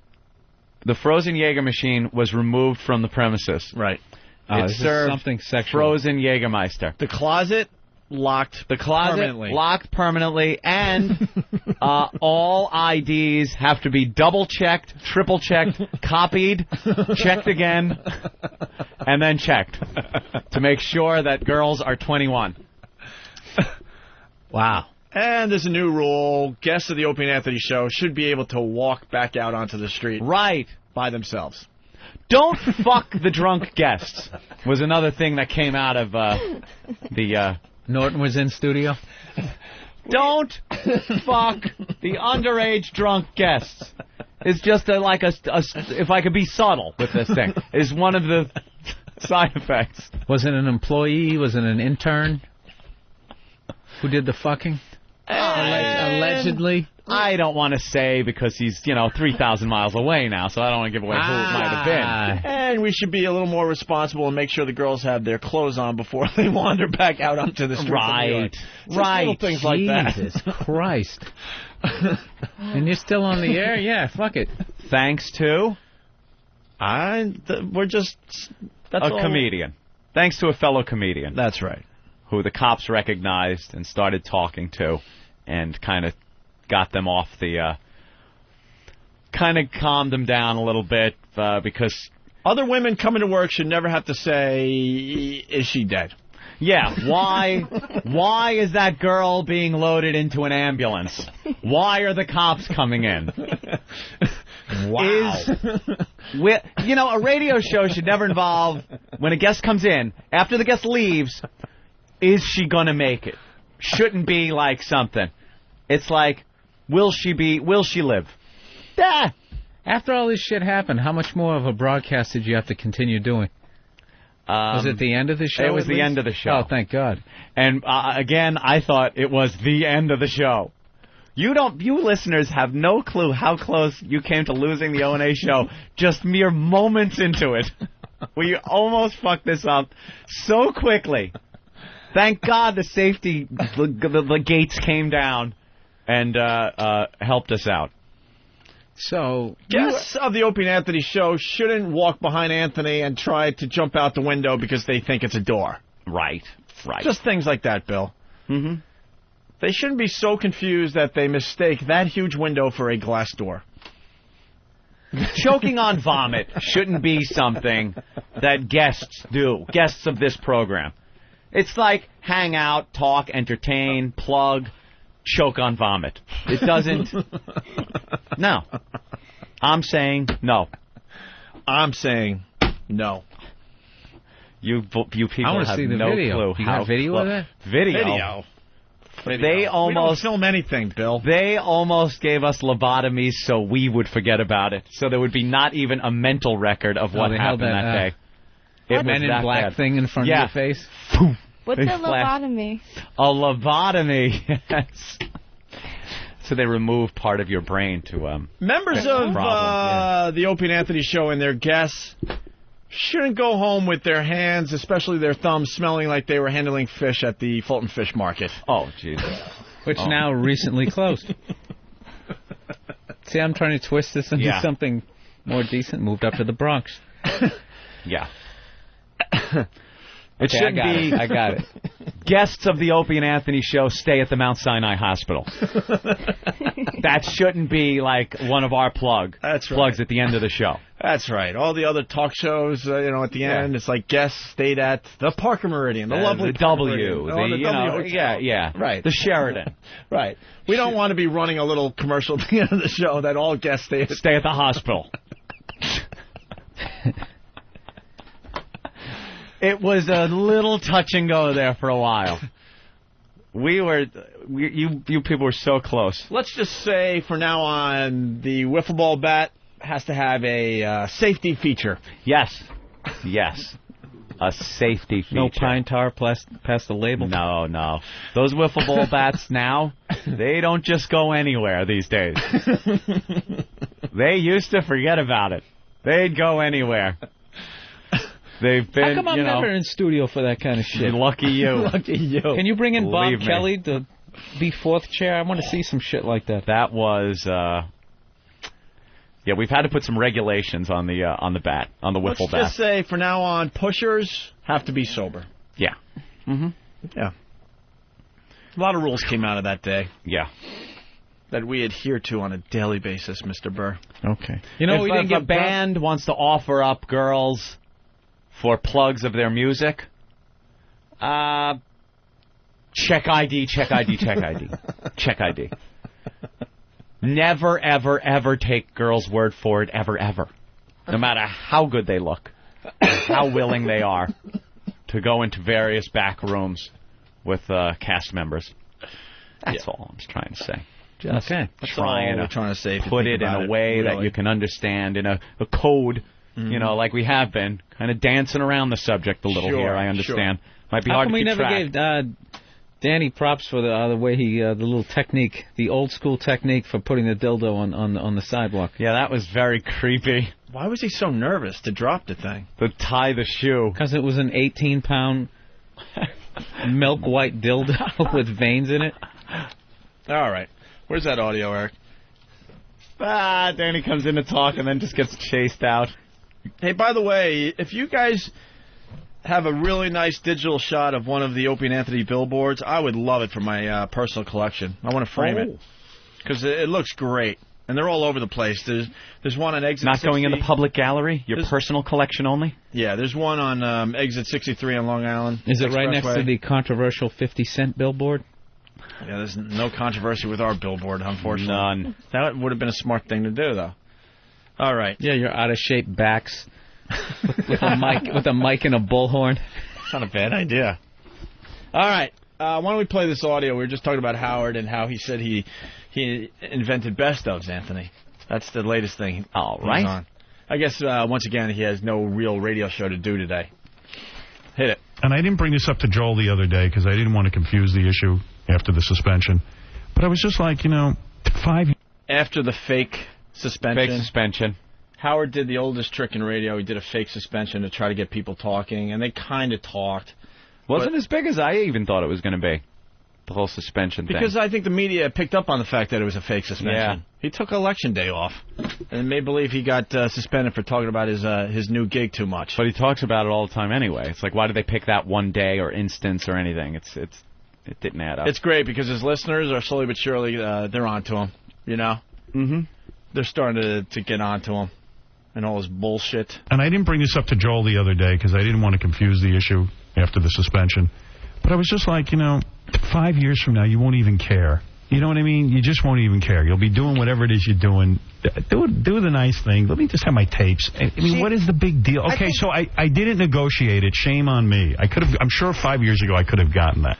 the frozen Jaeger machine, was removed from the premises. Right. It served something sexual. Frozen Jägermeister. The closet locked. Locked permanently, and all IDs have to be double checked, triple checked, copied, checked again, and then checked to make sure that girls are 21. Wow. And there's a new rule: guests of the Opie and Anthony show should be able to walk back out onto the street, right, by themselves. Don't fuck the drunk guests was another thing that came out of the... Norton was in studio? Don't fuck the underage drunk guests. It's just if I could be subtle with this thing, is one of the side effects. Was it an employee? Was it an intern? Who did the fucking? Allegedly? I don't want to say because he's, 3,000 miles away now, so I don't want to give away who it might have been. And we should be a little more responsible and make sure the girls have their clothes on before they wander back out onto the street. Right. Little things like that. Jesus Christ. And you're still on the air? Yeah, fuck it. Thanks to... We're just a comedian. Thanks to a fellow comedian. That's right. Who the cops recognized and started talking to, and kind of got them off the. Kind of calmed them down a little bit because other women coming to work should never have to say, "Is she dead?" Yeah, why is that girl being loaded into an ambulance? Why are the cops coming in? Wow. A radio show should never involve, when a guest comes in, after the guest leaves, is she going to make it? Shouldn't be like something. It's like, will she live? After all this shit happened, how much more of a broadcast did you have to continue doing? Was it the end of the show? It was the end of the show. Oh, thank God. And again, I thought it was the end of the show. You listeners have no clue how close you came to losing the O&A show just mere moments into it. We almost fucked this up so quickly. Thank God the safety, the gates came down and helped us out. So, guests of the Opie Anthony show shouldn't walk behind Anthony and try to jump out the window because they think it's a door. Right. Just things like that, Bill. Mm-hmm. They shouldn't be so confused that they mistake that huge window for a glass door. Choking on vomit shouldn't be something that guests do, guests of this program. It's like hang out, talk, entertain, plug, choke on vomit. It doesn't... No. I'm saying no. I'm saying no. You people I want to have see the no video. clue You how got video of that? Video. They almost we don't film anything, Bill. They almost gave us lobotomies so we would forget about it. So there would be not even a mental record of what happened that day. It Men in Black bad. Thing in front of your face? What's a lobotomy? A lobotomy, yes. So they remove part of your brain to members of the Opie and Anthony show and their guests shouldn't go home with their hands, especially their thumbs, smelling like they were handling fish at the Fulton Fish Market. Oh, Jesus. Which now recently closed. See, I'm trying to twist this into something more decent. Moved up to the Bronx. Yeah. It shouldn't be. I got it. Guests of the Opie and Anthony show stay at the Mount Sinai Hospital. That shouldn't be like one of our plugs at the end of the show. That's right. All the other talk shows, at the end, it's like guests stayed at the Parker Meridian, the lovely the W, right, the Sheridan, right. We don't want to be running a little commercial at the end of the show that all guests stay at the hospital. It was a little touch and go there for a while. You people were so close. Let's just say, for now on, the wiffle ball bat has to have a safety feature. Yes. A safety feature. No pine tar past the label? No. Those wiffle ball bats now, they don't just go anywhere these days. They used to forget about it. They'd go anywhere. They've been, how come I'm never in studio for that kind of shit? Lucky you. Lucky you. Can you bring in Bob Kelly to be fourth chair? I want to see some shit like that. That was, we've had to put some regulations on the bat, on the wiffle bat. Let's just say, for now on, pushers have to be sober. Yeah. Mm-hmm. Yeah. A lot of rules came out of that day. Yeah. That we adhere to on a daily basis, Mr. Burr. Okay. If a band wants to offer up girls for plugs of their music, check ID. Check ID. Never, ever, ever take girls' word for it, ever. No matter how good they look, how willing they are to go into various back rooms with cast members. That's all I'm trying to say. Okay. Trying to say. Put it in a way that you can understand, in a code. Mm-hmm. Like we have been, kind of dancing around the subject a little here, I understand. Might be hard to keep track. How come we never gave Danny props for the way he, the little technique, the old school technique for putting the dildo on the sidewalk? Yeah, that was very creepy. Why was he so nervous to drop the thing? To tie the shoe. Because it was an 18-pound milk white dildo with veins in it. All right. Where's that audio, Eric? Danny comes in to talk and then just gets chased out. Hey, by the way, if you guys have a really nice digital shot of one of the Opie and Anthony billboards, I would love it for my personal collection. I want to frame it because it looks great. And they're all over the place. There's one on Exit 60. Not going in the public gallery? Your personal collection only? Yeah, there's one on Exit 63 on Long Island. Is it right next to the controversial 50-cent billboard? Yeah, there's no controversy with our billboard, unfortunately. None. That would have been a smart thing to do, though. All right. Yeah, your out-of-shape backs with a mic and a bullhorn. It's not a bad idea. All right. Why don't we play this audio? We were just talking about Howard and how he said he invented best ofs, Anthony. That's the latest thing. All right. I guess, once again, he has no real radio show to do today. Hit it. And I didn't bring this up to Joel the other day because I didn't want to confuse the issue after the suspension. But I was just like, 5 years. After the fake suspension. Fake suspension. Howard did the oldest trick in radio. He did a fake suspension to try to get people talking, and they kind of talked. Wasn't as big as I even thought it was going to be. The whole suspension thing. Because I think the media picked up on the fact that it was a fake suspension. Yeah. He took Election Day off and made believe he got suspended for talking about his new gig too much. But he talks about it all the time anyway. It's like, why did they pick that one day or instance or anything? It didn't add up. It's great because his listeners are slowly but surely, they're onto him, Mm-hmm. They're starting to get onto him and all his bullshit. And I didn't bring this up to Joel the other day because I didn't want to confuse the issue after the suspension. But I was just like, 5 years from now, you won't even care. You know what I mean? You just won't even care. You'll be doing whatever it is you're doing. Do the nice thing. Let me just have my tapes. I mean, what is the big deal? Okay, so I didn't negotiate it. Shame on me. I'm sure 5 years ago I could have gotten that.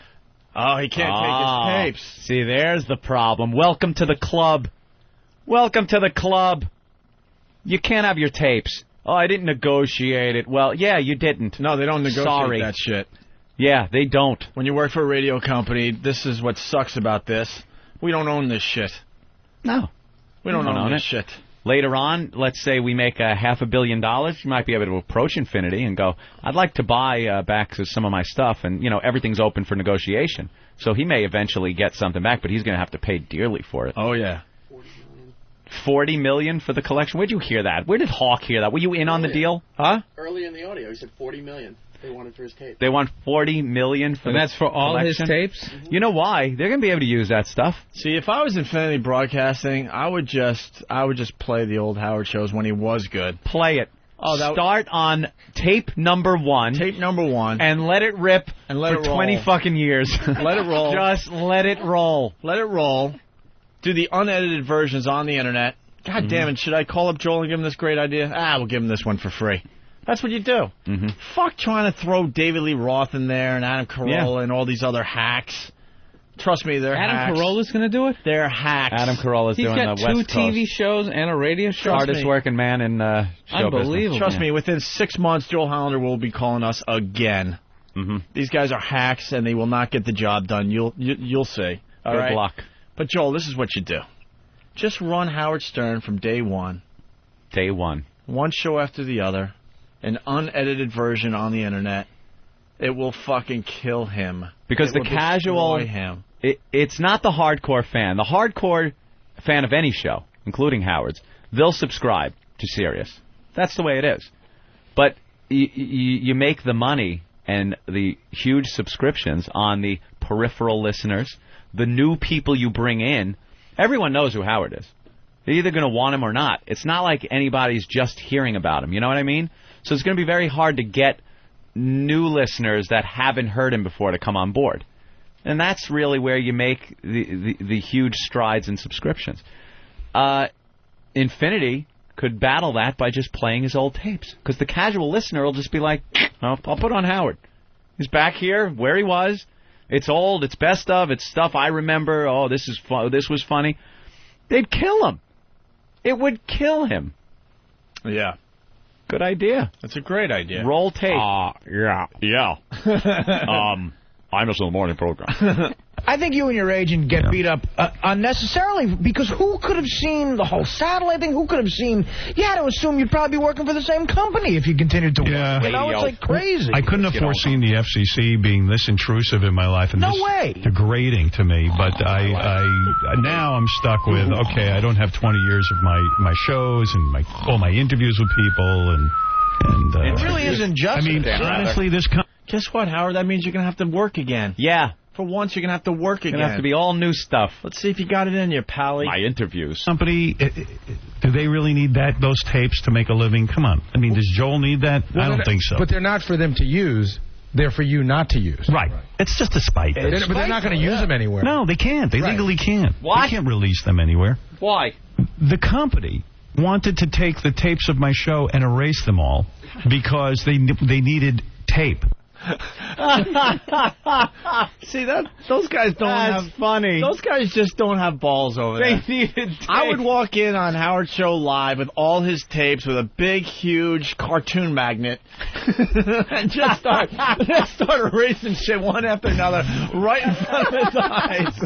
Oh, he can't take his tapes. See, there's the problem. Welcome to the club. Welcome to the club. You can't have your tapes. Oh, I didn't negotiate it. Well, yeah, you didn't. No, they don't negotiate that shit. Yeah, they don't. When you work for a radio company, this is what sucks about this. We don't own this shit. No. We don't own this shit. Later on, let's say we make $500 million, you might be able to approach Infinity and go, I'd like to buy back some of my stuff, and, everything's open for negotiation. So he may eventually get something back, but he's going to have to pay dearly for it. Oh, yeah. $40 million for the collection? Where'd you hear that? Where did Hawk hear that? Were you in on the deal? Huh? Early in the audio, he said $40 million. They wanted for his tape. They want $40 million for and that's for all collection? his tapes? You know why? They're going to be able to use that stuff. See, if I was Infinity Broadcasting, I would just play the old Howard shows when he was good. Play it. Oh, start on tape number 1. Tape number 1. And let it rip and let for it roll. 20 fucking years. Let it roll. Just let it roll. Let it roll. Do the unedited versions on the internet. God damn it, should I call up Joel and give him this great idea? We'll give him this one for free. That's what you do. Mm-hmm. Fuck trying to throw David Lee Roth in there and Adam Carolla and all these other hacks. Trust me, they're hacks. Adam Carolla's going to do it? They're hacks. Adam Carolla's doing the West Coast. He's got 2 TV shows and a radio show. Hardest working man in show Unbelievable. business. Trust me, within 6 months, Joel Hollander will be calling us again. Mm-hmm. These guys are hacks, and they will not get the job done. You'll see. All right? Good luck. But, Joel, this is what you do. Just run Howard Stern from day one. Day one. One show after the other. An unedited version on the internet. It will fucking kill him. Because the casual... him. It's not the hardcore fan. The hardcore fan of any show, including Howard's, they'll subscribe to Sirius. That's the way it is. But you make the money and the huge subscriptions on the peripheral listeners, the new people you bring in. Everyone knows who Howard is. They're either going to want him or not. It's not like anybody's just hearing about him. You know what I mean? So it's going to be very hard to get new listeners that haven't heard him before to come on board. And that's really where you make the huge strides in subscriptions. Infinity could battle that by just playing his old tapes. Because the casual listener will just be like, I'll put on Howard. He's back here where he was. It's old. It's best of. It's stuff I remember. Oh, this was funny. They'd kill him. It would kill him. Yeah. Good idea. That's a great idea. Roll tape. Yeah. I'm just in the morning program. I think you and your agent get beat up unnecessarily, because who could have seen the whole satellite thing? Who could have seen? You had to assume you'd probably be working for the same company if you continued to work. You know, it's like crazy. I couldn't have foreseen the FCC being this intrusive in my life and this degrading to me. But I now I'm stuck with, okay, I don't have 20 years of my shows and all my interviews with people, and And, it really isn't just. I mean, honestly, this. Guess what, Howard? That means you're gonna have to work again. Yeah. For once, you're gonna have to work again. Gonna have to be all new stuff. Let's see if you got it in you, Pally. My interviews. Somebody, do they really need those tapes to make a living? Come on. I mean, does Joel need that? Well, I don't think so. But they're not for them to use. They're for you not to use. Right. It's just a spite. But they're not going to use them anywhere. No, they can't. They legally can't. Why? They can't release them anywhere. Why? The company wanted to take the tapes of my show and erase them all because they needed tape. See those guys don't have funny. Those guys just don't have balls over there. They needed tape. I would walk in on Howard's show live with all his tapes with a big, huge cartoon magnet and just start erasing shit one after another right in front of his eyes.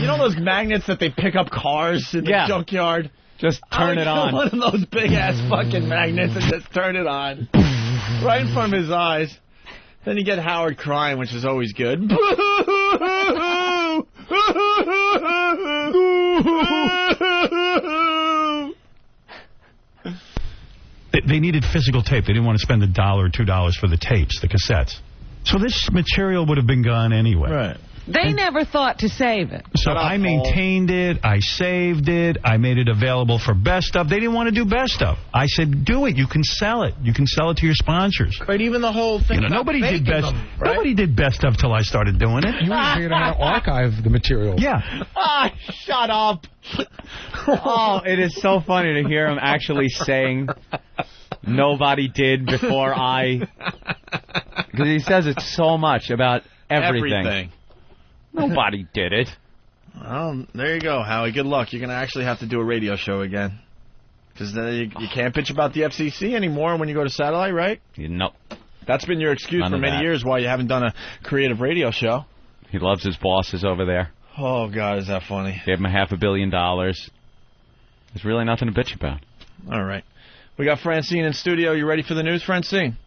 You know those magnets that they pick up cars in the junkyard? Just turn it on. One of those big ass fucking magnets and just turn it on. Right in front of his eyes. Then you get Howard crying, which is always good. They needed physical tape. They didn't want to spend $1 or $2 for the tapes, the cassettes. So this material would have been gone anyway. Right. They never thought to save it. So I maintained it. I saved it. I made it available for best of. They didn't want to do best of. I said, do it. You can sell it. You can sell it to your sponsors. But even the whole thing. Nobody did best. Right? Nobody did best of till I started doing it. You figured out how to archive the material. Yeah. Shut up. Oh, it is so funny to hear him actually saying nobody did before I. Because he says it so much about everything. Nobody did it. Well, there you go, Howie. Good luck. You're going to actually have to do a radio show again. Because you can't bitch about the FCC anymore when you go to satellite, right? Nope. That's been your excuse for many years why you haven't done a creative radio show. He loves his bosses over there. Oh, God, is that funny. Gave him $500 million. There's really nothing to bitch about. All right. We got Francine in studio. You ready for the news, Francine?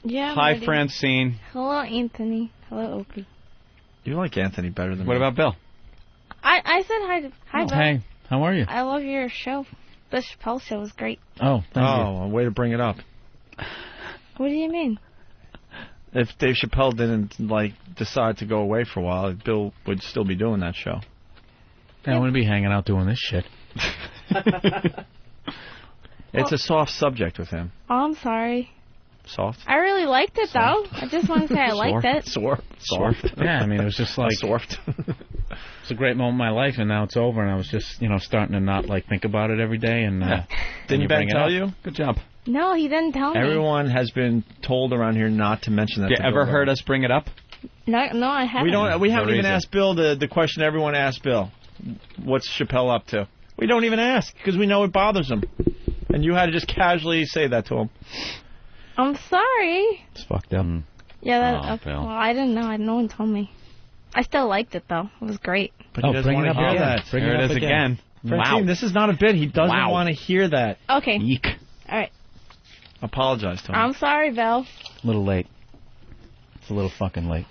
Yeah, Hi, ready. Francine. Hello, Anthony. Hello, Opie. You like Anthony better than me. What about Bill? I said hi to Bill. Hey, how are you? I love your show. The Chappelle show was great. Oh, thank you. Oh, a way to bring it up. What do you mean? If Dave Chappelle didn't decide to go away for a while, Bill would still be doing that show. I wouldn't be hanging out doing this shit. It's a soft subject with him. Oh, I'm sorry. Soft? I really liked it, though. I just want to say I liked it. Soft. Yeah, I mean, it was just like... Soft. It's a great moment in my life, and now it's over, and I was just, starting to not, think about it every day, and... Didn't Ben tell you? Good job. No, he didn't tell me. Everyone has been told around here not to mention that. You ever heard us bring it up? No, I haven't. We haven't even asked Bill the question everyone asked Bill. What's Chappelle up to? We don't even ask, because we know it bothers him. And you had to just casually say that to him. I'm sorry. It's fucked up. Yeah, well, I didn't know. No one told me. I still liked it, though. It was great. But he doesn't want to hear that. Here it is again. Francine, this is not a bit. He doesn't want to hear that. Okay. Yeek. All right. Apologize to him. I'm sorry, Bill. A little late. It's a little fucking late.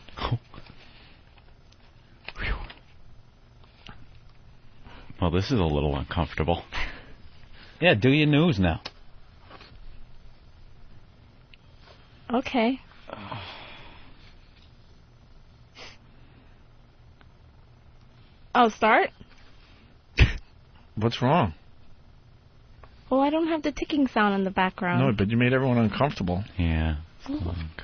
Well, this is a little uncomfortable. Yeah, do your news now. Okay. Oh, start? What's wrong? Well, I don't have the ticking sound in the background. No, but you made everyone uncomfortable. Yeah.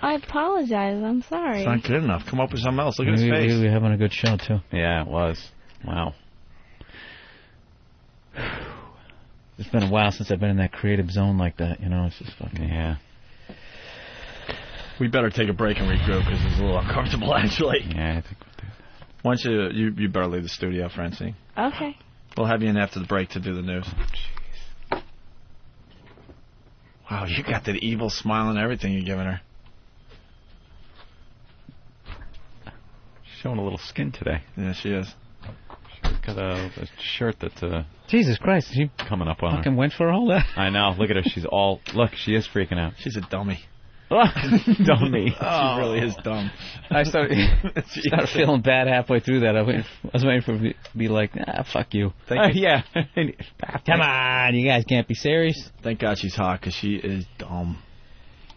I apologize. I'm sorry. It's not good enough. Come up with something else. Look at his face. We were having a good show, too. Yeah, it was. Wow. It's been a while since I've been in that creative zone like that, It's just fucking... Yeah. We better take a break and regroup because it's a little uncomfortable, actually. Yeah, I think we'll do that. Why don't you better leave the studio, Francine. Okay. We'll have you in after the break to do the news. Oh, wow, you got that evil smile and everything you're giving her. She's showing a little skin today. Yeah, she is. She's got a shirt that's Jesus Christ, coming up on her. Fucking went for all that. I know. Look at her. She's all... Look, she is freaking out. She's a dummy. Dummy. She really is dumb. I started feeling bad halfway through that. I was waiting for it to be like, fuck you. Yeah. Come on, you guys can't be serious. Thank God she's hot, because she is dumb.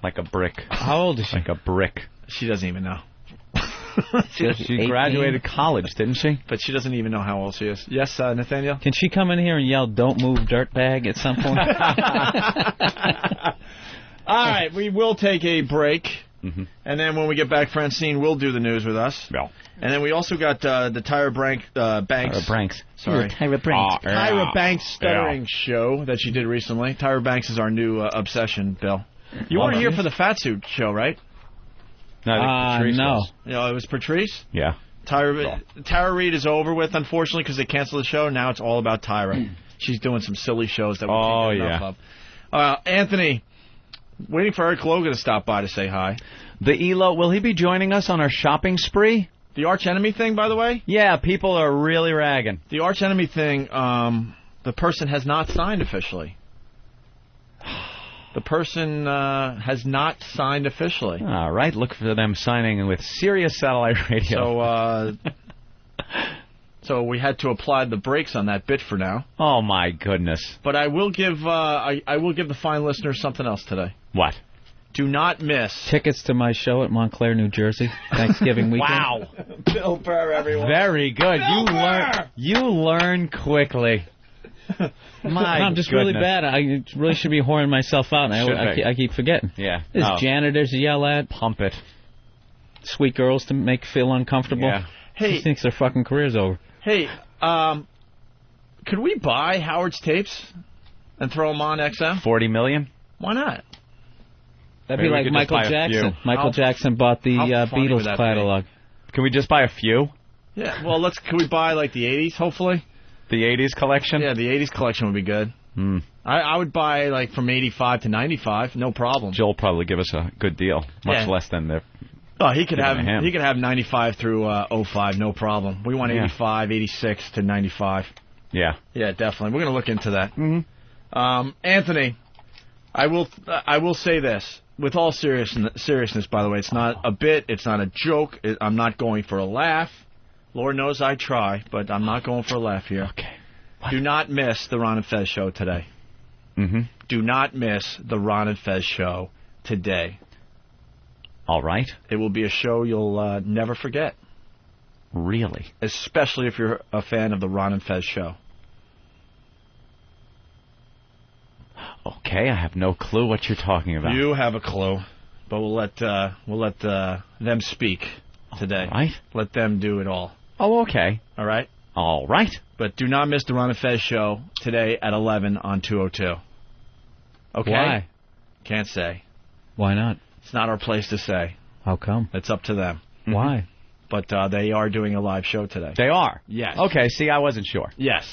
Like a brick. How old is she? Like a brick. She doesn't even know. She graduated college, didn't she? But she doesn't even know how old she is. Yes, Nathaniel? Can she come in here and yell, "Don't move, dirtbag," at some point? All right, we will take a break. And then when we get back, Francine will do the news with us. Yeah. And then we also got the Tyra Banks. Sorry. Tyra Banks. Tyra Banks stuttering show that she did recently. Tyra Banks is our new obsession, Bill. You weren't here for the Fat Suit show, right? No. No, it was Patrice? Yeah. Tara Reid is over with, unfortunately, because they canceled the show. Now it's all about Tyra. She's doing some silly shows that we can't get enough of. Anthony, waiting for Eric Logan to stop by to say hi. The ELO, will he be joining us on our shopping spree? The Arch Enemy thing, by the way? Yeah, people are really ragging. The Arch Enemy thing, the person has not signed officially. The person has not signed officially. All right, look for them signing with Sirius Satellite Radio. So we had to apply the brakes on that bit for now. Oh my goodness! But I will give I will give the fine listeners something else today. What? Do not miss tickets to my show at Montclair, New Jersey, Thanksgiving weekend. Wow, Bill Burr, everyone. Very good. You learn quickly. I'm just really bad. I really should be whoring myself out, and I keep forgetting. Yeah. There's janitors to yell at. Pump it. Sweet girls to make feel uncomfortable. Yeah. Hey, she thinks their fucking career's over. Hey, could we buy Howard's tapes and throw them on XM? 40 million? Why not? That'd be like Michael Jackson. Michael Jackson bought the Beatles catalog. Can we just buy a few? Yeah. Well, can we buy like the 80s, hopefully? The 80s collection? Yeah, the 80s collection would be good. I would buy like from 85 to 95, no problem. Joel probably give us a good deal, much less than the. Oh, he could have 95 through 05, no problem. We want 85, 86 to 95. Yeah. Yeah, definitely. We're going to look into that. Anthony, I will say this with all seriousness. By the way, it's not a bit. It's not a joke. I'm not going for a laugh. Lord knows I try, but I'm not going for a laugh here. Okay. What? Do not miss the Ron and Fez show today. Do not miss the Ron and Fez show today. All right. It will be a show you'll never forget. Really? Especially if you're a fan of the Ron and Fez show. Okay, I have no clue what you're talking about. You have a clue, but we'll let them speak today. All right. Let them do it all. Oh, okay. All right? All right. But do not miss the Ron and Fez show today at 11 on 202. Okay? Why? Can't say. Why not? It's not our place to say. How come? It's up to them. Why? But they are doing a live show today. They are? Yes. Okay, see, I wasn't sure. Yes.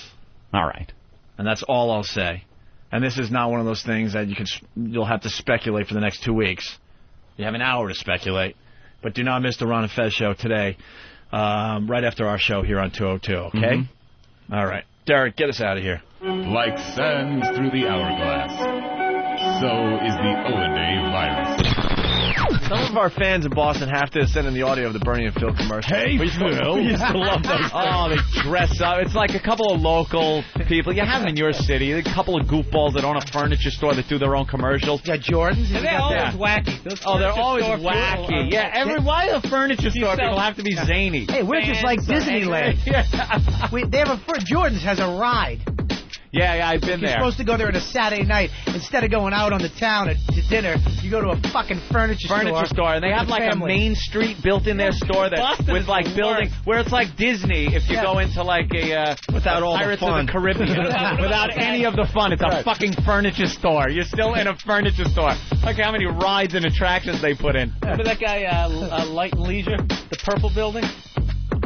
All right. And that's all I'll say. And this is not one of those things that you'll have to speculate for the next 2 weeks. You have an hour to speculate. But do not miss the Ron and Fez show today, right after our show here on 202, okay? All right. Derek, get us out of here. Like sands through the hourglass, so is the Owenday virus. Some of our fans in Boston have to send in the audio of the Bernie and Phil commercial. Hey, we used to love those. Oh, they dress up. It's like a couple of local people. You have them in your city. A couple of goofballs that own a furniture store that do their own commercials. Yeah, Jordans. And they're always wacky. They're always wacky. Yeah, why do furniture store people have to be zany? Hey, we're just like Disneyland. Jordans has a ride. Yeah, I've been there. You're supposed to go there on a Saturday night. Instead of going out on the town to dinner, you go to a fucking furniture store. And they have like a main street built in their store that with like building where it's like Disney if you go into like a without all Pirates the fun. of the Caribbean without any of the fun. It's a fucking furniture store. You're still in a furniture store. Look how many rides and attractions they put in. Remember that guy, Light and Leisure, the purple building?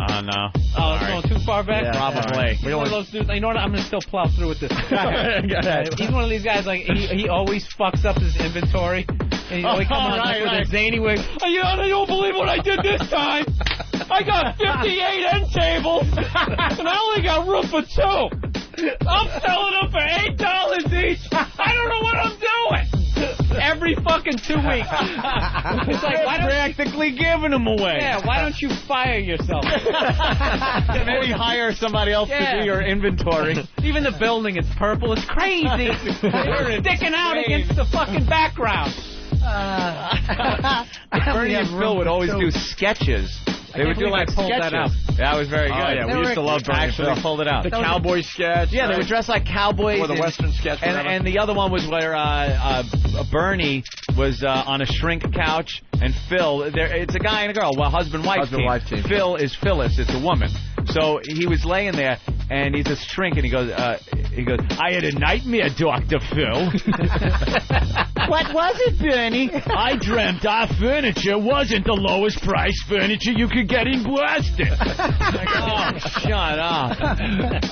No. Oh, it's going too far back? Yeah, probably. He's one of those dudes. You know what? I'm going to still plow through with this. He's one of these guys, like, he always fucks up his inventory. And he's always coming with a zany wig. You don't believe what I did this time. I got 58 end tables, and I only got room for 2. I'm selling them for $8 each. I don't know what I'm doing. every fucking 2 weeks. It's like, why don't practically giving them away. Yeah, why don't you fire yourself? Maybe hire somebody else to do your inventory. Even the building is purple. It's crazy. It's sticking out against the fucking background. Bernie and Phil would always do sketches. They would do like sketches. That out. That was very good. Oh, yeah, we used to love Bernie and Phil. Actually pulled it out. The cowboy sketch. Yeah, they would dress like cowboys. Or the western sketch. And the other one was where Bernie was on a shrink couch, and Phil, it's a guy and a girl, well, husband-wife team. Phil is Phyllis, it's a woman. So he was laying there, and he's a shrink, and he goes, I had a nightmare, Dr. Phil. What was it, Bernie? I dreamt our furniture wasn't the lowest price furniture you could get in Boston. Oh, shut up.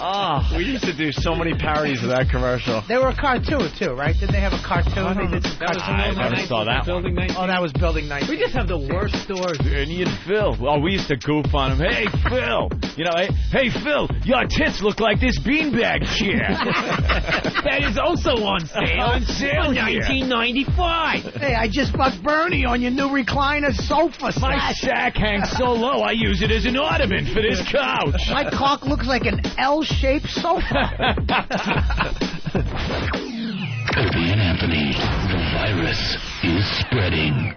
Oh. We used to do so many parodies of that commercial. They were a cartoon, too, right? Didn't they have a cartoon? They did some cartoon. I never saw that Building 19. Oh, that was Building 19. We just have the worst stories. Bernie and Phil. Oh, we used to goof on him. Hey, Phil. You know, hey, Phil, your tits look like this beanbag chair. That is also on sale. On sale here. 1995. Hey, I just fucked Bernie on your new recliner sofa. My sack hangs so low, I use it as an ornament for this couch. My cock looks like an L-shaped sofa. Opie and Anthony, the virus is spreading.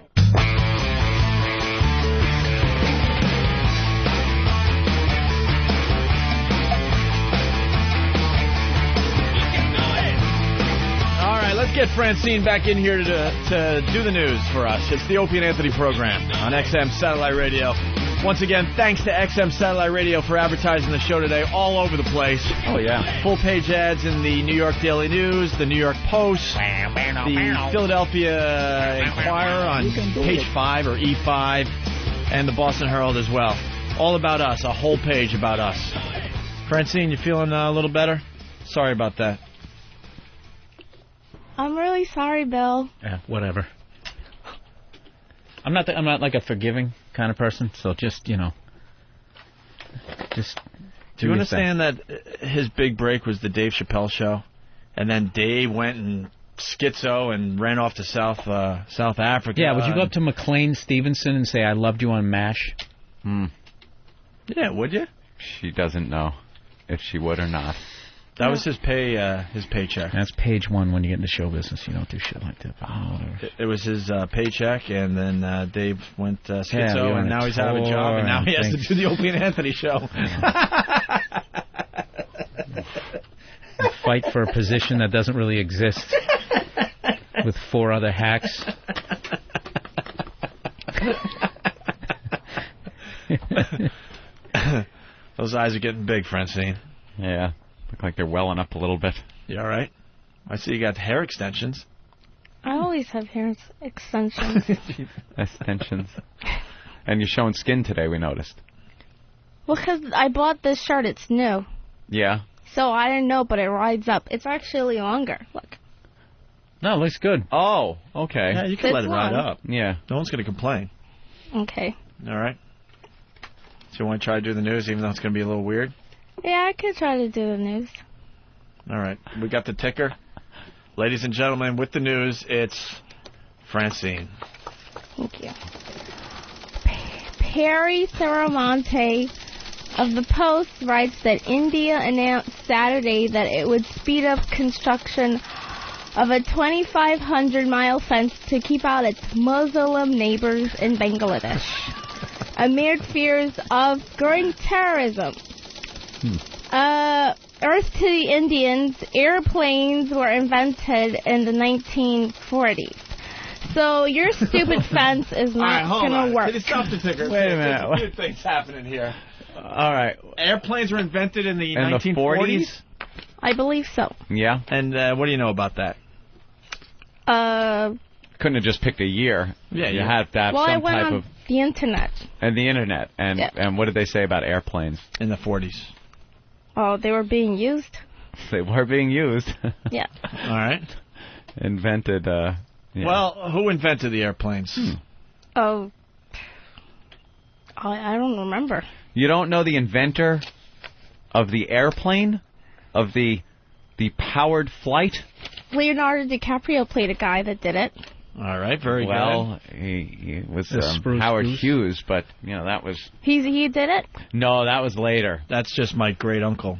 All right, let's get Francine back in here to do the news for us. It's the Opie and Anthony program on XM Satellite Radio. Once again, thanks to XM Satellite Radio for advertising the show today all over the place. Oh, yeah. Full-page ads in the New York Daily News, the New York Post, the Philadelphia Inquirer on page 5 or E5, and the Boston Herald as well. All about us, a whole page about us. Francine, you feeling a little better? Sorry about that. I'm really sorry, Bill. Yeah, whatever. I'm not like a forgiving kind of person, so just, you know, just do you understand that his big break was the Dave Chappelle show, and then Dave went and schizo and ran off to South Africa? Yeah, would you go up to McLean Stevenson and say, I loved you on MASH? Yeah, would you? She doesn't know if she would or not. That was his paycheck. That's page one when you get into show business. You don't do shit like that. It was his paycheck, and then Dave went schizo, and now he's out of a job, and now he has to do the Opie and Anthony show. Fight for a position that doesn't really exist with 4 other hacks. Those eyes are getting big, Francine. Yeah. Look like they're welling up a little bit. You all right? I see you got hair extensions. I always have hair extensions. Extensions. And you're showing skin today, we noticed. Well, because I bought this shirt. It's new. Yeah. So I didn't know, but it rides up. It's actually longer. Look. No, it looks good. Oh, okay. Yeah, you can let it ride up. Yeah. No one's going to complain. Okay. All right. So you want to try to do the news, even though it's going to be a little weird? Yeah, I could try to do the news. All right. We got the ticker. Ladies and gentlemen, with the news, it's Francine. Thank you. Perry Saramonte of the Post writes that India announced Saturday that it would speed up construction of a 2,500-mile fence to keep out its Muslim neighbors in Bangladesh amid fears of growing terrorism. Earth to the Indians, airplanes were invented in the 1940s. So your stupid fence is not going to work. Stop the ticker. Wait a minute. Weird things happening here. All right. Airplanes were invented in the 1940s? I believe so. Yeah. And what do you know about that? Couldn't have just picked a year. Yeah, you have to have some some type type on of... the internet. And the internet. And what did they say about airplanes? In the 40s. Oh, they were being used. They were being used. Yeah. All right. Invented, yeah. Well, who invented the airplanes? Oh, I don't remember. You don't know the inventor of the airplane? Of the powered flight? Leonardo DiCaprio played a guy that did it. All right, very good. Well, he was Spruce Howard Goose. Hughes, but, that was... He did it? No, that was later. That's just my great uncle.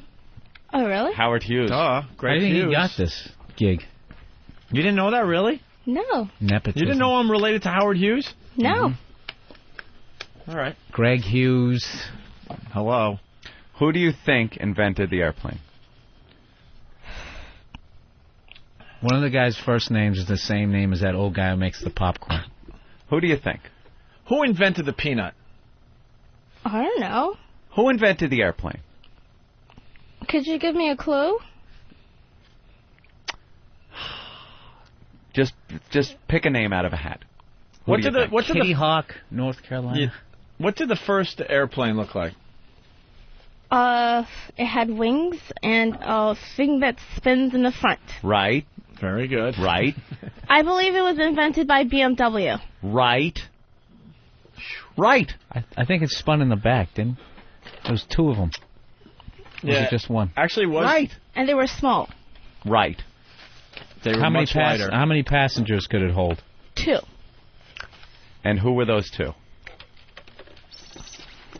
Oh, really? Howard Hughes. Great I think Hughes. he got this gig. You didn't know that, really? No. Nepotism. You didn't know I'm related to Howard Hughes? No. All right. Greg Hughes. Hello. Who do you think invented the airplane? One of the guy's first names is the same name as that old guy who makes the popcorn. Who do you think? Who invented the peanut? I don't know. Who invented the airplane? Could you give me a clue? Just pick a name out of a hat. What did Kitty Hawk, North Carolina. What did the first airplane look like? It had wings and a thing that spins in the front. Right. Very good. Right. I believe it was invented by BMW. Right. Right. I think it spun in the back, didn't it? There was two of them. Or was it just one? Actually, it was. Right. And they were small. Right. They were much wider. How many passengers could it hold? 2. And who were those two?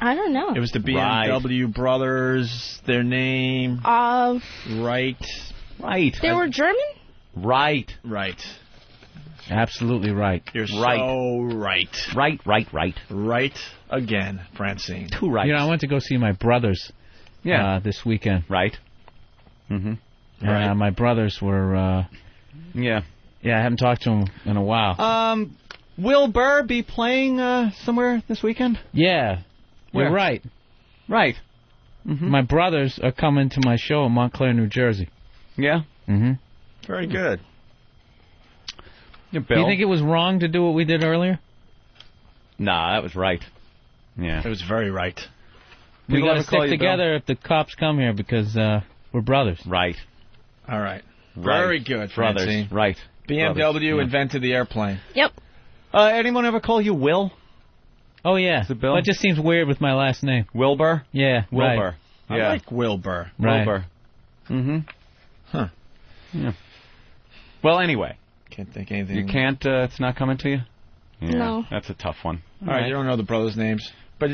I don't know. It was the BMW brothers, their name. Right. Right. They were German? Right. Right. Absolutely right. You're right. So right. Right. Right again, Francine. 2 rights. I went to go see my brothers this weekend. Right. Mm-hmm. Right. My brothers were... Yeah, I haven't talked to them in a while. Will Burr be playing somewhere this weekend? Yeah. Where? You're right. Right. Mm-hmm. My brothers are coming to my show in Montclair, New Jersey. Yeah? Mm-hmm. Very good. Yeah, Do you think it was wrong to do what we did earlier? Nah, that was right. Yeah. It was very right. We People got to ever call stick you together if the cops come here because we're brothers. Right. All right. Very good, Brothers. Francine. Right. BMW Brothers. Yeah. invented the airplane. Yep. Anyone ever call you Will? Oh, yeah. Is it Bill? Well, it just seems weird with my last name. Wilbur? Yeah, Wilbur. I Yeah. like Wilbur. Right. Wilbur. Mm-hmm. Huh. Yeah. Well, anyway. Can't think anything. You can't, it's not coming to you? Yeah, No. That's a tough one. All right, you don't know the brothers' names. But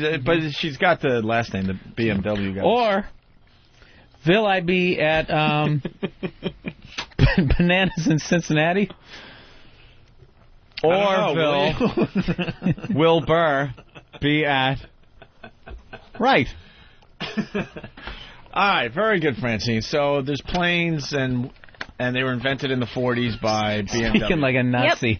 she's got the last name, the BMW guy. Or will I be at Bananas in Cincinnati? Or will Burr be at... Right. All right, very good, Francine. So there's planes, and they were invented in the 40s by BMW. Speaking like a Nazi.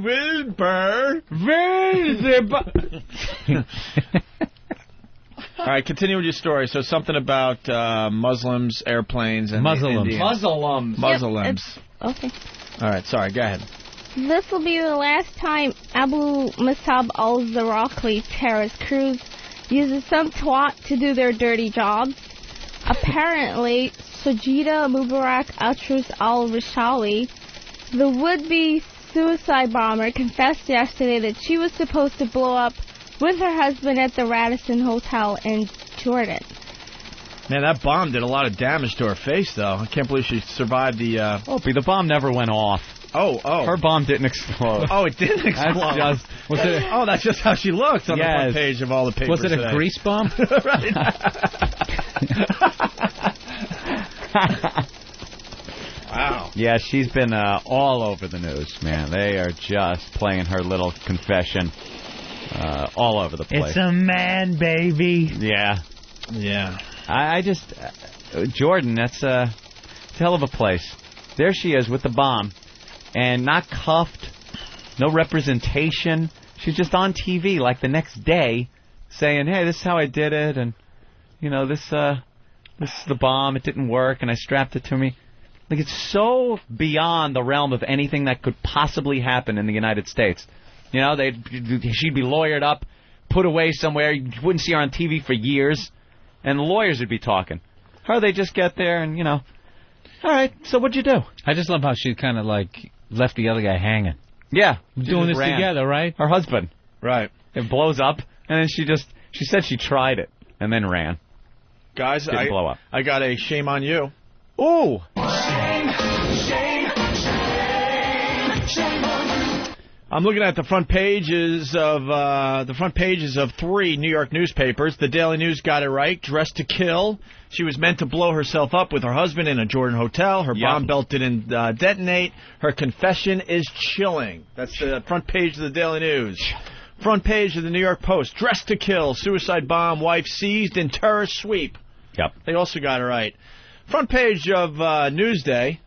Wilbur. All right, continue with your story. So something about Muslims, airplanes, and Muslims. Muslims. Okay. All right, sorry, go ahead. This will be the last time Abu Musab al-Zawahiri terrorist crews uses some twat to do their dirty jobs. Apparently, Sajida Mubarak Atrus al-Rishawi, the would-be suicide bomber, confessed yesterday that she was supposed to blow up with her husband at the Radisson Hotel in Jordan. Man, that bomb did a lot of damage to her face, though. I can't believe she survived the... Opie, the bomb never went off. Oh. Her bomb didn't explode. Oh, it didn't explode. That's just how she looks on the front page of all the papers. Was it a today. grease bomb? Right. Wow. Yeah, she's been all over the news, man. They are just playing her little confession all over the place. It's a man, baby. Yeah. Yeah. I just... Jordan, that's a hell of a place. There she is with the bomb. And not cuffed, no representation. She's just on TV like the next day saying, hey, this is how I did it, and, this is the bomb, it didn't work, and I strapped it to me. Like, it's so beyond the realm of anything that could possibly happen in the United States. She'd be lawyered up, put away somewhere, you wouldn't see her on TV for years, and the lawyers would be talking. Her, they just get there and, all right, so what'd you do? I just love how she kind of, left the other guy hanging. Yeah. We're doing this together, right? Her husband. Right. It blows up, and then she said she tried it, and then ran. Guys, Didn't blow up. I got a shame on you. Ooh. Shame, I'm looking at the front pages of 3 New York newspapers. The Daily News got it right. Dressed to kill. She was meant to blow herself up with her husband in a Jordan hotel. Her bomb belt didn't detonate. Her confession is chilling. That's the front page of the Daily News. Front page of the New York Post. Dressed to kill. Suicide bomb. Wife seized in terrorist sweep. Yep. They also got it right. Front page of Newsday.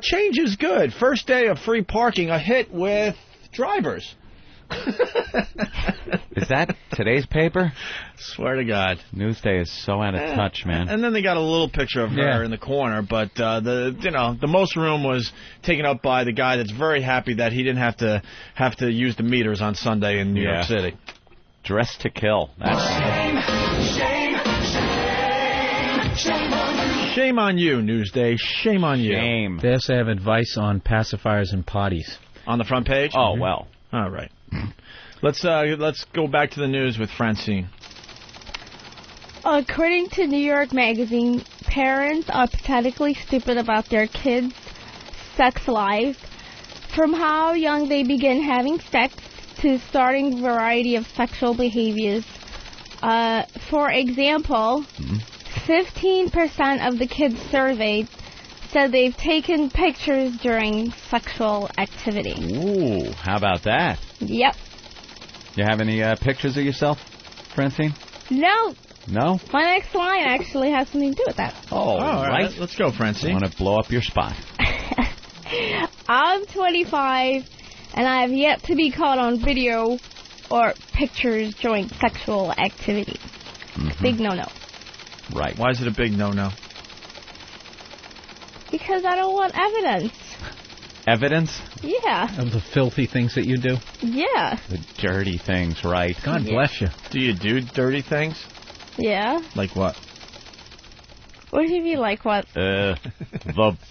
Change is good. First day of free parking, a hit with drivers. Is that today's paper? Swear to God. Newsday is so out of touch, man. And then they got a little picture of her in the corner, but the most room was taken up by the guy that's very happy that he didn't have to use the meters on Sunday in New York City. Dressed to kill. Shame on you, Newsday. Shame on you. Shame. They also have advice on pacifiers and potties. On the front page? Oh, well. All right. Let's go back to the news with Francine. According to New York Magazine, parents are pathetically stupid about their kids' sex lives, from how young they begin having sex to starting a variety of sexual behaviors. For example, 15% of the kids surveyed said they've taken pictures during sexual activity. Ooh, how about that? Yep. You have any pictures of yourself, Francine? No. No? My next line actually has something to do with that. Oh, all right. Let's go, Francine. I want to blow up your spot. I'm 25, and I have yet to be caught on video or pictures during sexual activity. Big no-no. Right. Why is it a big no-no? Because I don't want evidence. Evidence? Yeah. Of the filthy things that you do? Yeah. The dirty things, right. God bless you. Do you do dirty things? Yeah. Like what? What do you mean, like what? The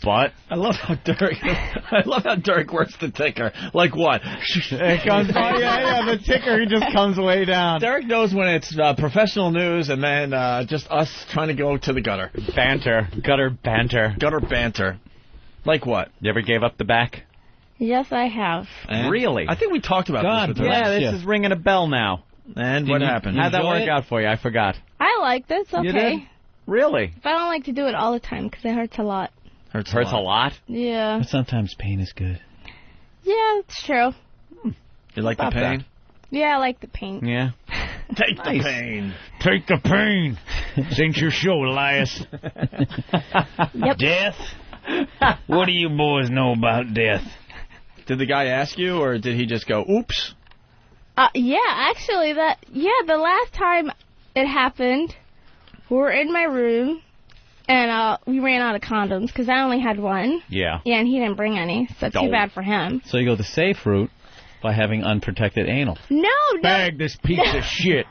butt. I love how Derek works the ticker. Like what? It comes. Oh yeah. The ticker. He just comes way down. Derek knows when it's professional news and then just us trying to go to the gutter. Banter. Gutter banter. Like what? You ever gave up the back? Yes, I have. And really? I think we talked about this with yeah, this is ringing a bell now. And what happened? How'd that work out for you? I forgot. I like this. Okay. You did? Really? But I don't like to do it all the time because it hurts a lot. Hurts a lot? Yeah. But sometimes pain is good. Yeah, it's true. You like the pain? Yeah, I like the pain. Yeah. Take the pain. Take the pain. This ain't your show, Elias. Yep. Death? What do you boys know about death? Did the guy ask you, or did he just go, oops? Yeah, actually, the last time it happened, we were in my room, and we ran out of condoms, because I only had one. Yeah. Yeah, and he didn't bring any, so too bad for him. So you go the safe route by having unprotected anal. No. Bag this piece of shit.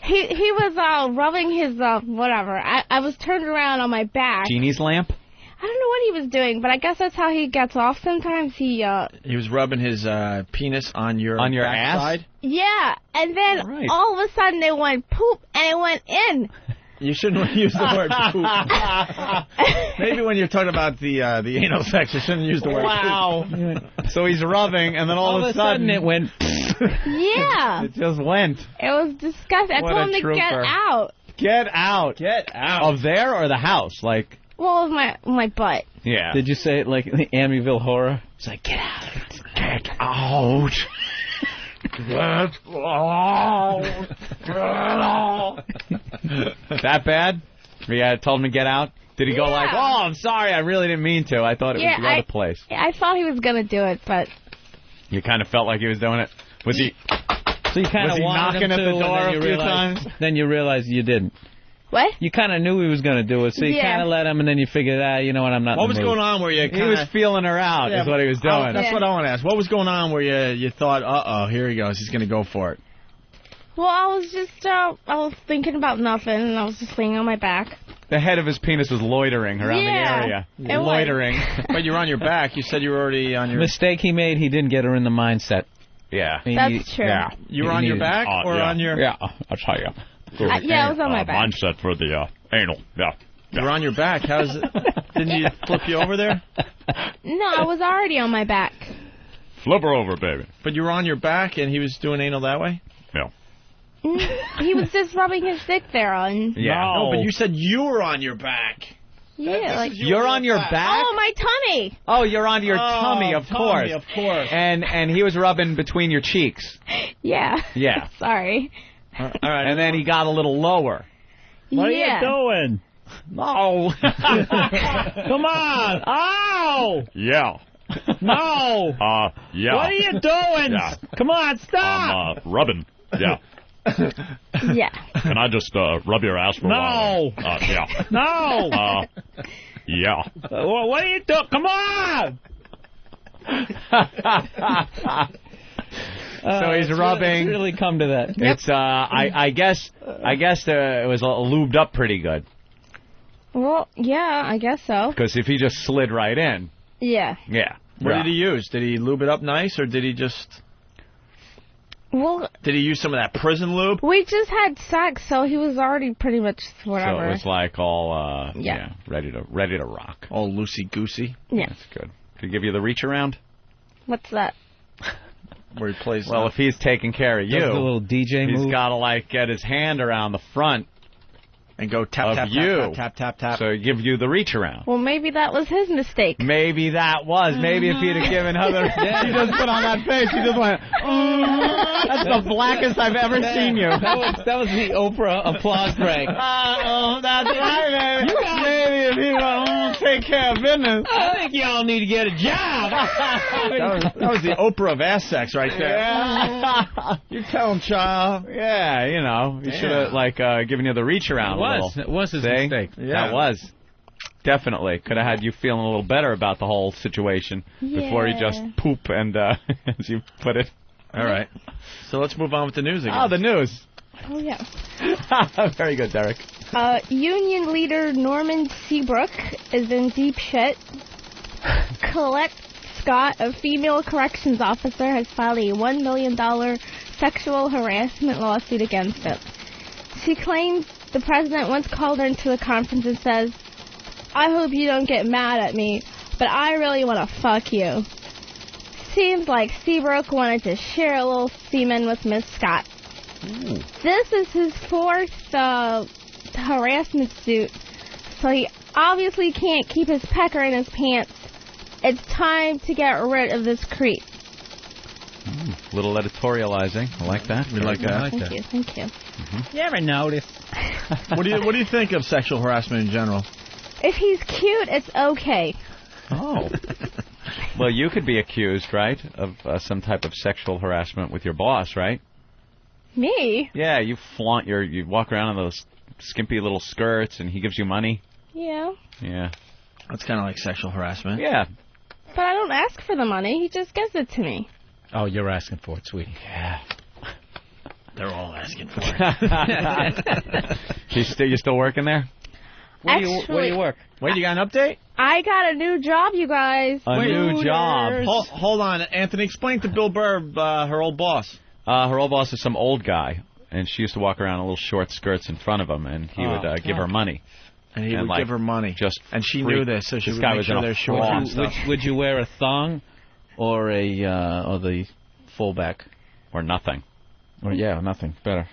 He was rubbing his, whatever. I was turned around on my back. Genie's lamp? I don't know what he was doing, but I guess that's how he gets off sometimes. He was rubbing his penis on your ass? Yeah, and then all of a sudden it went poop, and it went in. You shouldn't use the word poop. Maybe when you're talking about the anal sex, you shouldn't use the word poop. So he's rubbing, and then all of a sudden it went... Yeah. It just went. It was disgusting. I told him to get out. Get out. Get out. Of there or the house? Like... Well, my butt. Yeah. Did you say it like in the Amityville Horror? It's like, get out. Get out. Get out. That bad? Yeah, told him to get out? Did he go like, oh, I'm sorry, I really didn't mean to. I thought it was the other place. Yeah, I thought he was going to do it, but... You kind of felt like he was doing it? Was he... So you kind of wanted knocking him at the to, door and then a few times? Then you realized you didn't. What? You kind of knew he was going to do it, so you kind of let him, and then you figured, you know what, I'm not What in was the mood. going on where you He was feeling her out, is what he was doing. That's what I want to ask. What was going on where you thought, uh-oh, here he goes, he's going to go for it? Well, I was just, I was thinking about nothing, and I was just laying on my back. The head of his penis was loitering around the area. Loitering. But you're on your back. You said you were already on your... Mistake he made, he didn't get her in the mindset. Yeah. That's true. Yeah. You were on your back or on your... Yeah, I'll tell you. Yeah, I was on my back. Mindset for the anal. Yeah. You were on your back. How's it? Didn't you flip you over there? No, I was already on my back. Flip her over, baby. But you were on your back and he was doing anal that way? Yeah. He was just rubbing his dick there on. Yeah. No, but you said you were on your back. Yeah, like You're on your back? Oh, my tummy. Oh, you're on your tummy, of course. Of course. And he was rubbing between your cheeks. Yeah. Yeah. Sorry. All right. And then he got a little lower. What are Yeah. you doing? No. Come on. Ow. Yeah. No. Yeah. What are you doing? Yeah. Come on, stop. I'm rubbing. Yeah. Yeah. Can I just rub your ass for a while? Yeah. No. Yeah. What are you doing? Come on. So he's rubbing. It's really come to that. It's I guess it was lubed up pretty good. Well, yeah, I guess so. Because if he just slid right in. Yeah. Yeah. What did he use? Did he lube it up nice, or did he just... Well, Did he use some of that prison lube? we just had sex, so he was already pretty much whatever. So it was like all Yeah. ready to rock. All loosey-goosey? Yeah. That's good. Did he give you the reach around? What's that? Where he plays... Well, if he's taking care of you, Does the little DJ he's move? got to like get his hand around the front and go tap, of tap, you. tap, tap, tap, tap. So he give you the reach around. Well, maybe that was his mistake. Maybe that was. Maybe if he'd have given Heather... She just put on that face. She just went... That's the blackest I've ever seen you. That was the Oprah applause break. That's right, baby. Maybe if he went, take care of business. I think y'all need to get a job. that was the Oprah of ass sex right there. Yeah. You tell him, child. Yeah, you know. He should have, like, given you the reach around a little. It was his See? mistake. Yeah. That was. Definitely. Could have had you feeling a little better about the whole situation before you just poop and, as you put it. All right. So let's move on with the news again. Oh, the news. Oh, yeah. Very good, Derek. Union leader Norman Seabrook is in deep shit. Colette Scott, a female corrections officer, has filed a $1 million sexual harassment lawsuit against him. She claims the president once called her into a conference and says, "I hope you don't get mad at me, but I really want to fuck you." Seems like Seabrook wanted to share a little semen with Miss Scott. Ooh. This is his fourth harassment suit, so he obviously can't keep his pecker in his pants. It's time to get rid of this creep. Little editorializing. I like that. We like that. Thank you, thank you. You ever notice? What do you think of sexual harassment in general? If he's cute, it's okay. Oh. Well, you could be accused, right, of some type of sexual harassment with your boss, right? Me? Yeah, you walk around in those skimpy little skirts, and he gives you money. Yeah. Yeah. That's kind of like sexual harassment. Yeah. But I don't ask for the money. He just gives it to me. Oh, you're asking for it, sweetie. Yeah. They're all asking for it. You still working there? Where do you work? Wait, you got an update? I got a new job, you guys. A new job. Hold on, Anthony. Explain to Bill Burr, her old boss. Her old boss is some old guy, and she used to walk around in little short skirts in front of him, and he would give her money. And he would give her money. And she knew this, so she would guy make was sure they're short and stuff. Would you wear a thong or or the fullback? Or nothing. Or nothing. Better.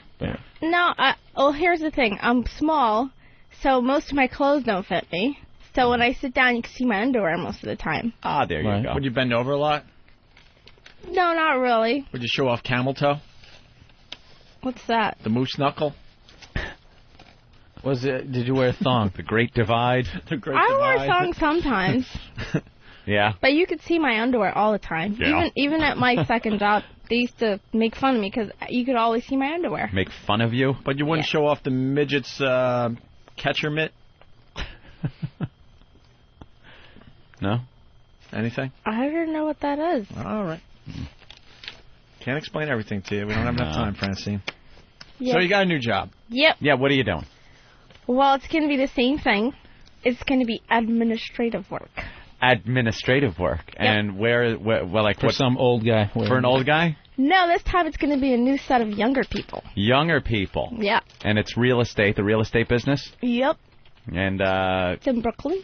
No, well, here's the thing. I'm small, so most of my clothes don't fit me. So when I sit down, you can see my underwear most of the time. Ah, there you go. Would you bend over a lot? No, not really. Would you show off camel toe? What's that? The moose knuckle? Did you wear a thong? The Great Divide. I wear thongs sometimes. Yeah. But you could see my underwear all the time. Yeah. Even at my second job, they used to make fun of me because you could always see my underwear. Make fun of you? But you wouldn't show off the midget's catcher mitt? No? Anything? I don't know what that is. All right. Can't explain everything to you. We don't have enough time, Francine. Yeah. So you got a new job. Yep. Yeah, what are you doing? Well, it's going to be the same thing. It's going to be administrative work. Administrative work. Yep. And where like for some old guy. For an old guy? No, this time it's going to be a new set of younger people. Younger people. Yeah. And it's real estate, the real estate business? Yep. And it's in Brooklyn.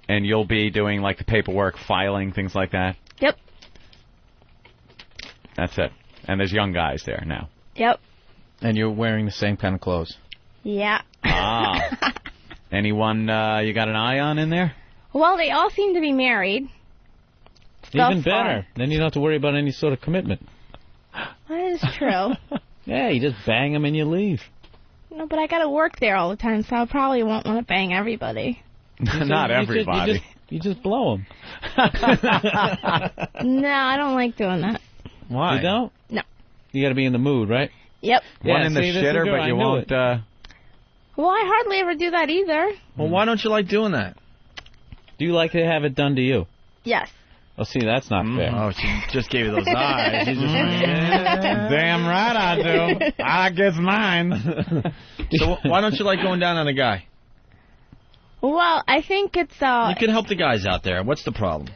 And you'll be doing like the paperwork, filing, things like that? Yep. That's it. And there's young guys there now. Yep. And you're wearing the same kind of clothes. Yeah. Ah. Anyone you got an eye on in there? Well, they all seem to be married. Even better. Then you don't have to worry about any sort of commitment. That is true. Yeah, you just bang them and you leave. No, but I got to work there all the time, so I probably won't want to bang everybody. Not everybody. You just blow them. No, I don't like doing that. Why? You don't? No. You got to be in the mood, right? Yep. One in the shitter, but you won't... Well, I hardly ever do that either. Well, why don't you like doing that? Do you like to have it done to you? Yes. Oh, see, that's not fair. Oh, she just gave you those eyes. You just Damn right I do. I guess mine. So why don't you like going down on a guy? Well, I think it's... You can help the guys out there. What's the problem?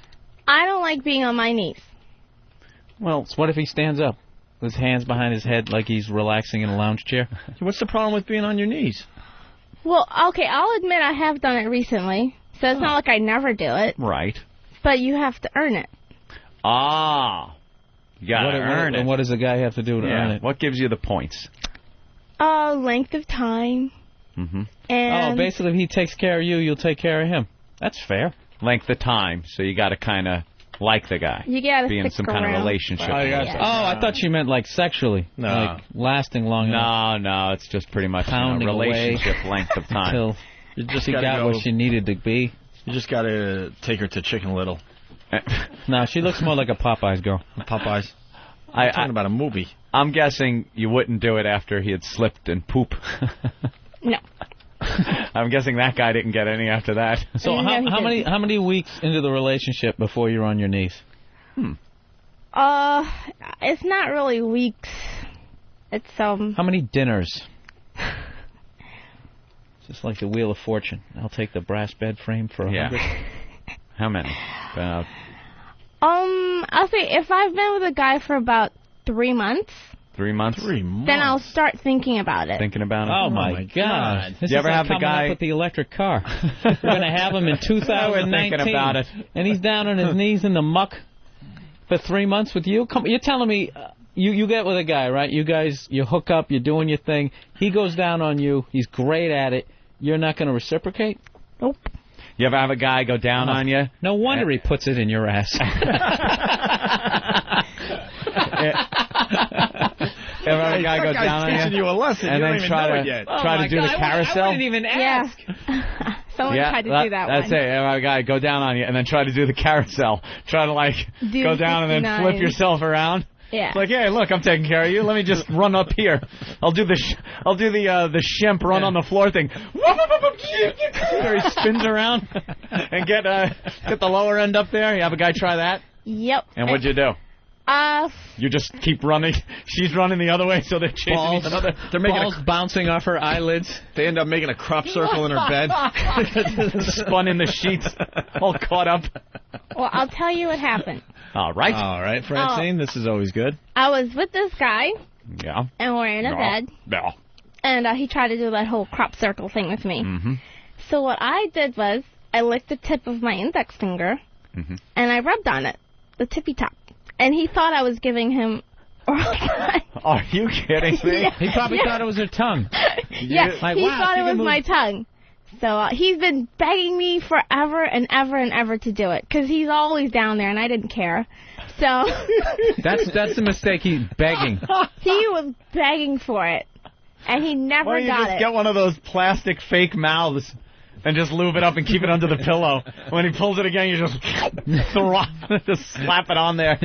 I don't like being on my knees. Well, so what if he stands up with his hands behind his head like he's relaxing in a lounge chair? What's the problem with being on your knees? Well, okay, I'll admit I have done it recently, so it's not like I never do it. Right. But you have to earn it. Ah. You got to earn it. And what does a guy have to do to earn it? What gives you the points? Length of time. Mm-hmm. And basically if he takes care of you, you'll take care of him. That's fair. Length of time, so you got to kind of like the guy. You got to be in some kind of relationship. I thought you meant like sexually. No. Like lasting long enough. No, it's just pretty much Pounding relationship away length of time. Until she got what she needed to be. You just got to take her to Chicken Little. No, she looks more like a Popeyes girl. Popeyes? I'm talking about a movie. I'm guessing you wouldn't do it after he had slipped and poop. No. I'm guessing that guy didn't get any after that. So how many weeks into the relationship before you're on your knees? It's not really weeks. It's How many dinners? Just like the Wheel of Fortune. I'll take the brass bed frame for 100. How many? I'll say if I've been with a guy for about 3 months. 3 months? Then I'll start thinking about it. Thinking about it? Oh, my God. This you is ever like have the coming guy... up with the electric car. We're going to have him in 2019. thinking about it. And he's down on his knees in the muck for 3 months with you? You're telling me... You get with a guy, right? You guys, you hook up, you're doing your thing. He goes down on you. He's great at it. You're not going to reciprocate? Nope. You ever have a guy go down on you? No wonder he puts it in your ass. Ever have a guy go down on you a lesson. and then try to do the carousel? I wouldn't even ask. Yeah. Someone tried to do that That's one. it. Ever have a guy go down on you and then try to do the carousel? Try to go down and then flip yourself around? Yeah. It's like, hey, look, I'm taking care of you. Let me just run up here. I'll do the shimp run on the floor thing. Where he spins around and get the lower end up there. You have a guy try that? Yep. And what'd you do? You just keep running. She's running the other way, so they're chasing each other. They're making bouncing off her eyelids. They end up making a crop circle in her bed. Spun in the sheets, all caught up. Well, I'll tell you what happened. All right. All right, Francine, this is always good. I was with this guy. Yeah. And we're in a bed. Yeah. And he tried to do that whole crop circle thing with me. Mm-hmm. So what I did was I licked the tip of my index finger, and I rubbed on it, the tippy top. And he thought I was giving him oral sex. Are you kidding me? Yeah. He probably thought it was her tongue. Yeah, like, he wow, thought it was my tongue. So he's been begging me forever and ever and ever to do it, because he's always down there, and I didn't care. So that's the mistake. He's begging. He was begging for it, and he never Why don't you got just it. get one of those plastic fake mouths and just lube it up and keep it under the pillow. When he pulls it again, you just just slap it on there.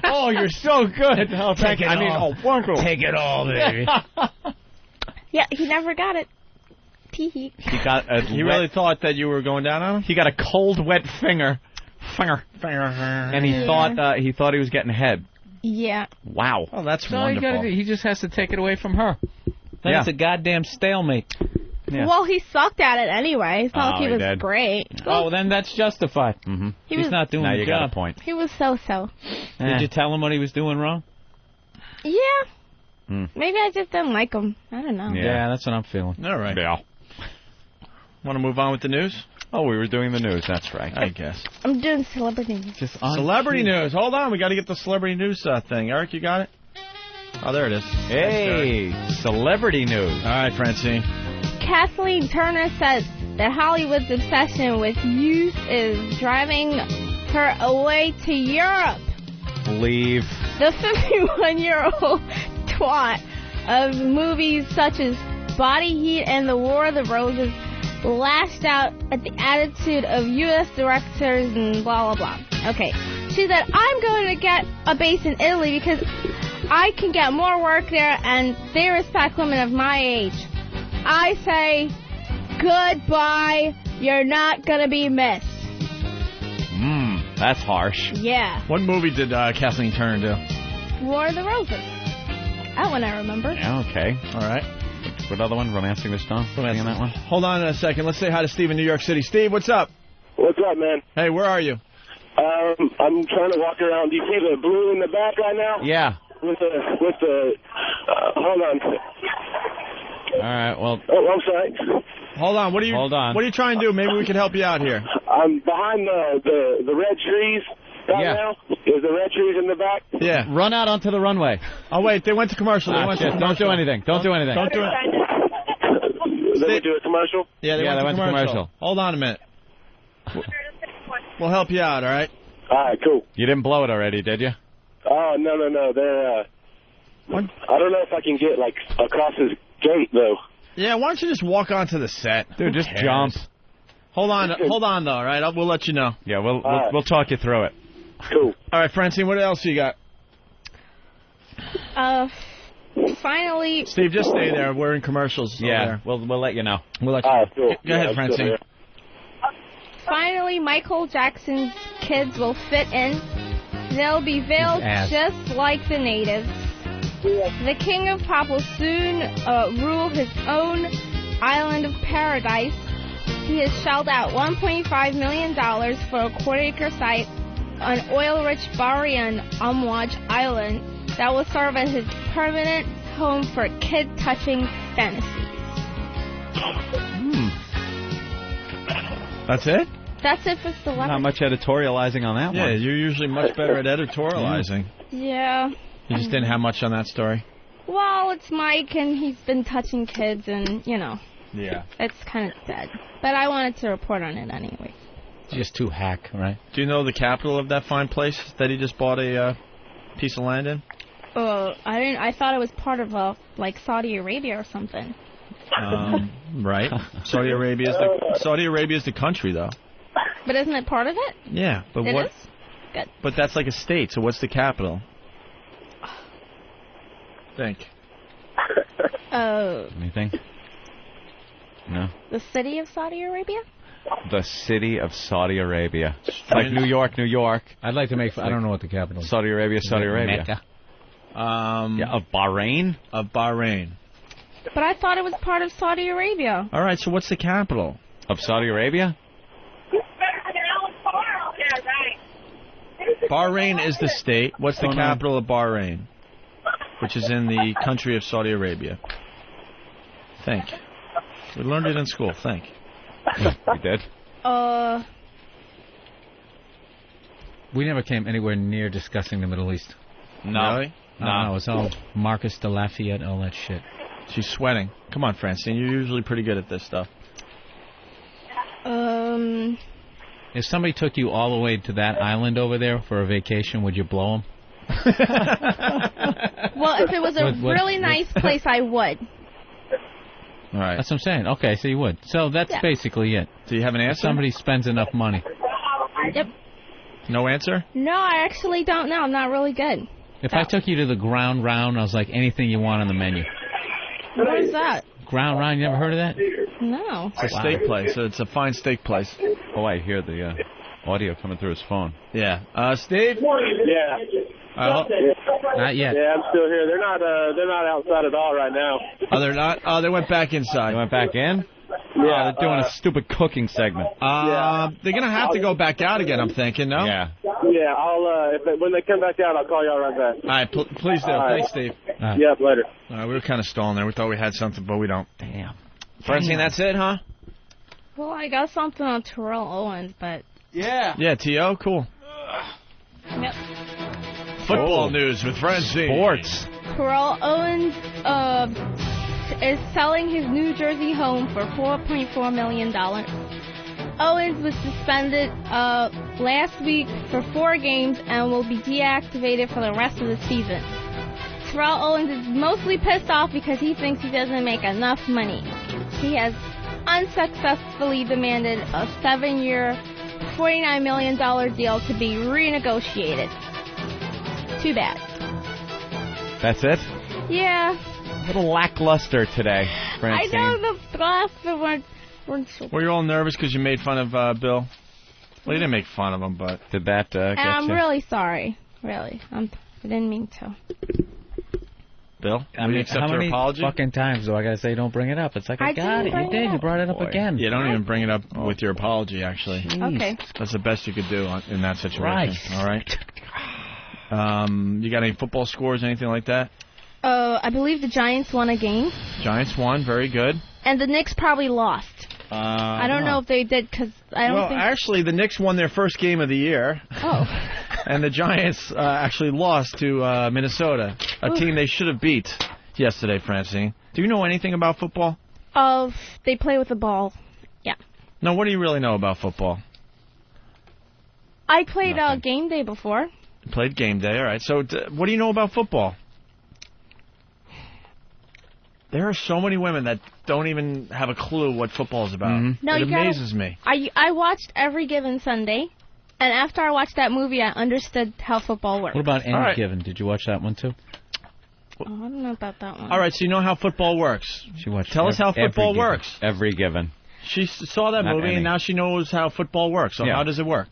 Oh, you're so good. Oh, Take it all, baby. Yeah, he never got it. He He really thought that you were going down on him? He got a cold, wet finger, and he thought he was getting head. Yeah. Wow. Oh, that's all wonderful. You gotta do. He just has to take it away from her. Then Yeah. it's a goddamn stalemate. Yeah. Well, he sucked at it anyway. It's not like he was did. great. Oh, then that's justified. Mm-hmm. He's not doing now the you job. got a point. He was so-so. Did you tell him what he was doing wrong? Yeah. Maybe I just didn't like him. I don't know. Yeah, that's what I'm feeling. All right. Yeah. Want to move on with the news? Oh, we were doing the news. That's right. I guess. I'm doing celebrity news. Just on Celebrity cue. news. Hold on. We got to get the celebrity news thing. Eric, you got it? Oh, there it is. Hey, celebrity news. All right, Francine. Kathleen Turner says that Hollywood's obsession with youth is driving her away to Europe. Leave. The 51-year-old twat of movies such as Body Heat and The War of the Roses lashed out at the attitude of U.S. directors and blah, blah, blah. Okay. She said, I'm going to get a base in Italy because I can get more work there and they respect women of my age. I say, goodbye. You're not going to be missed. That's harsh. Yeah. What movie did Kathleen Turner do? War of the Roses. That one I remember. Yeah, okay. All right. What other one? Romancing the Stone? Romancing that one? Hold on a second. Let's say hi to Steve in New York City. Steve, what's up? What's up, man? Hey, where are you? I'm trying to walk around. Do you see the blue in the back right now? Yeah. With the hold on. All right, well. Oh, I'm sorry. Hold on. What are you trying to do? Maybe we can help you out here. I'm behind the red trees right now. Is the red trees in the back? Yeah. Run out onto the runway. Oh, wait. They went to commercial. Don't do anything. Don't do anything. Don't do it. They went to a commercial? Yeah, they went to commercial. Hold on a minute. We'll help you out, all right? All right, cool. You didn't blow it already, did you? Oh, no. They're, I don't know if I can get, like, across this gate, though. Yeah, why don't you just walk onto the set? Dude, just jump. Hold on, though, all right? We'll let you know. Yeah, we'll talk you through it. Cool. All right, Francine, what else you got? Finally... Steve, just stay there. We're in commercials. Yeah, we'll let you know. We'll let you know. Cool. Go ahead, Francine. Finally, Michael Jackson's kids will fit in. They'll be veiled just like the natives. The king of pop will soon rule his own island of paradise. He has shelled out $1.5 million for a quarter-acre site on oil-rich Bahrain Amwaj Island that will serve as his permanent home for kid-touching fantasies. That's it? That's it for celebrity. Not much editorializing on that one. Yeah, you're usually much better at editorializing. Yeah. You just didn't have much on that story? Well, it's Mike, and he's been touching kids, and, you know. Yeah. It's kind of sad. But I wanted to report on it anyway. Just too hack, right? Do you know the capital of that fine place that he just bought a piece of land in? I didn't. I thought it was part of, like, Saudi Arabia or something. Right. Saudi Arabia is the country, though. But isn't it part of it? Yeah, but it what? Is? Good. But that's like a state. So what's the capital? Think. Anything? No. The city of Saudi Arabia? The city of Saudi Arabia. Like New York, New York. I'd like to make... I don't know what the capital is. Saudi Arabia, Saudi Arabia. Mecca. Of Bahrain? Of Bahrain. But I thought it was part of Saudi Arabia. All right, so what's the capital? Of Saudi Arabia? Bahrain is the state. What's the capital of Bahrain? Which is in the country of Saudi Arabia. Think. We learned it in school. Think. We did. We never came anywhere near discussing the Middle East. No. Really? No, it's all Marcus de Lafayette, all that shit. She's sweating. Come on, Francine. You're usually pretty good at this stuff. If somebody took you all the way to that island over there for a vacation, would you blow them? Well, if it was a really nice place, I would. All right. That's what I'm saying. Okay, so you would. So that's basically it. Do you have an answer? If somebody spends enough money. Yep. No answer? No, I actually don't know. I'm not really good. If I took you to the Ground Round, I was like, anything you want on the menu. What is that? Ground Round, you never heard of that? No. It's a steak place. It's a fine steak place. Oh, I hear the audio coming through his phone. Yeah. Steve? Yeah. Not yet. Yeah, I'm still here. They're not outside at all right now. Oh, they're not? Oh, they went back inside. They went back in? Yeah. They're doing a stupid cooking segment. They're going to have to go back out again, I'm thinking, no? Yeah. Yeah, when they come back out, I'll call y'all right back. All right, please do. All right. Thanks, Steve. Yeah, later. We were kind of stalling there. We thought we had something, but we don't. Damn. Francine, that's it, huh? Well, I got something on Terrell Owens, but... Yeah. Yeah, T.O., cool. Yep. Football news with Francine. Sports. Terrell Owens is selling his New Jersey home for $4.4 million. Owens was suspended last week for 4 games and will be deactivated for the rest of the season. Terrell Owens is mostly pissed off because he thinks he doesn't make enough money. He has unsuccessfully demanded a 7-year, $49 million deal to be renegotiated. Too bad. That's it? Yeah. A little lackluster today, Francine. I know the last one. Were you all nervous because you made fun of Bill? Well, you didn't make fun of him, but... Did that get I'm you? really sorry. Really. I didn't mean to. Bill, I mean, accept how your many apology? fucking times do I gotta say don't bring it up? It's like, I got it. You did. You brought it up again. Yeah, don't even bring it up with your apology, actually. Okay. That's the best you could do in that situation. Right. All right? You got any football scores, anything like that? I believe the Giants won a game. Giants won. Very good. And the Knicks probably lost. I don't know if they did because I don't think... Well, actually, the Knicks won their first game of the year. Oh. And the Giants actually lost to Minnesota, a team they should have beat yesterday, Francine. Do you know anything about football? They play with the ball. Yeah. No, what do you really know about football? I played game day before. You played game day, all right. So what do you know about football? There are so many women that don't even have a clue what football is about. No, it amazes me. I watched Every Given Sunday, and after I watched that movie, I understood how football works. What about Any Given? Did you watch that one too? Oh, I don't know about that one. All right, so you know how football works. She watched. Tell us how football works. Every Given. She saw that Not movie, any. and now she knows how football works. So how does it work?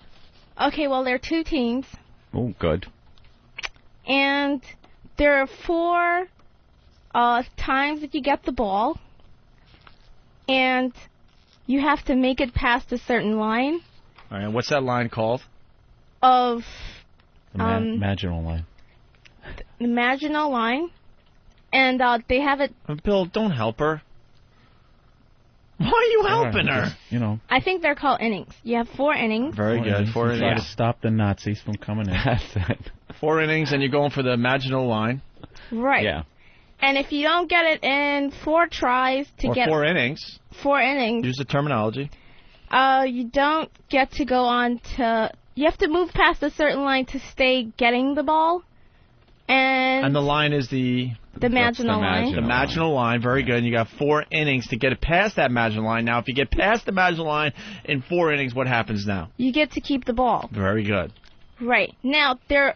Okay, well, there are 2 teams, Oh, good. and there are 4 times that you get the ball, and you have to make it past a certain line. All right, what's that line called? Of The marginal line. the marginal line, and they have it. Bill, don't help her. Why are you helping her? You know. I think they're called innings. You have 4 innings. Very good. 4 Try to innings. stop the Nazis from coming in. That's it. 4 innings, and you're going for the marginal line. Right. Yeah. And if you don't get it in 4 tries to Or get 4 innings. 4 innings, Use the terminology. you don't get to go on to. You have to move past a certain line to stay getting the ball, and the line is the marginal line. The marginal line. Very good. And you got 4 innings to get it past that marginal line. Now, if you get past the marginal line in 4 innings, what happens now? You get to keep the ball. Very good. Right. Now, there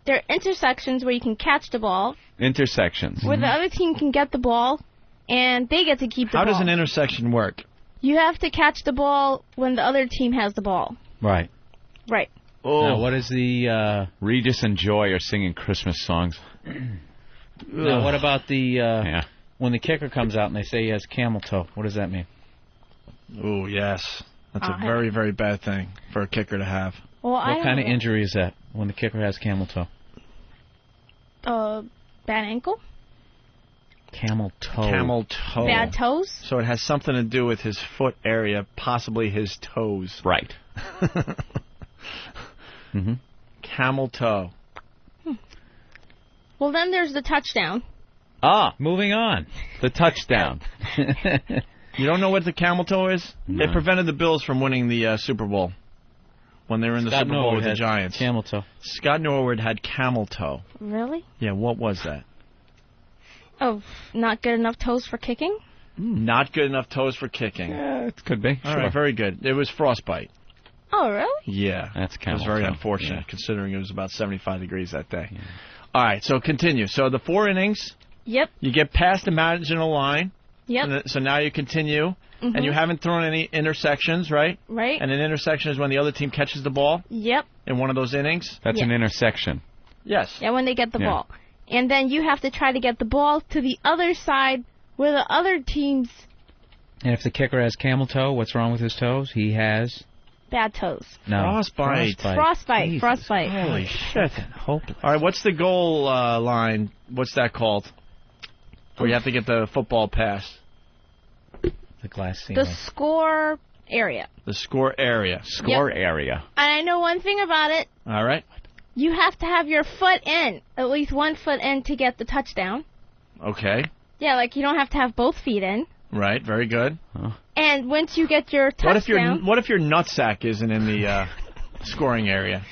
are intersections where you can catch the ball, Intersections. where the other team can get the ball, and they get to keep the How ball. does an intersection work? You have to catch the ball when the other team has the ball. Right. Right. Oh. Now, what is the... Regis and Joy are singing Christmas songs. Now, what about the... when the kicker comes out and they say he has camel toe, what does that mean? Oh, yes. That's a very, very bad thing for a kicker to have. Well, What kind of injury is that when the kicker has camel toe? Bad ankle? Camel toe. Camel toe. Bad toes? So it has something to do with his foot area, possibly his toes. Right. Mm-hmm. Camel toe. Well, then there's the touchdown. Moving on. The touchdown. You don't know what the camel toe is? No. It prevented the Bills from winning the Super Bowl when they were in the Scott Super Bowl Norwood with the had Giants. Camel toe. Scott Norwood had camel toe. Really? Yeah, what was that? Oh, not good enough toes for kicking? Not good enough toes for kicking. Yeah, it could be. All right, very good. It was frostbite. Oh, really? Yeah. That's It was very camel toe. unfortunate, considering it was about 75 degrees that day. Yeah. All right, so continue. So the 4 innings. Yep. You get past the marginal line. Yep. So now you continue, and you haven't thrown any intersections, right? Right. And an intersection is when the other team catches the ball Yep. in one of those innings. That's an intersection. Yes. Yeah, when they get the Yeah. ball. And then you have to try to get the ball to the other side where the other team's And if the kicker has camel toe, what's wrong with his toes? He has... bad toes. No. Frostbite. Frostbite. Jesus Frostbite. Holy shit. Hopeless. All right, what's the goal line? What's that called? Where you have to get the football pass. The glass the score area. The score area. Score area. And I know one thing about it. All right. You have to have your foot in, at least 1 foot in, to get the touchdown. Okay. Yeah, like you don't have to have both feet in. Right. Very good. And once you get your touchdown... What if your nutsack isn't in the scoring area?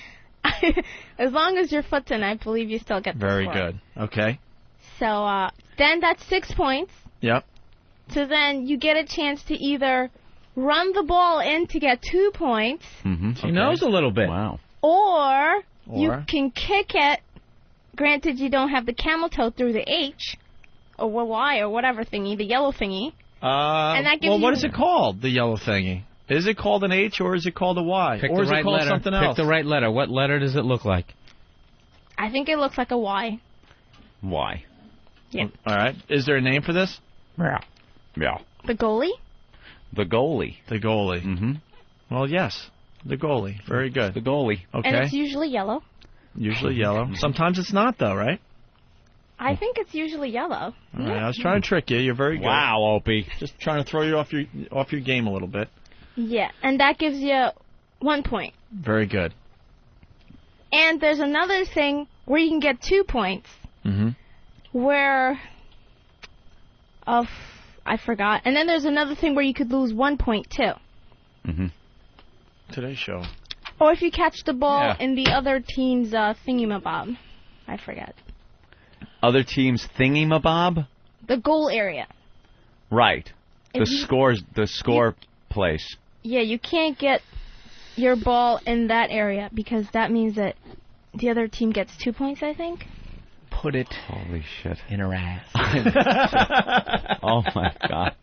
As long as your foot's in, I believe you still get the Very score. good. Okay. So then that's 6 points. Yep. So then you get a chance to either run the ball in to get 2 points. She knows a little bit. Wow. Or you can kick it. Granted, you don't have the camel toe through the H or Y or whatever thingy, the yellow thingy. And that gives well, what you... is it called, the yellow thingy? Is it called an H or is it called a Y? Pick or the is right it called letter. something else? Pick the right letter. What letter does it look like? I think it looks like a Y. Why? Yeah. All right. Is there a name for this? Yeah. Yeah. The goalie? The goalie. The goalie. Mm-hmm. Well, yes. The goalie. Very good. The goalie. Okay. And it's usually yellow. Usually yellow. Sometimes it's not, though, right? I think it's usually yellow. All right. I was trying to trick you. You're very good. Wow, Opie. Just trying to throw you off your game a little bit. Yeah, and that gives you 1 point. Very good. And there's another thing where you can get 2 points. Mm-hmm. Where... I forgot. And then there's another thing where you could lose 1 point, too. Mm-hmm. Today's show. Or if you catch the ball in the other team's thingy-mabob. I forget. Other team's thingy-mabob? The goal area. Right. If The score place. Yeah, you can't get your ball in that area because that means that the other team gets 2 points, I think. Put it Holy shit. in her ass. Oh, my God.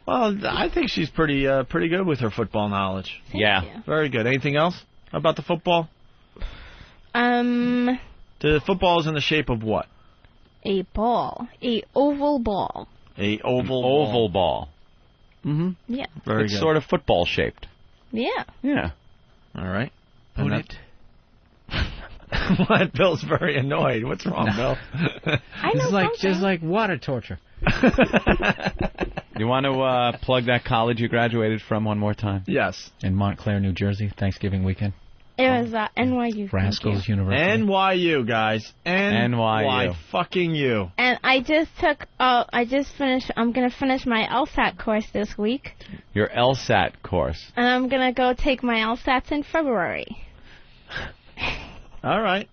Well, I think she's pretty good with her football knowledge. Thank you. Very good. Anything else about the football? The football is in the shape of what? A ball. A oval ball. A oval ball. Mm-hmm. Yeah. Very it's good. sort of football shaped. Yeah. Yeah. All right. Put it. What? Bill's very annoyed. What's wrong, Bill? I know Just like water torture. You want to plug that college you graduated from one more time? Yes. In Montclair, New Jersey, Thanksgiving weekend. It was NYU. Rascals University. NYU, guys. NYU. Fucking you. And I just finished, I'm going to finish my LSAT course this week. Your LSAT course. And I'm going to go take my LSATs in February. All right.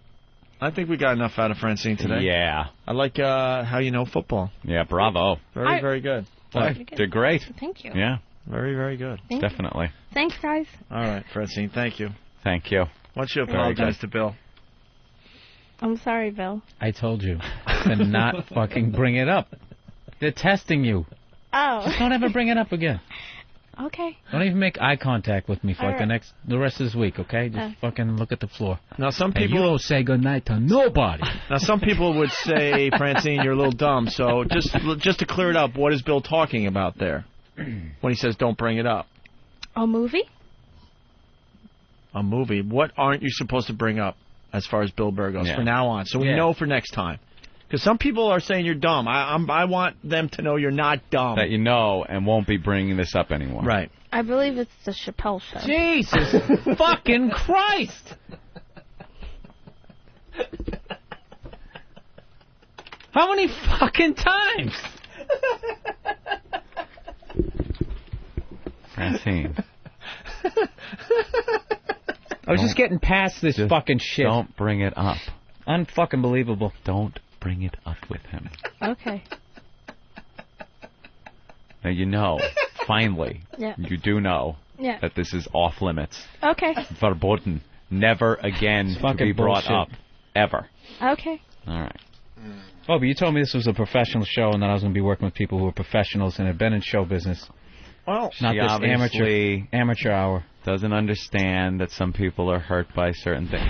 I think we got enough out of Francine today. Yeah. I like how you know football. Yeah, bravo. Very good. They're great. Thank you. Yeah. Very, very good. Definitely. Thanks, guys. All right, Francine, thank you. Thank you. Why don't you apologize to Bill? I'm sorry, Bill. I told you to not fucking bring it up. They're testing you. Oh. Just don't ever bring it up again. Okay. Don't even make eye contact with me for All like right. the rest of this week, okay? Just fucking look at the floor. Now, some And people you don't say goodnight to nobody. Now, some people would say, Francine, you're a little dumb. So just to clear it up, what is Bill talking about there when he says don't bring it up? A movie? A movie. What aren't you supposed to bring up as far as Bill Burr goes from now on? So we know for next time. Because some people are saying you're dumb. I want them to know you're not dumb. That you know and won't be bringing this up anymore. Right. I believe it's the Chappelle show. Jesus fucking Christ! How many fucking times? Francine. I was just getting past this fucking shit. Don't bring it up. Unfucking believable. Don't bring it up with him. Okay. Now you know, finally, you do know that this is off limits. Okay. Verboten. Never again to be brought up. Ever. Okay. All right. Oh, but you told me this was a professional show and that I was going to be working with people who were professionals and had been in show business. Well, not she this obviously amateur hour. Doesn't understand that some people are hurt by certain things.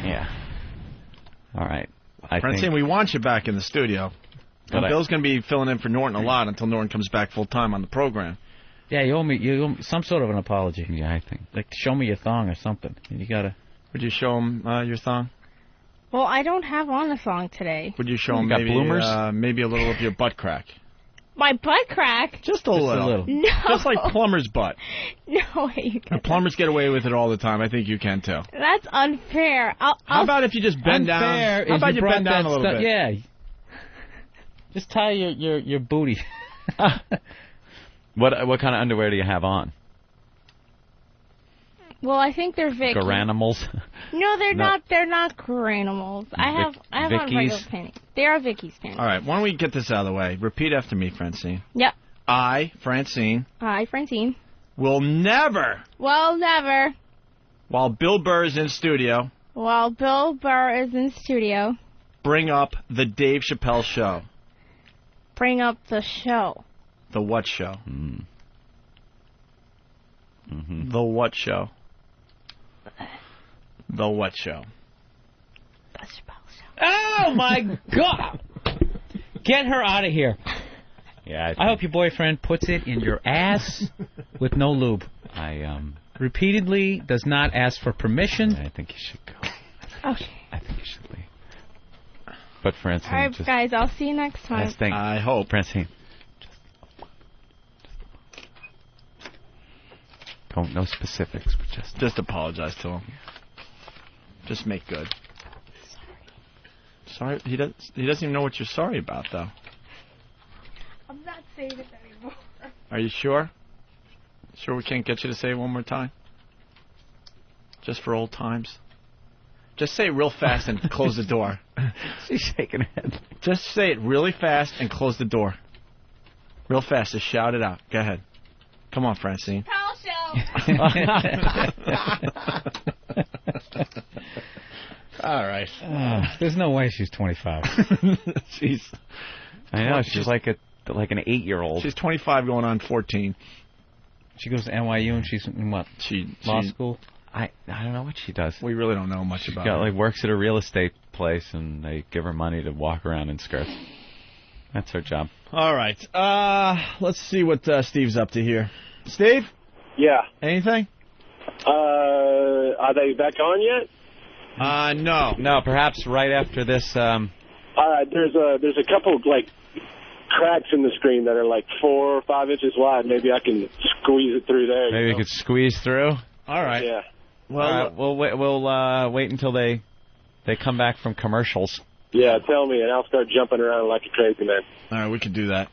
Yeah. All right. Francine, we want you back in the studio. But Bill's going to be filling in for Norton a lot until Norton comes back full time on the program. Yeah, you owe me some sort of an apology. Yeah, I think. Like, show me your thong or something. You gotta. Would you show him your thong? Well, I don't have on a song today. Would you show him got bloomers? maybe a little of your butt crack? My butt crack? Just a little. No. Just like plumber's butt. No way you can. Plumbers get away with it all the time. I think you can too. That's unfair. How about if you just bend down? How about you bend down a little bit? Yeah. Just tie your booty. What kind of underwear do you have on? Well, I think they're Vickies. Garanimals? No, they're not. They're not Garanimals. I have on regular panties. They are Vickies panties. All right, why don't we get this out of the way? Repeat after me, Francine. Yep. I, Francine, will never, while Bill Burr is in studio, bring up the Dave Chappelle show. Bring up the show. The what show? The what show? The what show? The Chappelle show. Oh, my God. Get her out of here. Yeah. I hope your boyfriend puts it in your ass with no lube. Repeatedly does not ask for permission. I think you should go. Okay. I think you should leave. But Francine, all right, guys, I'll see you next time. I hope. Francine. No specifics, but just apologize to him. Just make good. Sorry. He doesn't even know what you're sorry about, though. I'm not saying it anymore. Are you sure? Sure we can't get you to say it one more time? Just for old times? Just say it real fast and close the door. She's shaking her head. Just say it really fast and close the door. Real fast. Just shout it out. Go ahead. Come on, Francine. All right. There's no way she's 25. I know. She's like an 8-year-old. She's 25 going on 14. She goes to NYU and she's in what? Law school? I don't know what she does. We really don't know much about her. She works at a real estate place and they give her money to walk around in skirts. That's her job. All right. Let's see what Steve's up to here. Steve? Yeah. Anything? Are they back on yet? No. No, perhaps right after this. All right. There's a couple cracks in the screen that are 4 or 5 inches wide. Maybe I can squeeze it through there. Maybe you could squeeze through. All right. Yeah. Well, we'll wait until they come back from commercials. Yeah, tell me, and I'll start jumping around like a crazy man. All right, we could do that.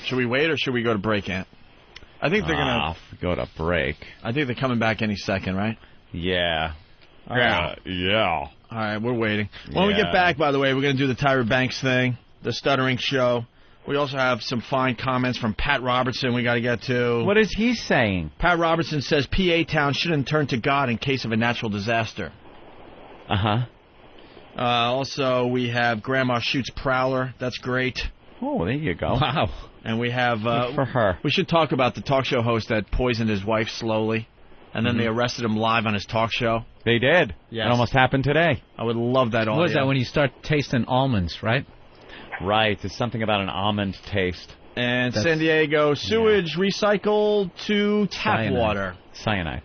Should we wait or should we go to break, Ant? I think they're gonna go to break. I think they're coming back any second, right? Yeah. All right. Yeah. All right, we're waiting. When we get back, by the way, we're going to do the Tyra Banks thing, the stuttering show. We also have some fine comments from Pat Robertson we got to get to. What is he saying? Pat Robertson says PA Town shouldn't turn to God in case of a natural disaster. Uh-huh. Also, we have Grandma Shoots Prowler. That's great. Oh, there you go. Wow. And we have... Good for her. We should talk about the talk show host that poisoned his wife slowly. And then they arrested him live on his talk show. They did. Yes. It almost happened today. I would love that audio. What is that, when you start tasting almonds, right? Right. There's something about an almond taste. And San Diego, sewage recycled to tap water. Cyanide.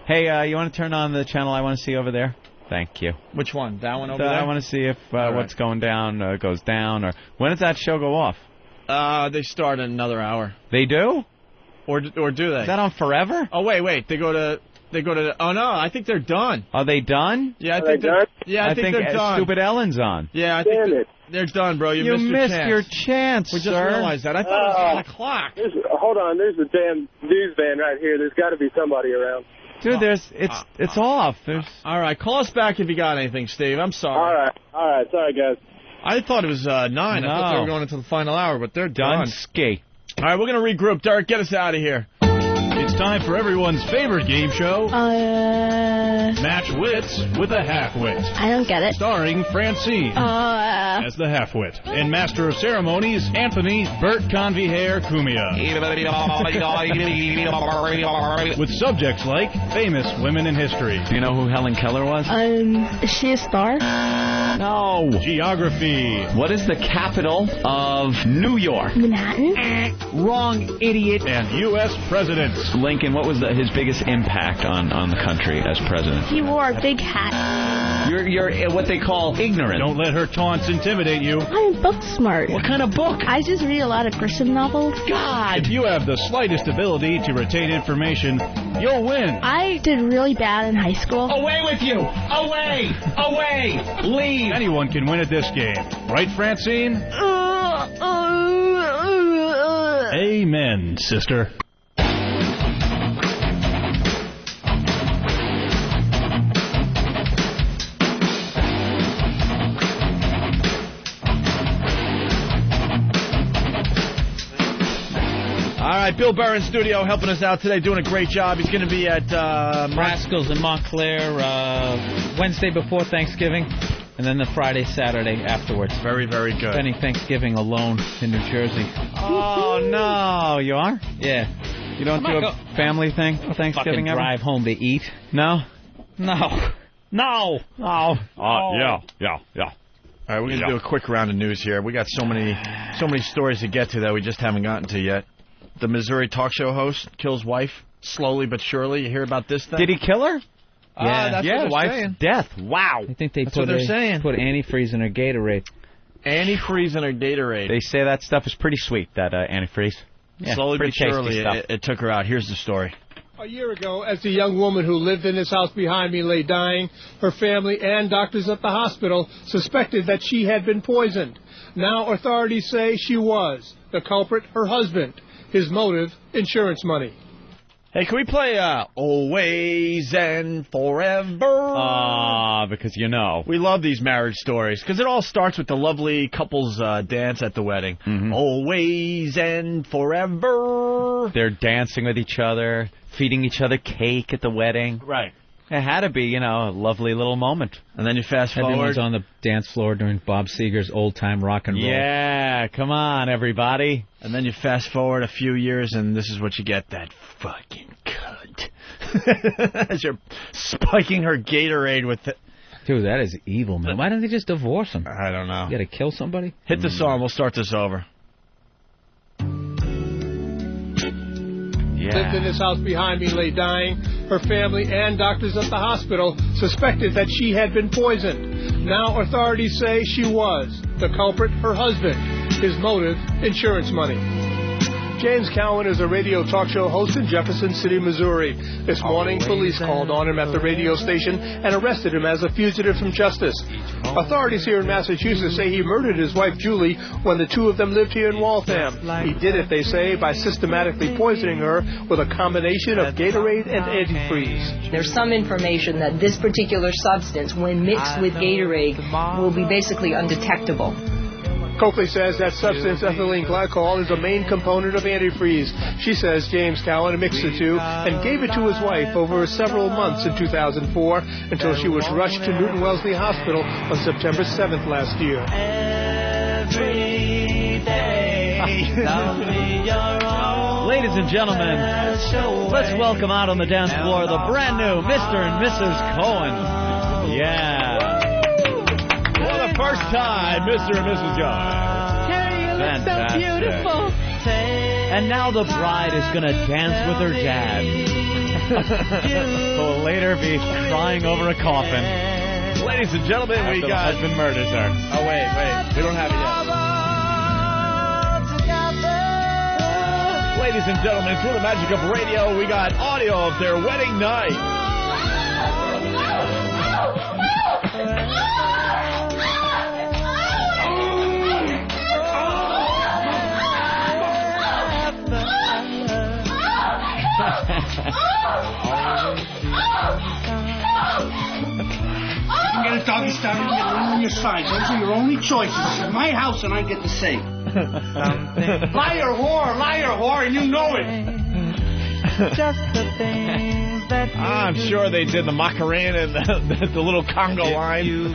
Hey, you want to turn on the channel I want to see over there? Thank you. Which one? That one over there? I want to see if what's going down goes down. Or when does that show go off? They start in another hour. They do? Or do they? Is that on forever? Oh, wait. They go to... Oh, no, I think they're done. Are they done? Yeah, I think they're... Yeah, I think they're done. Stupid Ellen's on. Yeah, I think they're done, bro. You missed your chance, We just realized that. I thought it was 1 o'clock. Hold on, there's a damn news van right here. There's got to be somebody around. Dude, it's off. All right, call us back if you got anything, Steve. I'm sorry. All right. Sorry, guys. I thought it was 9. No. I thought they were going into the final hour, but they're done. Ski. All right, we're going to regroup. Derek, get us out of here. It's time for everyone's favorite game show. Match Wits with a Half-Wit. I don't get it. Starring Francine as the Half-Wit. And Master of Ceremonies, Anthony Bert Convehair Cumia. With subjects like famous women in history. Do you know who Helen Keller was? Is she a star? No. Geography. What is the capital of New York? Manhattan? Wrong, idiot. And U.S. presidents. Lincoln, what was his biggest impact on the country as president? He wore a big hat. You're what they call ignorant. Don't let her taunts intimidate you. I'm book smart. What kind of book? I just read a lot of Christian novels. God! If you have the slightest ability to retain information, you'll win. I did really bad in high school. Away with you! Away! Away! Leave! Anyone can win at this game. Right, Francine? Amen, sister. All right, Bill Burr in studio helping us out today, doing a great job. He's going to be at Rascals in Montclair Wednesday before Thanksgiving, and then the Friday, Saturday afterwards. Very, very good. Spending Thanksgiving alone in New Jersey. Oh, no. You are? Yeah. You don't do a family thing for Thanksgiving Fucking ever? drive home to eat. No? No. No. Oh. Yeah. All right, we're going to do a quick round of news here. We got so many stories to get to that we just haven't gotten to yet. The Missouri talk show host kills wife slowly but surely. You hear about this thing? Did he kill her? Yeah, that's what they're wife's saying. death. Wow. I think they That's what they're saying. put antifreeze in her Gatorade. Antifreeze in her Gatorade. They say that stuff is pretty sweet, that antifreeze. Yeah, slowly but pretty tasty surely, stuff. it took her out. Here's the story. A year ago, as the young woman who lived in this house behind me lay dying, her family and doctors at the hospital suspected that she had been poisoned. Now authorities say she was. The culprit, her husband. His motive, insurance money. Hey, can we play Always and Forever? Because you know. We love these marriage stories, because it all starts with the lovely couple's dance at the wedding. Mm-hmm. Always and forever. They're dancing with each other, feeding each other cake at the wedding. Right. It had to be, a lovely little moment. And then you fast forward. Everyone's on the dance floor during Bob Seger's old-time rock and roll. Yeah, come on, everybody. And then you fast forward a few years, and this is what you get, that fucking cunt. As you're spiking her Gatorade with it. Dude, that is evil, man. Why don't they just divorce him? I don't know. You gotta kill somebody? Hit the song. We'll start this over. Lived in this house behind me lay dying. Her family and doctors at the hospital suspected that she had been poisoned. Now authorities say she was. The culprit, her husband. His motive, insurance money. James Cowan is a radio talk show host in Jefferson City, Missouri. This morning, police called on him at the radio station and arrested him as a fugitive from justice. Authorities here in Massachusetts say he murdered his wife, Julie, when the two of them lived here in Waltham. He did it, they say, by systematically poisoning her with a combination of Gatorade and antifreeze. There's some information that this particular substance, when mixed with Gatorade, will be basically undetectable. Coakley says that substance, ethylene glycol, is a main component of antifreeze. She says James Cowan mixed the two and gave it to his wife over several months in 2004 until she was rushed to Newton Wellesley Hospital on September 7th last year. Ladies and gentlemen, let's welcome out on the dance floor the brand new Mr. and Mrs. Cohen. Yeah. For the first time, Mr. and Mrs. Cohen. Fantastic. So beautiful. And now the bride is going to dance with her dad. Who will later be crying over a coffin. Ladies and gentlemen, we got... the husband murders her. Oh, wait. We don't have it yet. Ladies and gentlemen, through the magic of radio, we got audio of their wedding night. You can get a doggy style and get one on your side. Those are your only choices. This is my house and I get to say. Liar, whore, and you know it. Just the things that I'm sure they did the Macarena and the little Congo line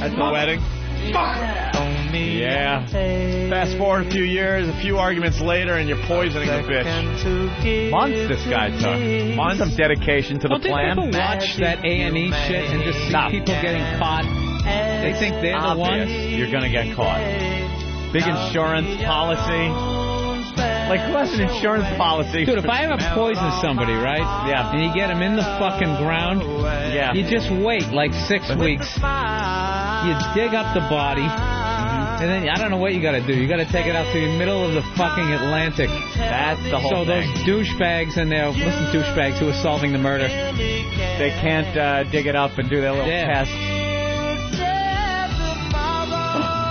at the wedding. Yeah. Fast forward a few years, a few arguments later, and you're poisoning the bitch. Months this guy took. Months of dedication to the plan. Don't people watch that A&E shit and just see people getting caught? They think they're the ones. You're going to get caught. Big insurance policy. Like, who has an insurance policy? Dude, if I ever poison somebody, right? Yeah. And you get them in the fucking ground, yeah. You just wait like 6 weeks. You dig up the body, and then I don't know what you got to do. You got to take it out to the middle of the fucking Atlantic. That's the whole thing. So those douchebags and their douchebags who are solving the murder, they can't dig it up and do their little test.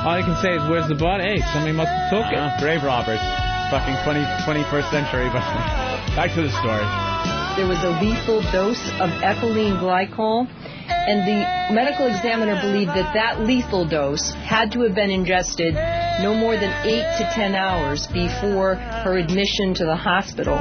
All you can say is, "Where's the body?" Hey, somebody must have took it. Grave robbers. Fucking 21st century. But back to the story. There was a lethal dose of ethylene glycol, and the medical examiner believed that lethal dose had to have been ingested no more than 8 to 10 hours before her admission to the hospital.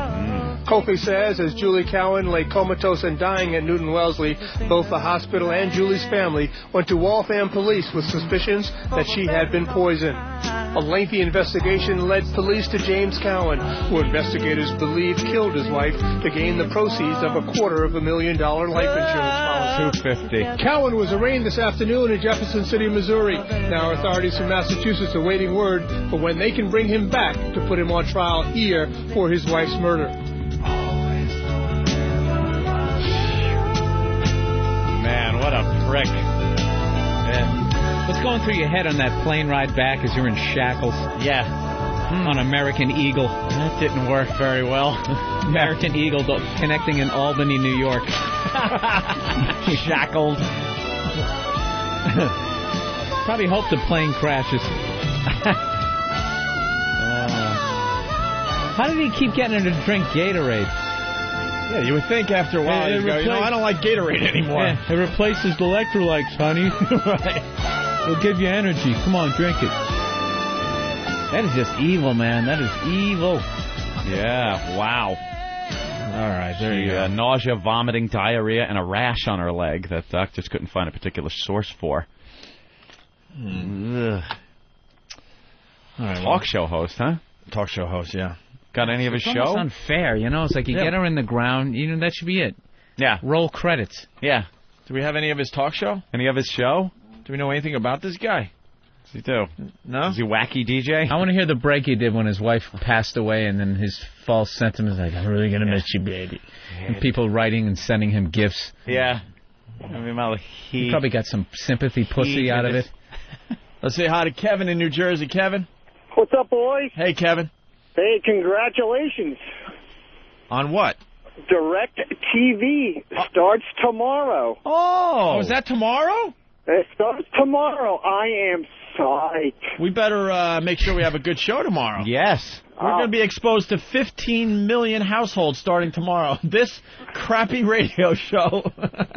Kofi says as Julie Cowan lay comatose and dying at Newton Wellesley, both the hospital and Julie's family went to Waltham police with suspicions that she had been poisoned. A lengthy investigation led police to James Cowan, who investigators believe killed his wife to gain the proceeds of $250,000 life insurance policy. $250,000. Cowan was arraigned this afternoon in Jefferson City, Missouri. Now authorities from Massachusetts are waiting word for when they can bring him back to put him on trial here for his wife's murder. Man, what a prick. Yeah. What's going through your head on that plane ride back as you're in shackles? Yeah. On American Eagle. That didn't work very well. American Eagle connecting in Albany, New York. Shackled. Probably hope the plane crashes. How did he keep getting her to drink Gatorade? Yeah, you would think after a while you go, I don't like Gatorade anymore. Yeah, it replaces the electrolytes, honey. Right. It'll give you energy. Come on, drink it. That is just evil, man. That is evil. Yeah, wow. All right, there you go. Nausea, vomiting, diarrhea, and a rash on her leg that doctors couldn't find a particular source for. Ugh. All right, Talk show host, huh? Talk show host, yeah. Got any of his It's show? almost unfair, you know? It's like you get her in the ground, that should be it. Yeah. Roll credits. Yeah. Do we have any of his talk show? Any of his show? Do we know anything about this guy? Does he do? No? Is he wacky DJ? I want to hear the break he did when his wife passed away, and then his false sentiments like, I'm really going to miss you, baby. Yeah. And people writing and sending him gifts. Yeah. I mean, well, he probably got some sympathy pussy out of it. Let's say hi to Kevin in New Jersey. Kevin? What's up, boys? Hey, Kevin. Hey, congratulations. On what? DirecTV starts tomorrow. Oh, is that tomorrow? It starts tomorrow. I am psyched. We better make sure we have a good show tomorrow. Yes. We're going to be exposed to 15 million households starting tomorrow. This crappy radio show.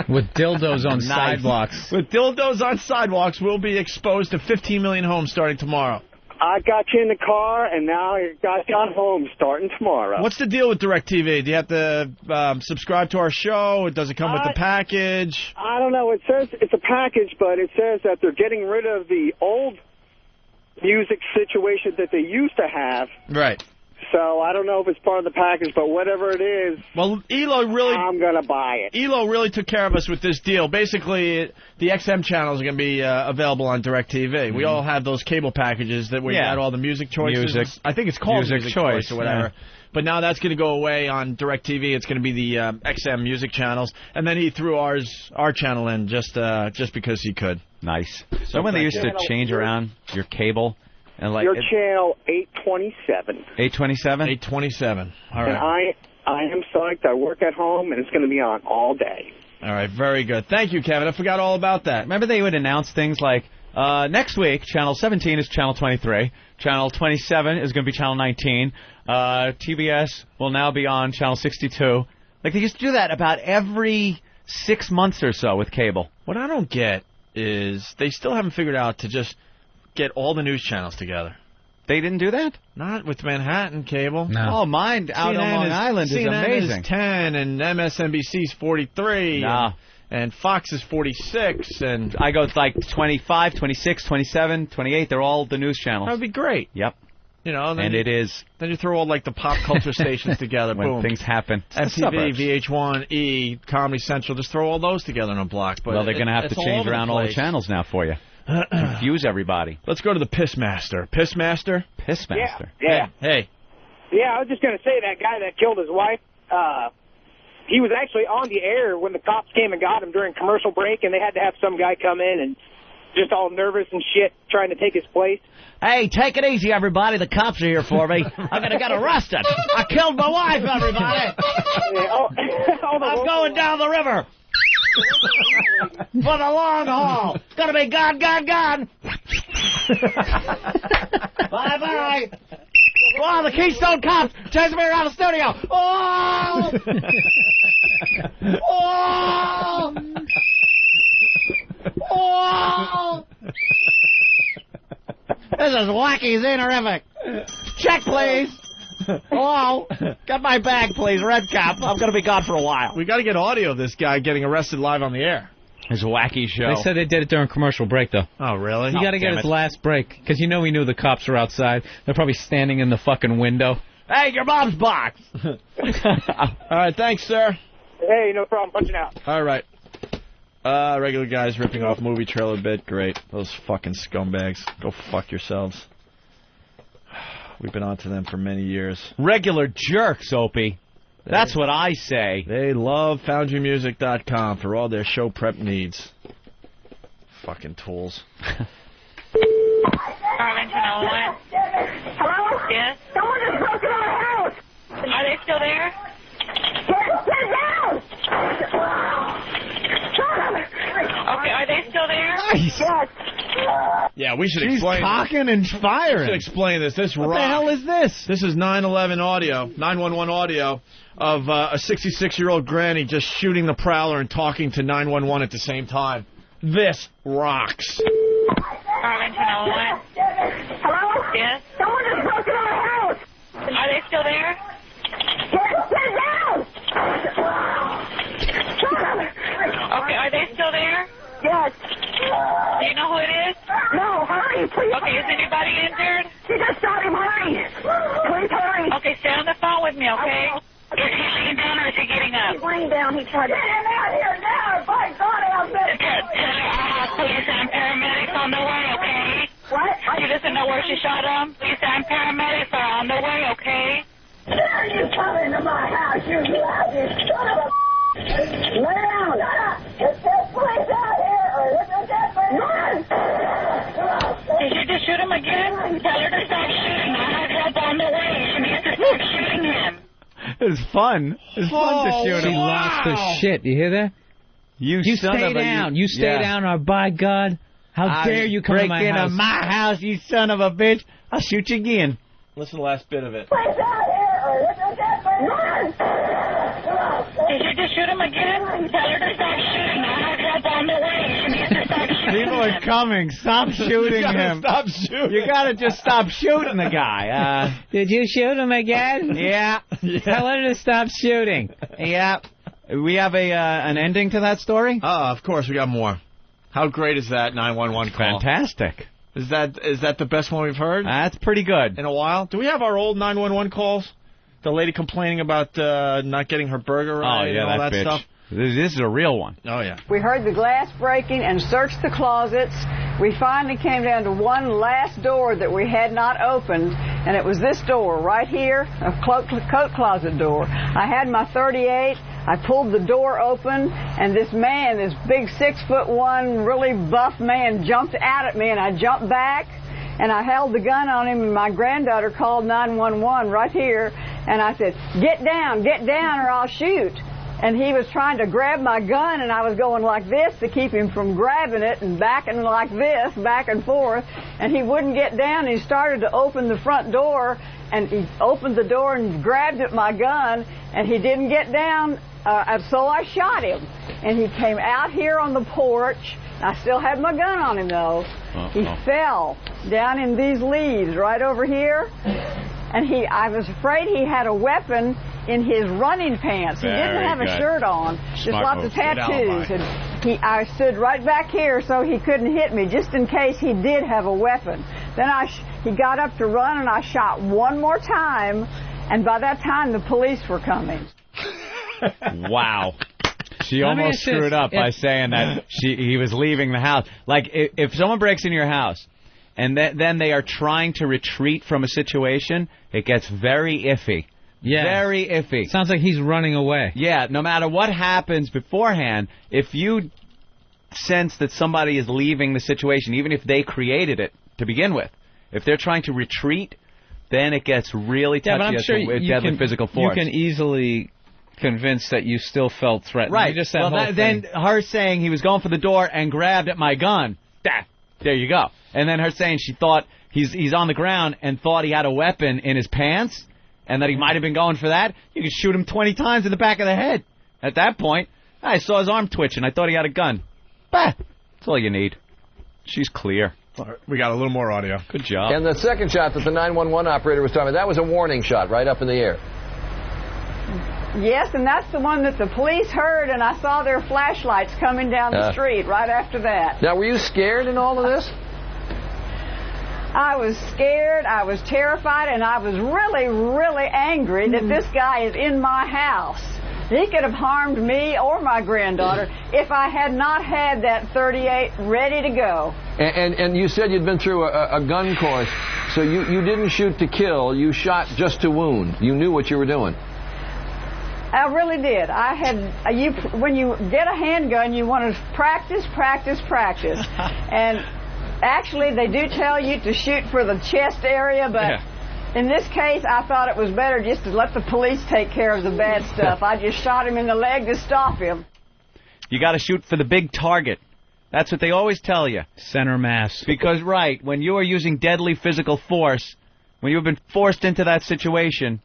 With dildos on sidewalks. With dildos on sidewalks, we'll be exposed to 15 million homes starting tomorrow. I got you in the car, and now I got you on home starting tomorrow. What's the deal with DirecTV? Do you have to subscribe to our show? Does it come with the package? I don't know. It says it's a package, but it says that they're getting rid of the old music situation that they used to have. Right. So I don't know if it's part of the package, but whatever it is, well, I'm going to buy it. ELO really took care of us with this deal. Basically, the XM channels are going to be available on DirecTV. Mm-hmm. We all have those cable packages that we got all the music choices. I think it's called Music Choice or whatever. Yeah. But now that's going to go away on DirecTV. It's going to be the XM music channels. And then he threw our channel in just because he could. Nice. So when they used to change around your cable... And your channel 827. 827? 827. All right. And I am psyched. I work at home, and it's going to be on all day. All right. Very good. Thank you, Kevin. I forgot all about that. Remember they would announce things like, next week, Channel 17 is Channel 23. Channel 27 is going to be Channel 19. TBS will now be on Channel 62. Like, they used to do that about every 6 months or so with cable. What I don't get is they still haven't figured out to just get all the news channels together. They didn't do that? Not with Manhattan cable. No. Oh, mine out on Long Island is amazing. CNN is 10, and MSNBC's 43. No. And Fox is 46. And I go like 25, 26, 27, 28. They're all the news channels. That would be great. Yep. You know, and it is. Then you throw all like the pop culture stations together. When boom. Things happen. MTV, VH1, E, Comedy Central. Just throw all those together in a block. But well, they're going to have to change around all the channels now for you. Confuse everybody. Let's go to the Piss Master. Piss Master? Piss Master. Yeah. Hey. Yeah, I was just going to say that guy that killed his wife, he was actually on the air when the cops came and got him during commercial break, and they had to have some guy come in and just all nervous and shit trying to take his place. Hey, take it easy, everybody. The cops are here for me. I'm going to get arrested. I killed my wife, everybody. I'm going down the river for the long haul. It's going to be gone, gone, gone. Bye-bye. Oh, the Keystone Cops chasing me around the studio. Oh! Oh! Oh! This is wacky xenorific. Check, please. Hello? Get my bag, please, Red Cop. I'm going to be gone for a while. We got to get audio of this guy getting arrested live on the air. His wacky show. They said they did it during commercial break, though. Oh, really? You got to get his last break, because he knew the cops are outside. They're probably standing in the fucking window. Hey, your mom's box. All right, thanks, sir. Hey, no problem. Punching out. All right. Regular guys ripping off movie trailer bit. Great. Those fucking scumbags. Go fuck yourselves. We've been on to them for many years. Regular jerks, Opie. That's what I say. They love FoundryMusic.com for all their show prep needs. Fucking tools. Arlington 01. Hello? Yes? Someone just broke into our house. Are they still there? Get down! Okay, are they still there? Nice. Yes. Yeah, we should She's explain. cocking and firing. We should explain this. This What rocks. the hell is this? This is 911 audio, 911 audio of a 66-year-old granny just shooting the prowler and talking to 911 at the same time. This rocks. Arlington 01. Hello? Yes? Someone just broke into our house. Are they still there? Get down! Okay, are they still there? Yes. Do you know who it is? No, hurry, please. Okay, is anybody injured? She just shot him, hurry. Please hurry. Okay, stay on the phone with me, okay? Is he laying down or is he getting up? He's laying down. He tried to... Get him out here now. By God, I'll bet. Please send paramedics on the way, okay? What? She doesn't know where she shot him. Please send paramedics are on the way, okay? Are you coming to my house, you lousy son of a... Lay down. Is this place out here or is it that place? Did you just shoot him again? Tell her to stop shooting. I have help on the way. She needs to stop shooting him. It's fun. It's fun to shoot him. She lost her shit. You hear that? You son stay of a... down. You stay down, or by God, how dare you come to my break house? into my house, you son of a bitch. I'll shoot you again. Listen to the last bit of it. Place out here or is it that place? Did you just shoot him again? Tell her to stop shooting. I have help on the way. She needs to stop shooting. People are coming. Stop shooting him. Stop shooting. You gotta just stop shooting the guy. Did you shoot him again? Yeah. Tell her to stop shooting. Yeah. We have an ending to that story? Oh, of course, we got more. How great is that 911 call? Fantastic. Is that the best one we've heard? That's pretty good. In a while? Do we have our old 911 calls? The lady complaining about not getting her burger right and all that bitch. stuff? This is a real one. Oh, yeah. We heard the glass breaking and searched the closets. We finally came down to one last door that we had not opened, and it was this door right here, a coat closet door. I had my .38. I pulled the door open, and this man, this big 6'1", really buff man, jumped out at me, and I jumped back, and I held the gun on him, and my granddaughter called 911 right here, and I said, get down, or I'll shoot. And he was trying to grab my gun, and I was going like this to keep him from grabbing it, and backing like this, back and forth, and he wouldn't get down. He started to open the front door, and he opened the door and grabbed at my gun, and he didn't get down, so I shot him. And he came out here on the porch. I still had my gun on him, though. He fell down in these leaves right over here, and I was afraid he had a weapon in his running pants. He didn't have a shirt on, just lots of tattoos. And I stood right back here so he couldn't hit me, just in case he did have a weapon. Then he got up to run, and I shot one more time, and by that time the police were coming. Wow. She almost screwed up by saying that he was leaving the house. Like, if someone breaks into your house and then they are trying to retreat from a situation, it gets very iffy. Yeah. Very iffy. Sounds like he's running away. Yeah, no matter what happens beforehand, if you sense that somebody is leaving the situation, even if they created it to begin with, if they're trying to retreat, then it gets really touchy. Yeah, but I'm sure with you deadly can, physical force. You can easily convince that you still felt threatened. Right. Just then her saying he was going for the door and grabbed at my gun. There you go. And then her saying she thought he's on the ground and thought he had a weapon in his pants and that he might have been going for that. You could shoot him 20 times in the back of the head. At that point, I saw his arm twitching. I thought he had a gun. Bah, that's all you need. She's clear. We got a little more audio. Good job. And the second shot that the 911 operator was talking about, that was a warning shot right up in the air. Yes, and that's the one that the police heard, and I saw their flashlights coming down the street right after that. Now, were you scared in all of this? I was scared, I was terrified, and I was really, really angry that this guy is in my house. He could have harmed me or my granddaughter if I had not had that .38 ready to go. And you said you'd been through a gun course, so you didn't shoot to kill, you shot just to wound. You knew what you were doing. I really did. I had when you get a handgun, you want to practice, practice, practice. And actually, they do tell you to shoot for the chest area, but in this case, I thought it was better just to let the police take care of the bad stuff. I just shot him in the leg to stop him. You got to shoot for the big target. That's what they always tell you. Center mass. Because, right, when you are using deadly physical force, when you've been forced into that situation,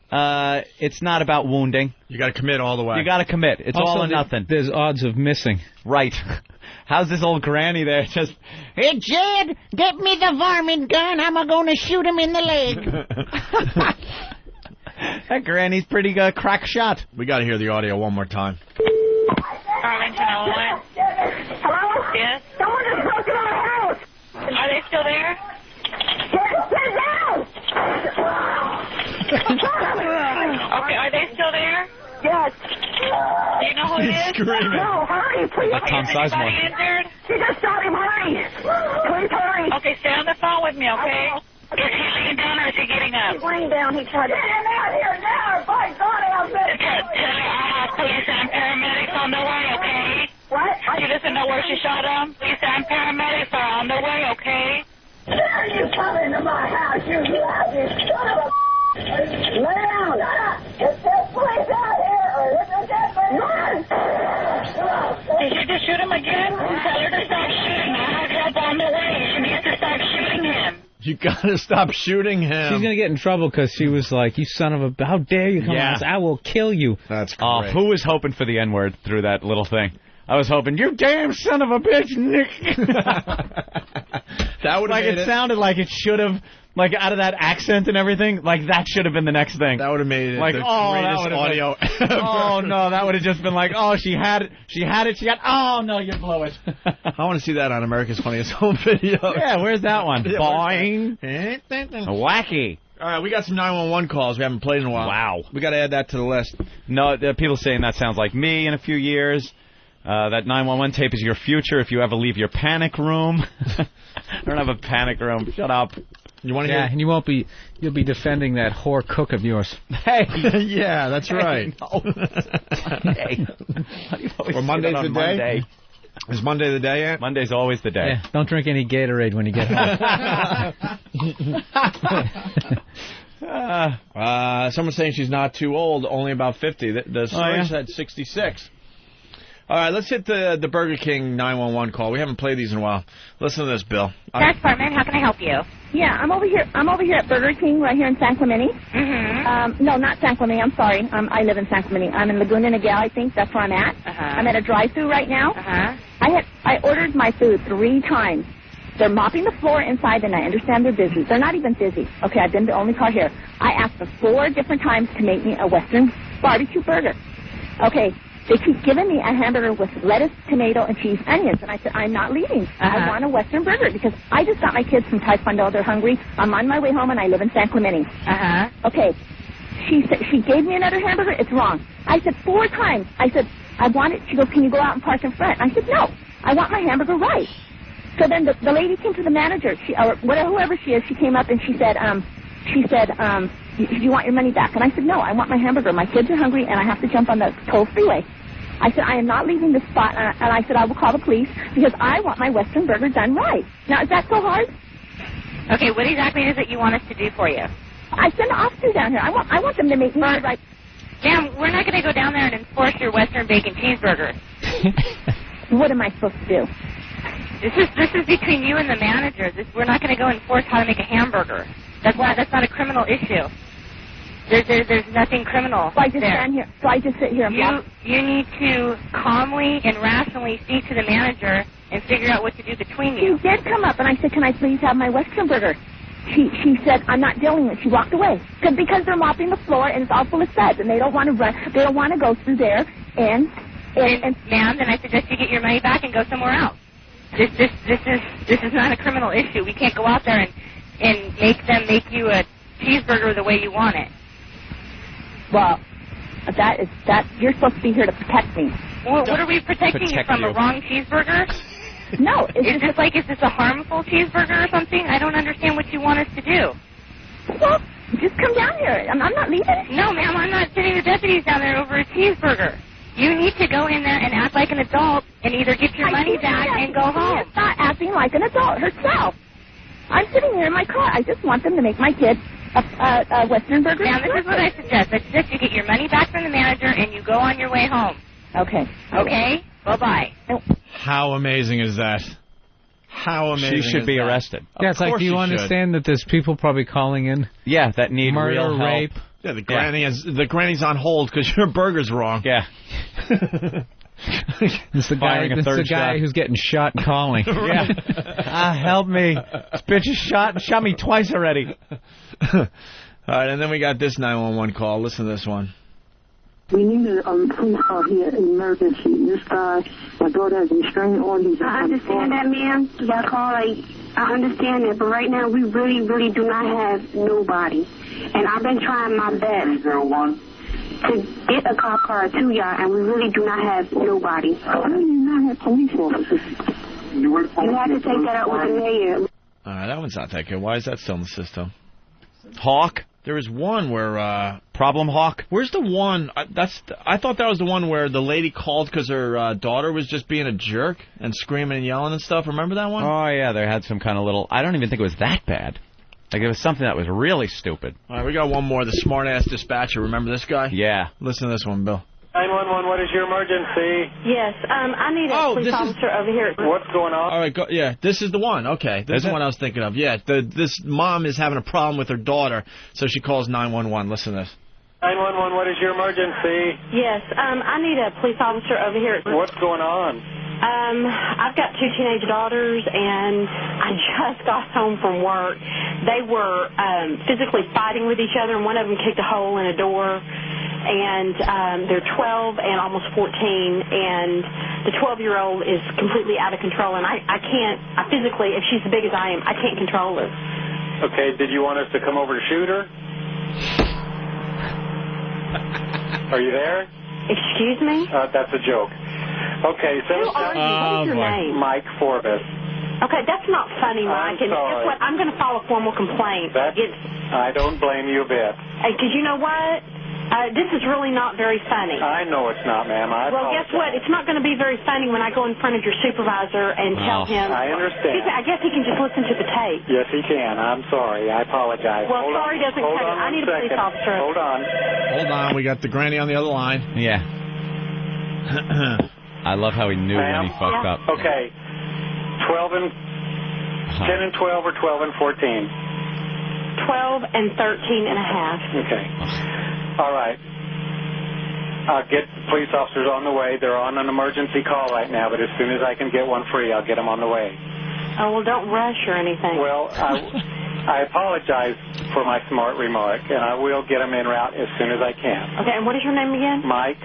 it's not about wounding. You got to commit all the way. You got to commit. It's also, all or nothing. There's odds of missing. Right. How's this old granny there just... Hey, Jed, get me the varmint gun. I'm going to shoot him in the leg. That granny's pretty crack shot. We got to hear the audio one more time. Arlington, Illinois. Hello? Yes? Someone just broke into my house. Are they still there? Get down! Okay, are they still there? Yes. Do you know who it is? Screaming. No, hurry, please. That's Tom Sizemore. Is anybody injured? She just shot him, hurry. Please hurry. Okay, stay on the phone with me, okay? Is he laying down or is he getting up? He's laying down. He tried to... Get him out here now! By God, I'll bet. Police and paramedics on the way, okay? What? She doesn't know where she shot him. Police and paramedics are on the way, okay? Dare you come into my house, you lousy son of a... Lay down! Is this place out here, or is it that place? Did you just shoot him again? Tell her to stop shooting. I have help on the way. She needs to stop shooting him. You got to stop shooting him. She's going to get in trouble because she was like, you son of a... How dare you come on? I will kill you. That's great. Who was hoping for the N-word through that little thing? I was hoping, you damn son of a bitch, Nick. That would have made it sounded like it should have, like out of that accent and everything, like that should have been the next thing. That would have made it like, the greatest greatest audio ever. Oh, no, that would have just been like, oh, she had it, oh, no, you blew it. I want to see that on America's Funniest Home Video. Yeah, where's that one? Yeah, Boing. Wacky. All right, we got some 911 calls we haven't played in a while. Wow. We got to add that to the list. No, people saying that sounds like me in a few years. That 911 tape is your future if you ever leave your panic room. I don't have a panic room. Shut up. You want to hear? And you'll be defending that whore cook of yours. Hey. Yeah, that's right. No. Hey. Or Monday's the day? Monday? Is Monday the day yet? Monday's always the day. Yeah, don't drink any Gatorade when you get home. Someone's saying she's not too old, only about 50. The story said 66. All right, let's hit the Burger King 911 call. We haven't played these in a while. Listen to this, Bill. That's Carmen. How can I help you? Yeah, I'm over here at Burger King right here in San Clemente. Mm-hmm. No, not San Clemente. I'm sorry. I live in San Clemente. I'm in Laguna Niguel, I think. That's where I'm at. I'm at a drive-thru right now. I ordered my food 3 times. They're mopping the floor inside, and I understand they're busy. They're not even busy. Okay, I've been the only car here. I asked them 4 different times to make me a Western barbecue burger. Okay. They keep giving me a hamburger with lettuce, tomato, and cheese, onions. And I said, I'm not leaving. I want a Western burger because I just got my kids from Taekwondo. They're hungry. I'm on my way home, and I live in San Clemente. Okay. She gave me another hamburger. It's wrong. I said 4 times. I said, I want it. She goes, can you go out and park in front? I said, no. I want my hamburger right. So then the lady came to the manager, or whoever she is. She came up and she said, "Do you want your money back?" And I said, "No, I want my hamburger. My kids are hungry, and I have to jump on the toll freeway." I said, "I am not leaving this spot," and I said, "I will call the police because I want my Western burger done right." Now, is that so hard? Okay, what exactly is it you want us to do for you? I send the officers down here. I want them to make me right. Ma'am, we're not going to go down there and enforce your Western bacon cheeseburger. What am I supposed to do? This is between you and the manager. We're not going to go enforce how to make a hamburger. That's not a criminal issue. There's nothing criminal. So I just stand here. So I just sit here and you need to calmly and rationally speak to the manager and figure out what to do between you. She did come up, and I said, "Can I please have my Western burger?" She said, "I'm not dealing with it." She walked away because they're mopping the floor and it's all full of suds, and they don't want to run. They don't want to go through there. And ma'am, then I suggest you get your money back and go somewhere else. This is not a criminal issue. We can't go out there and make them make you a cheeseburger the way you want it. Well, you're supposed to be here to protect me. What are we protecting you from? A wrong cheeseburger? No. Is this a harmful cheeseburger or something? I don't understand what you want us to do. Well, just come down here. I'm not leaving. No, ma'am, I'm not sending the deputies down there over a cheeseburger. You need to go in there and act like an adult and either get your money back and go home. She's not acting like an adult herself. I'm sitting here in my car. I just want them to make my kid a Western burger. Now, this is what I suggest. I suggest you get your money back from the manager and you go on your way home. Okay. Okay? Bye-bye. How amazing is that? How amazing She should be arrested. Yeah, it's like, do you understand that there's people probably calling in? Yeah, that need murder, real help. rape. Yeah, the granny's on hold because your burger's wrong. Yeah. It's the guy who's getting shot and calling. Yeah. Help me. This bitch is shot me twice already. All right, and then we got this 911 call. Listen to this one. We need a police call here, an emergency. This guy, my daughter has a restraining order. I understand that, ma'am. That call, I understand that, but right now we really, really do not have nobody. And I've been trying my best 301 to get a cop car to y'all, and we really do not have nobody. Why do you not have police officers? You have to take that up with the mayor. All right, that one's not that good. Why is that still in the system? Hawk? There is one where... Problem Hawk? Where's the one... I thought that was the one where the lady called because her daughter was just being a jerk and screaming and yelling and stuff. Remember that one? Oh, yeah, they had some kind of little... I don't even think it was that bad. Like, it was something that was really stupid. All right, we got one more. The smart-ass dispatcher. Remember this guy? Yeah. Listen to this one, Bill. 911, what is your emergency? Yes, I need a police officer over here. What's going on? All right, yeah, this is the one. Okay, this is the one I was thinking of. Yeah, this mom is having a problem with her daughter, so she calls 911. Listen to this. 911, what is your emergency? Yes, I need a police officer over here. What's going on? I've got 2 teenage daughters, and I just got home from work. They were physically fighting with each other, and one of them kicked a hole in a door. And they're 12 and almost 14, and the 12-year-old is completely out of control, and I physically, if she's as big as I am, I can't control her. Okay, did you want us to come over to shoot her? Are you there? Excuse me? That's a joke. Okay, so... Who are you? What is your name? Mike Forbes. Okay, that's not funny, Mike. And guess what? I'm going to file a formal complaint. I don't blame you a bit. Because you know what? This is really not very funny. I know it's not, ma'am. Well, guess what? It's not going to be very funny when I go in front of your supervisor and tell him. I understand. I guess he can just listen to the tape. Yes, he can. I'm sorry. I apologize. Well, sorry doesn't cut it. I need a police officer. Hold on. Hold on. We got the granny on the other line. Yeah. I love how he knew when he fucked up. Okay. 10 and 12 or 12 and 14? 12 and 13 and a half. Okay. All right. I'll get police officers on the way. They're on an emergency call right now, but as soon as I can get one free, I'll get them on the way. Oh, well, don't rush or anything. Well, I apologize for my smart remark, and I will get them en route as soon as I can. Okay, and what is your name again? Mike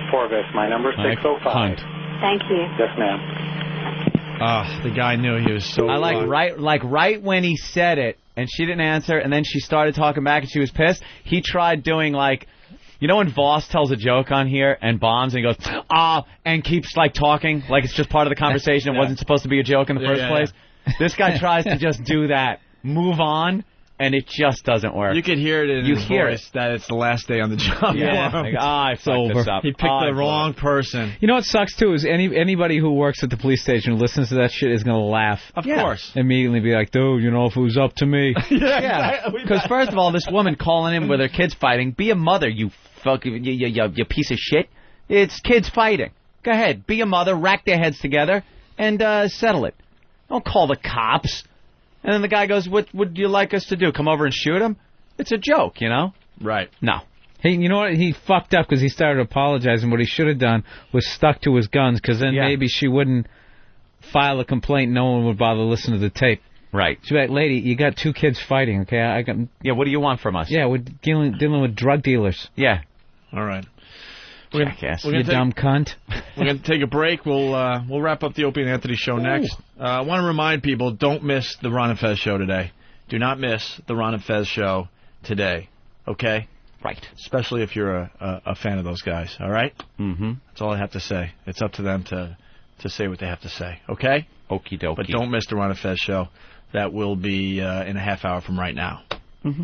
Forbes. My number is 605. Hunt. Thank you. Yes, ma'am. The guy knew he was so... I right when he said it, and she didn't answer, and then she started talking back, and she was pissed. He tried doing, like... You know when Voss tells a joke on here and bombs and he goes, and keeps, like, talking like it's just part of the conversation. It wasn't supposed to be a joke in the first place? This guy tries to just do that, move on, and it just doesn't work. You can hear it in his voice that it's the last day on the job. Yeah, for him. like, I fucked this up. He picked the wrong person. You know what sucks, too, is anybody who works at the police station who listens to that shit is going to laugh. Of course. Immediately be like, dude, you know, if it was up to me. Yeah, because first of all, this woman calling in with her kids fighting, be a mother, you piece of shit. It's kids fighting. Go ahead, be a mother, rack their heads together, and settle it. Don't call the cops. And then the guy goes, what would you like us to do, come over and shoot him? It's a joke, you know? Right. No. Hey, you know what? He fucked up because he started apologizing. What he should have done was stuck to his guns, because then maybe she wouldn't file a complaint. No one would bother listening to the tape. Right. She'd be like, lady, you got 2 kids fighting, okay? Yeah, what do you want from us? Yeah, we're dealing with drug dealers. Yeah. All right. You dumb cunt. We're going to take a break. We'll wrap up the Opie and Anthony show next. I want to remind people, don't miss the Ron and Fez show today. Do not miss the Ron and Fez show today. Okay? Right. Especially if you're a fan of those guys. All right? Mm-hmm. That's all I have to say. It's up to them to say what they have to say. Okay? Okie dokie. But don't miss the Ron and Fez show. That will be in a half hour from right now. Mm-hmm.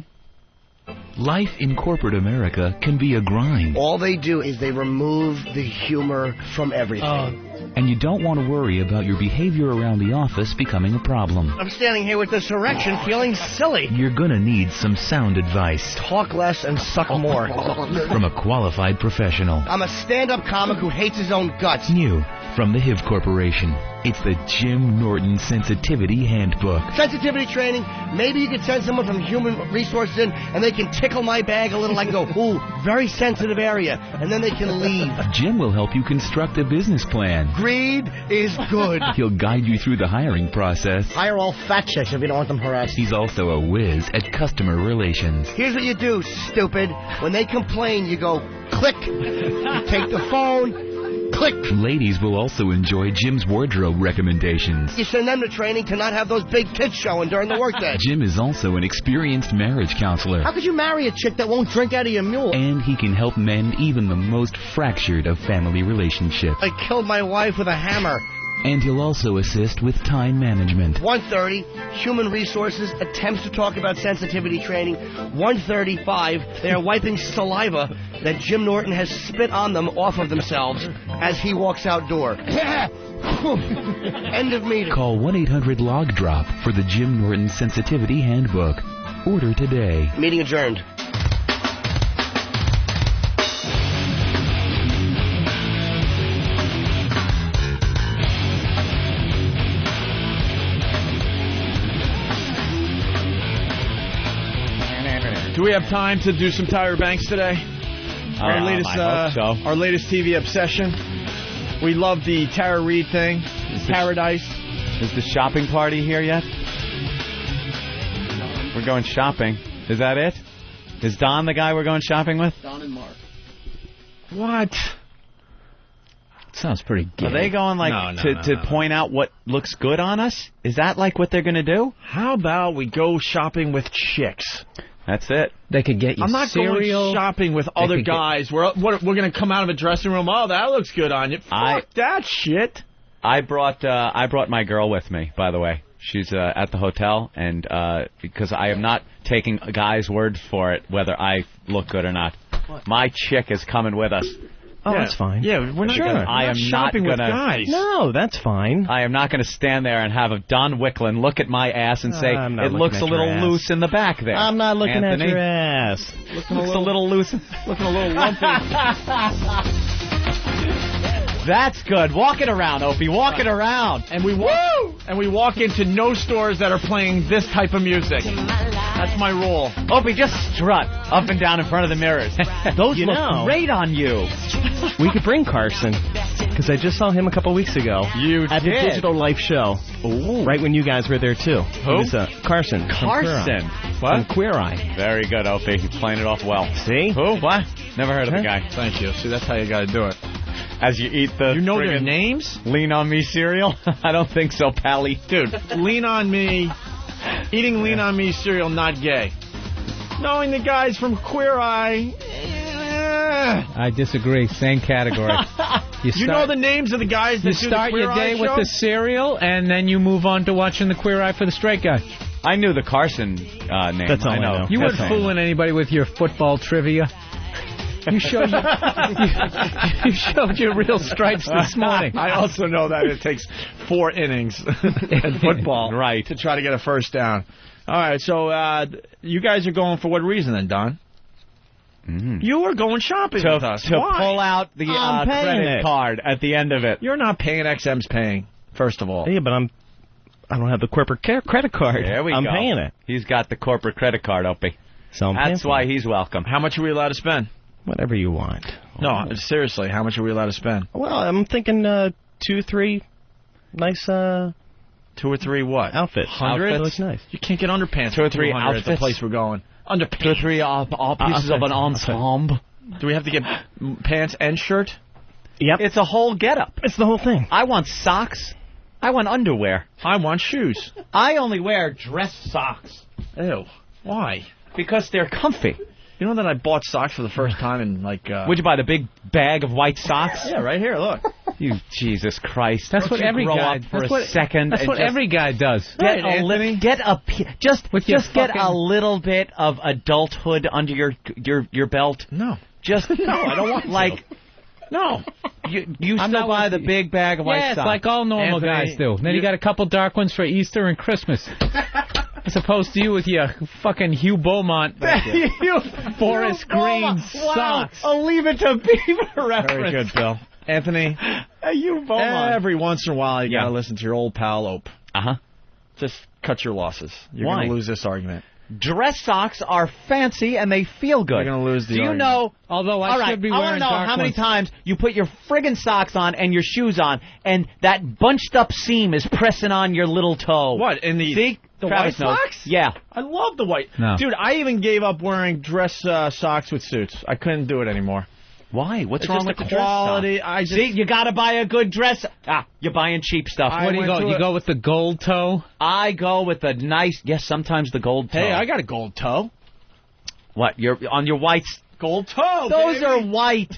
Life in corporate America can be a grind. All they do is they remove the humor from everything. And you don't want to worry about your behavior around the office becoming a problem. I'm standing here with this erection feeling silly. You're going to need some sound advice. Talk less and suck more. From a qualified professional. I'm a stand-up comic who hates his own guts. New from the HIV Corporation. It's the Jim Norton Sensitivity Handbook. Sensitivity training. Maybe you could send someone from Human Resources in and they can tickle my bag a little. I can go, ooh, very sensitive area. And then they can leave. Jim will help you construct a business plan. Greed is good. He'll guide you through the hiring process. Hire all fat chicks if you don't want them harassed. He's also a whiz at customer relations. Here's what you do, stupid. When they complain, you go, click. You take the phone. Click. Ladies will also enjoy Jim's wardrobe recommendations. You send them to training to not have those big tits showing during the workday. Jim is also an experienced marriage counselor. How could you marry a chick that won't drink out of your mule? And he can help mend even the most fractured of family relationships. I killed my wife with a hammer. And he'll also assist with time management. 1:30, Human Resources attempts to talk about sensitivity training. 1:35, they are wiping saliva that Jim Norton has spit on them off of themselves as he walks outdoor. End of meeting. Call 1-800-LOG-DROP for the Jim Norton Sensitivity Handbook. Order today. Meeting adjourned. Do we have time to do some Tyra Banks today? Our latest TV obsession. We love the Tara Reid thing. Paradise. Is the shopping party here yet? We're going shopping. Is that it? Is Don the guy we're going shopping with? Don and Mark. What? Sounds pretty gay. Are they going to point out what looks good on us? Is that like what they're going to do? How about we go shopping with chicks? That's it. They could get you I'm not cereal. going shopping with other guys. We're going to come out of a dressing room. Oh, that looks good on you. Fuck that shit. I brought my girl with me, by the way. She's at the hotel, and because I am not taking a guy's word for it whether I look good or not. What? My chick is coming with us. Oh, that's fine. Yeah, we're not shopping with guys. No, that's fine. I am not going to stand there and have a Don Wicklin look at my ass and say, it looks a little loose in the back there. I'm not looking Anthony. at your ass. Looks a little loose. Looking a little lumpy. That's good. Walk it around, Opie. Walk it around. And we walk into no stores that are playing this type of music. That's my rule. Opie, just strut up and down in front of the mirrors. Those look great on you. We could bring Carson, because I just saw him a couple weeks ago at the Digital Life show. Ooh. Right when you guys were there, too. Who? Carson. Carson. What? From Queer Eye. Very good, Opie. He's playing it off well. See? Who? What? Never heard of the guy. Thank you. See, that's how you got to do it. As you eat the... You know their names? Lean On Me cereal? I don't think so, Pally. Dude, Lean On Me... Eating Lean On Me cereal, not gay. Knowing the guys from Queer Eye... I disagree. Same category. You know the names of the guys that you do start the Queer your day Eye with show? the cereal, and then you move on to watching the Queer Eye for the Straight Guy. I knew the Carson name. That's all I know. You weren't fooling anybody with your football trivia. You showed you showed your real stripes this morning. I also know that it takes 4 innings in football to try to get a first down. All right, so you guys are going for what reason then, Don? You were going shopping with us. To Why? pull out the credit card at the end of it. You're not paying. XM's paying, first of all. Yeah, but I don't have the corporate credit card. There we go. I'm paying it. He's got the corporate credit card, Opie. So that's why he's welcome. How much are we allowed to spend? Whatever you want. No, seriously, how much are we allowed to spend? Well, I'm thinking 2, 3 nice 2 or 3 what? Outfits. 100? Looks nice. You can't get underpants 2 or for 3 200 at the outfits? place we're going. Underpants. 2 or 3 all pieces of an ensemble. Do we have to get pants and shirt? Yep. It's a whole getup. It's the whole thing. I want socks. I want underwear. I want shoes. I only wear dress socks. Ew. Why? Because they're comfy. You know that I bought socks for the first time in like... Would you buy the big bag of white socks? Yeah, right here, look. You, Jesus Christ. That's what every guy... That's what every guy does. Get a little bit of adulthood under your belt. No. Just no, I don't want like... No. You still buy the big bag of white socks. Yeah, it's like all normal guys do. Then you got a couple dark ones for Easter and Christmas. As opposed to you with your fucking Hugh Beaumont forest green socks. I'll leave it to Beaver reference. Very good, Bill. Anthony, Hugh Beaumont. Every once in a while you got to listen to your old pal Ope. Uh-huh. Just cut your losses. You're Why? going to lose this argument. Dress socks are fancy and they feel good. You're going to lose the Do you argument. know... Although I should be I want wearing to know dark how many ones. times you put your friggin' socks on and your shoes on, and that bunched up seam is pressing on your little toe. What, in the... See? The Travis white knows. socks? Yeah. I love the white. No. Dude, I even gave up wearing dress socks with suits. I couldn't do it anymore. Why? What's It's wrong just with the the quality? dress sock? I just... See, you got to buy a good dress. You're buying cheap stuff. What do you go? You go with the gold toe? I go with the nice... Yes, sometimes the gold toe. Hey, I got a gold toe. What? You're on your whites? Gold toe, Those baby. are white.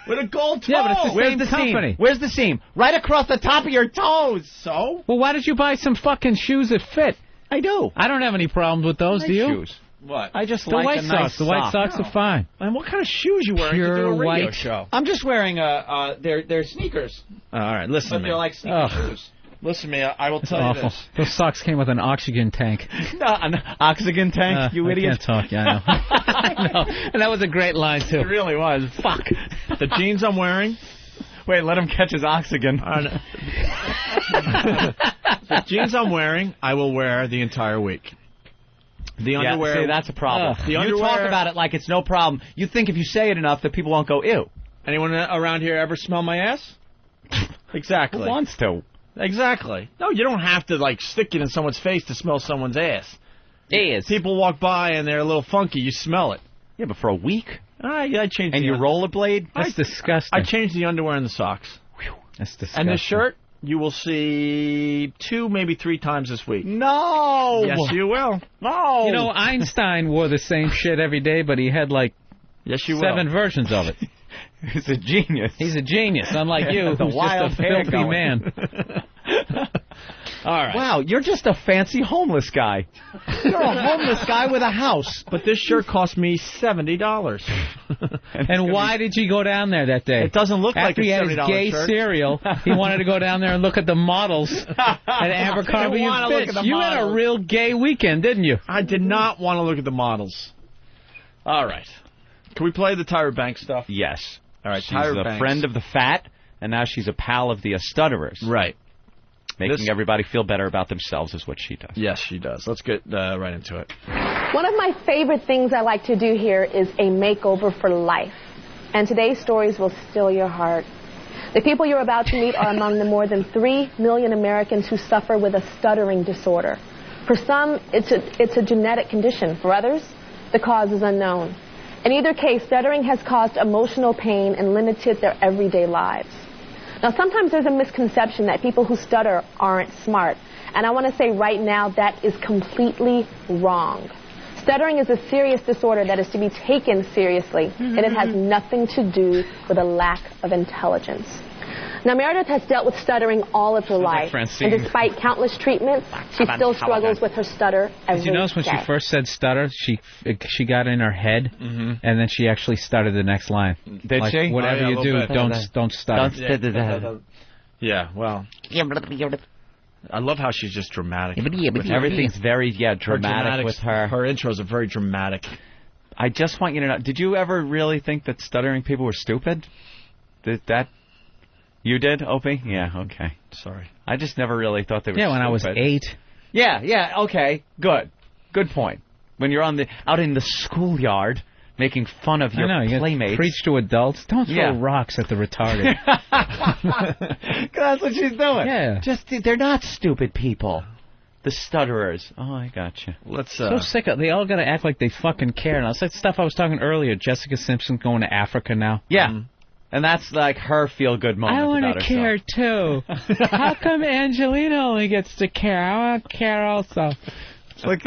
With a gold toe. Yeah, but it's the Where's same the company. seam? Where's the seam? Right across the top of your toes. So? Well, why don't you buy some fucking shoes that fit? I do. I don't have any problems with those, do you? Shoes. What? I just The like white a socks. nice The white sock. socks are fine. And what kind of shoes you wearing Pure to do a radio white. show? I'm just wearing they're sneakers. All right, listen But to me. they're like sneaker shoes. Listen to me. I will That's tell awful. you this. Those socks came with an oxygen tank. An oxygen tank, you I idiot. can't talk, yeah, I know. I know. And that was a great line, too. It really was. Fuck. The jeans I'm wearing. Wait, let him catch his oxygen. The jeans I'm wearing, I will wear the entire week. The underwear. See, that's a problem. The you underwear, talk about it like it's no problem. You think if you say it enough that people won't go, ew. Anyone around here ever smell my ass? Exactly. Who wants to? Exactly. No, you don't have to, like, stick it in someone's face to smell someone's ass. Yes. People walk by and they're a little funky. You smell it. Yeah, but for a week? I changed And the you rollerblade? That's disgusting. I changed the underwear and the socks. That's disgusting. And the shirt, you will see 2, maybe 3 times this week. No! Yes, you will. No! You know, Einstein wore the same shit every day, but he had like yes, you 7 will. versions of it. He's a genius. He's a genius, unlike you, The who's wild just a hair filthy going. man. All right. Wow, you're just a fancy homeless guy. You're a homeless guy with a house. But this shirt cost me $70. And why did you go down there that day? It doesn't look like After a he had $70 his gay shirt. cereal, he wanted to go down there and look at the models at Abercrombie I didn't wanna look Fitch. at the You had a models. real gay weekend, didn't you? I did not want to look at the models. All right. Can we play the Tyra Banks stuff? Yes. All right, She's Tyra a Banks. friend of the fat, and now she's a pal of the stutterers. Right. Making everybody feel better about themselves is what she does. Yes, she does. Let's get right into it. One of my favorite things I like to do here is a makeover for life. And today's stories will still your heart. The people you're about to meet are among the more than 3 million Americans who suffer with a stuttering disorder. For some, it's a genetic condition. For others, the cause is unknown. In either case, stuttering has caused emotional pain and limited their everyday lives. Now, sometimes there's a misconception that people who stutter aren't smart. And I want to say right now that is completely wrong. Stuttering is a serious disorder that is to be taken seriously, and it has nothing to do with a lack of intelligence. Now, Meredith has dealt with stuttering all of her life, Francine. and despite countless treatments, she still struggles with her stutter every Did you notice when she day. first said stutter, she got in her head, and then she actually started the next line. Did like, she? Whatever you do, don't stutter. Yeah, well. I love how she's just dramatic. Everything's very dramatic with her. Her intros are very dramatic. I just want you to know, did you ever really think that stuttering people were stupid? You did, Opie? Yeah, okay. Sorry. I just never really thought they were stupid. Yeah, when I was 8. Yeah, okay, good. Good point. When you're out in the schoolyard making fun of your playmates. Preach to adults. Don't throw rocks at the retarded. That's what she's doing. Yeah. They're not stupid people. The stutterers. Oh, I gotcha. Let's. So sick of. They all got to act like they fucking care. And it's like stuff I was talking earlier. Jessica Simpson going to Africa now. Yeah. And that's like her feel-good moment. I want to care too. How come Angelina only gets to care? I want to care also. Like,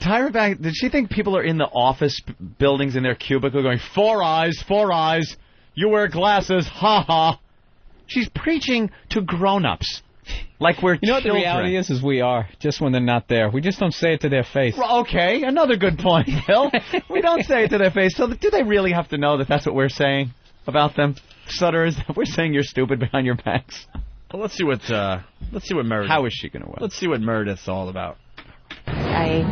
Tyra Banks, did she think people are in the office buildings in their cubicle going, 4 eyes, 4 eyes, you wear glasses, ha ha. She's preaching to grown-ups. Like we're You know what the children. reality is we are, just when they're not there. We just don't say it to their face. Well, okay, another good point, Bill. We don't say it to their face. So do they really have to know that that's what we're saying about them? Stutterers, we're saying you're stupid behind your backs. Well, let's see what Meredith. How is she going to win? Let's see what Meredith's all about. I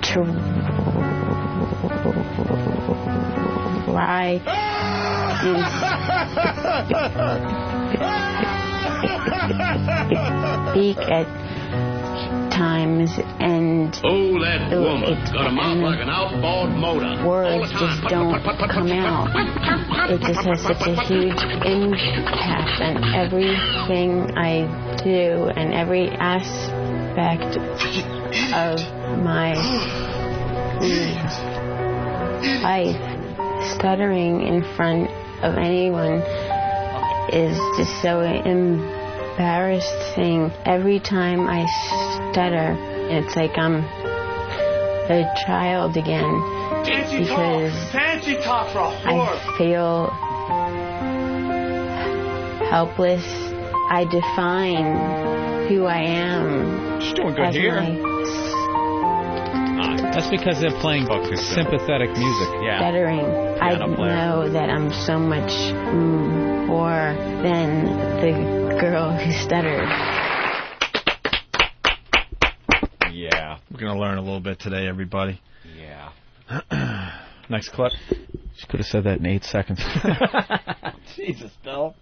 try to speak at times, and that woman got a mouth like an outboard motor. Words just don't come out. It just has such a huge impact on everything I do and every aspect of my life. Stuttering in front of anyone is just so embarrassing. Every time I stutter, it's like I'm a child again. Because Fancy talk for a I feel helpless. I define who I am. She's doing good as here. That's because they're playing sympathetic music. Stuttering. I know that I'm so much more than the girl who stuttered. Yeah. We're going to learn a little bit today, everybody. Yeah. Next clip. She could have said that in 8 seconds. Jesus, Bill.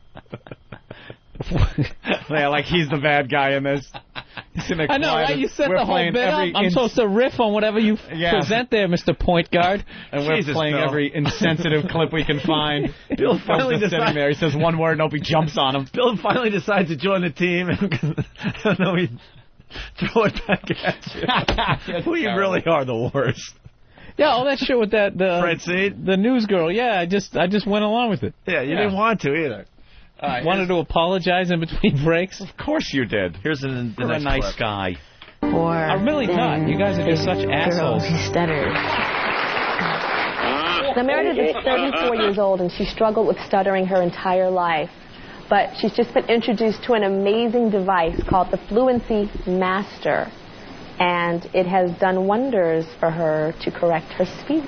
Yeah, like he's the bad guy in this. I know, right? You set the whole bit up. I'm supposed to riff on whatever you present there, Mr. Point Guard. And we're playing every insensitive clip we can find. Bill finally just sitting there. He says one word and Opie jumps on him. Bill finally decides to join the team. And then we throw it back at you. We really are the worst. Yeah, all that shit with Francine? the news girl. Yeah, I just went along with it. Yeah, you didn't want to either. Wanted to apologize in between breaks. Of course you did. Here's the You're a nice guy. I'm really not. You guys are just such assholes. Who stuttered. Now, Meredith is 34 years old, and she struggled with stuttering her entire life. But she's just been introduced to an amazing device called the Fluency Master. And it has done wonders for her to correct her speech.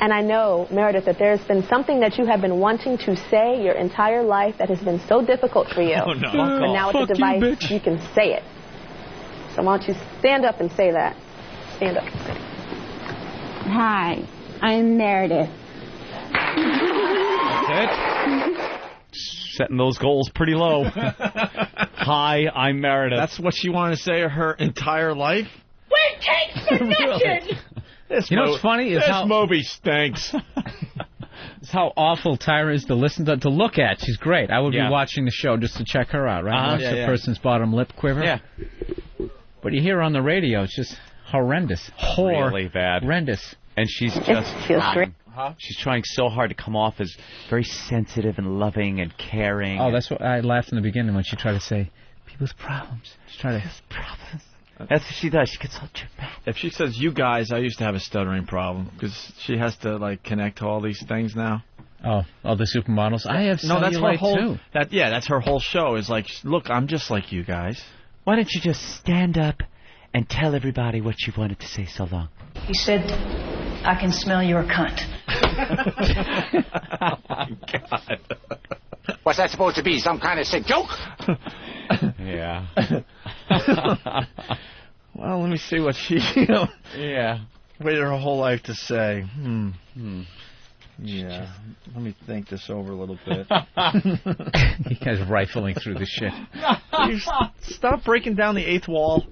And I know, Meredith, that there's been something that you have been wanting to say your entire life that has been so difficult for you. Oh, no. But now with the device, you can say it. So why don't you stand up and say that? Stand up. Hi, I'm Meredith. That's it. Setting those goals pretty low. Hi, I'm Meredith. That's what she wanted to say her entire life? Where takes the nuttin'? You know what's funny is how Moby stinks. It's how awful Tyra is to listen to look at. She's great. I would be watching the show just to check her out, right? Watch the person's bottom lip quiver. Yeah. But you hear her on the radio, it's just horrendous. Really bad. Horrendous. And she's just trying. She's trying so hard to come off as very sensitive and loving and caring. Oh, that's what I laughed in the beginning when she tried to say people's problems. She tried to problems. That's what she does. She gets all dramatic. If she says "you guys," I used to have a stuttering problem because she has to like connect to all these things now. Oh, the supermodels. I have no. That's her whole. too. That's her whole show. Is like, look, I'm just like you guys. Why don't you just stand up and tell everybody what you wanted to say so long? He said, "I can smell your cunt." Oh my God. What's that supposed to be? Some kind of sick joke? Yeah. Well, let me see what she waited her whole life to say. Yeah. Let me think this over a little bit. You guys rifling through the shit. Stop breaking down the eighth wall.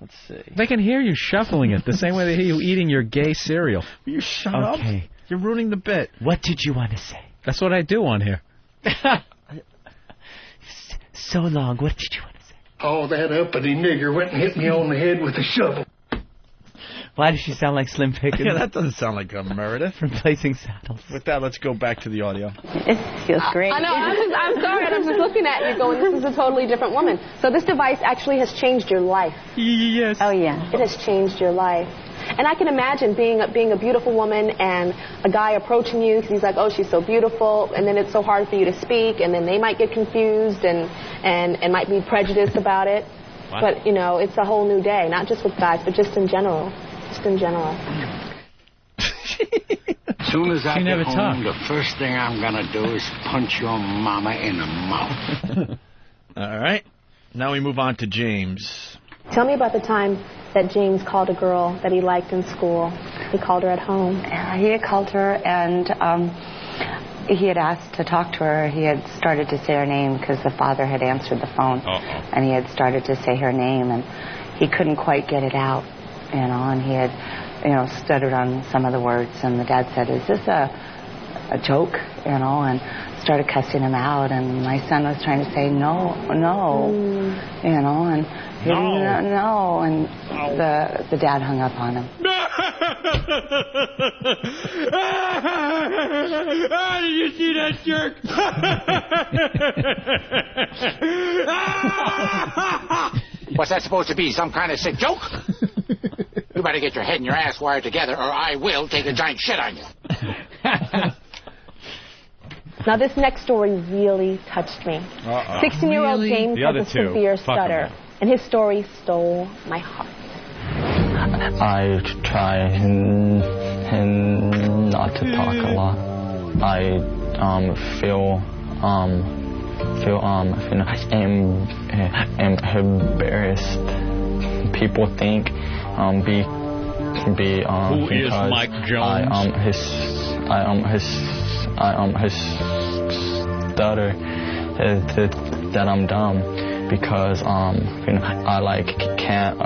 Let's see. They can hear you shuffling it the same way they hear you eating your gay cereal. You shut up. You're ruining the bit. What did you want to say? That's what I do on here. So long. What did you want to say? Oh, that uppity nigger went and hit me on the head with a shovel. Why does she sound like Slim Pickens? Yeah, that doesn't sound like Meredith. From Blazing Saddles. With that, let's go back to the audio. It feels great. I know. I'm sorry. I'm just looking at you going, this is a totally different woman. So this device actually has changed your life. Yes. Oh, yeah. It has changed your life. And I can imagine being a beautiful woman and a guy approaching you because he's like, oh, she's so beautiful, and then it's so hard for you to speak, and then they might get confused and might be prejudiced about it. What? But, you know, it's a whole new day, not just with guys, but just in general. Just in general. As soon as I get home, the first thing I'm going to do is punch your mama in the mouth. All right. Now we move on to James. Tell me about the time that James called a girl that he liked in school. He called her at home. He had called her, and he had asked to talk to her. He had started to say her name because the father had answered the phone. And he had started to say her name, and he couldn't quite get it out, you know, and he had, you know, stuttered on some of the words, and the dad said, is this a joke, you know, and started cussing him out, and my son was trying to say, no, you know, and he didn't know, and the dad hung up on him. Did you see that jerk? What's that supposed to be? Some kind of sick joke? You better get your head and your ass wired together, or I will take a giant shit on you. Now, this next story really touched me. 16-year-old James has a severe stutter, and his story stole my heart. I try and not to talk a lot. I feel embarrassed. People think who is Mike Jones? His stutter that I'm dumb because I like can't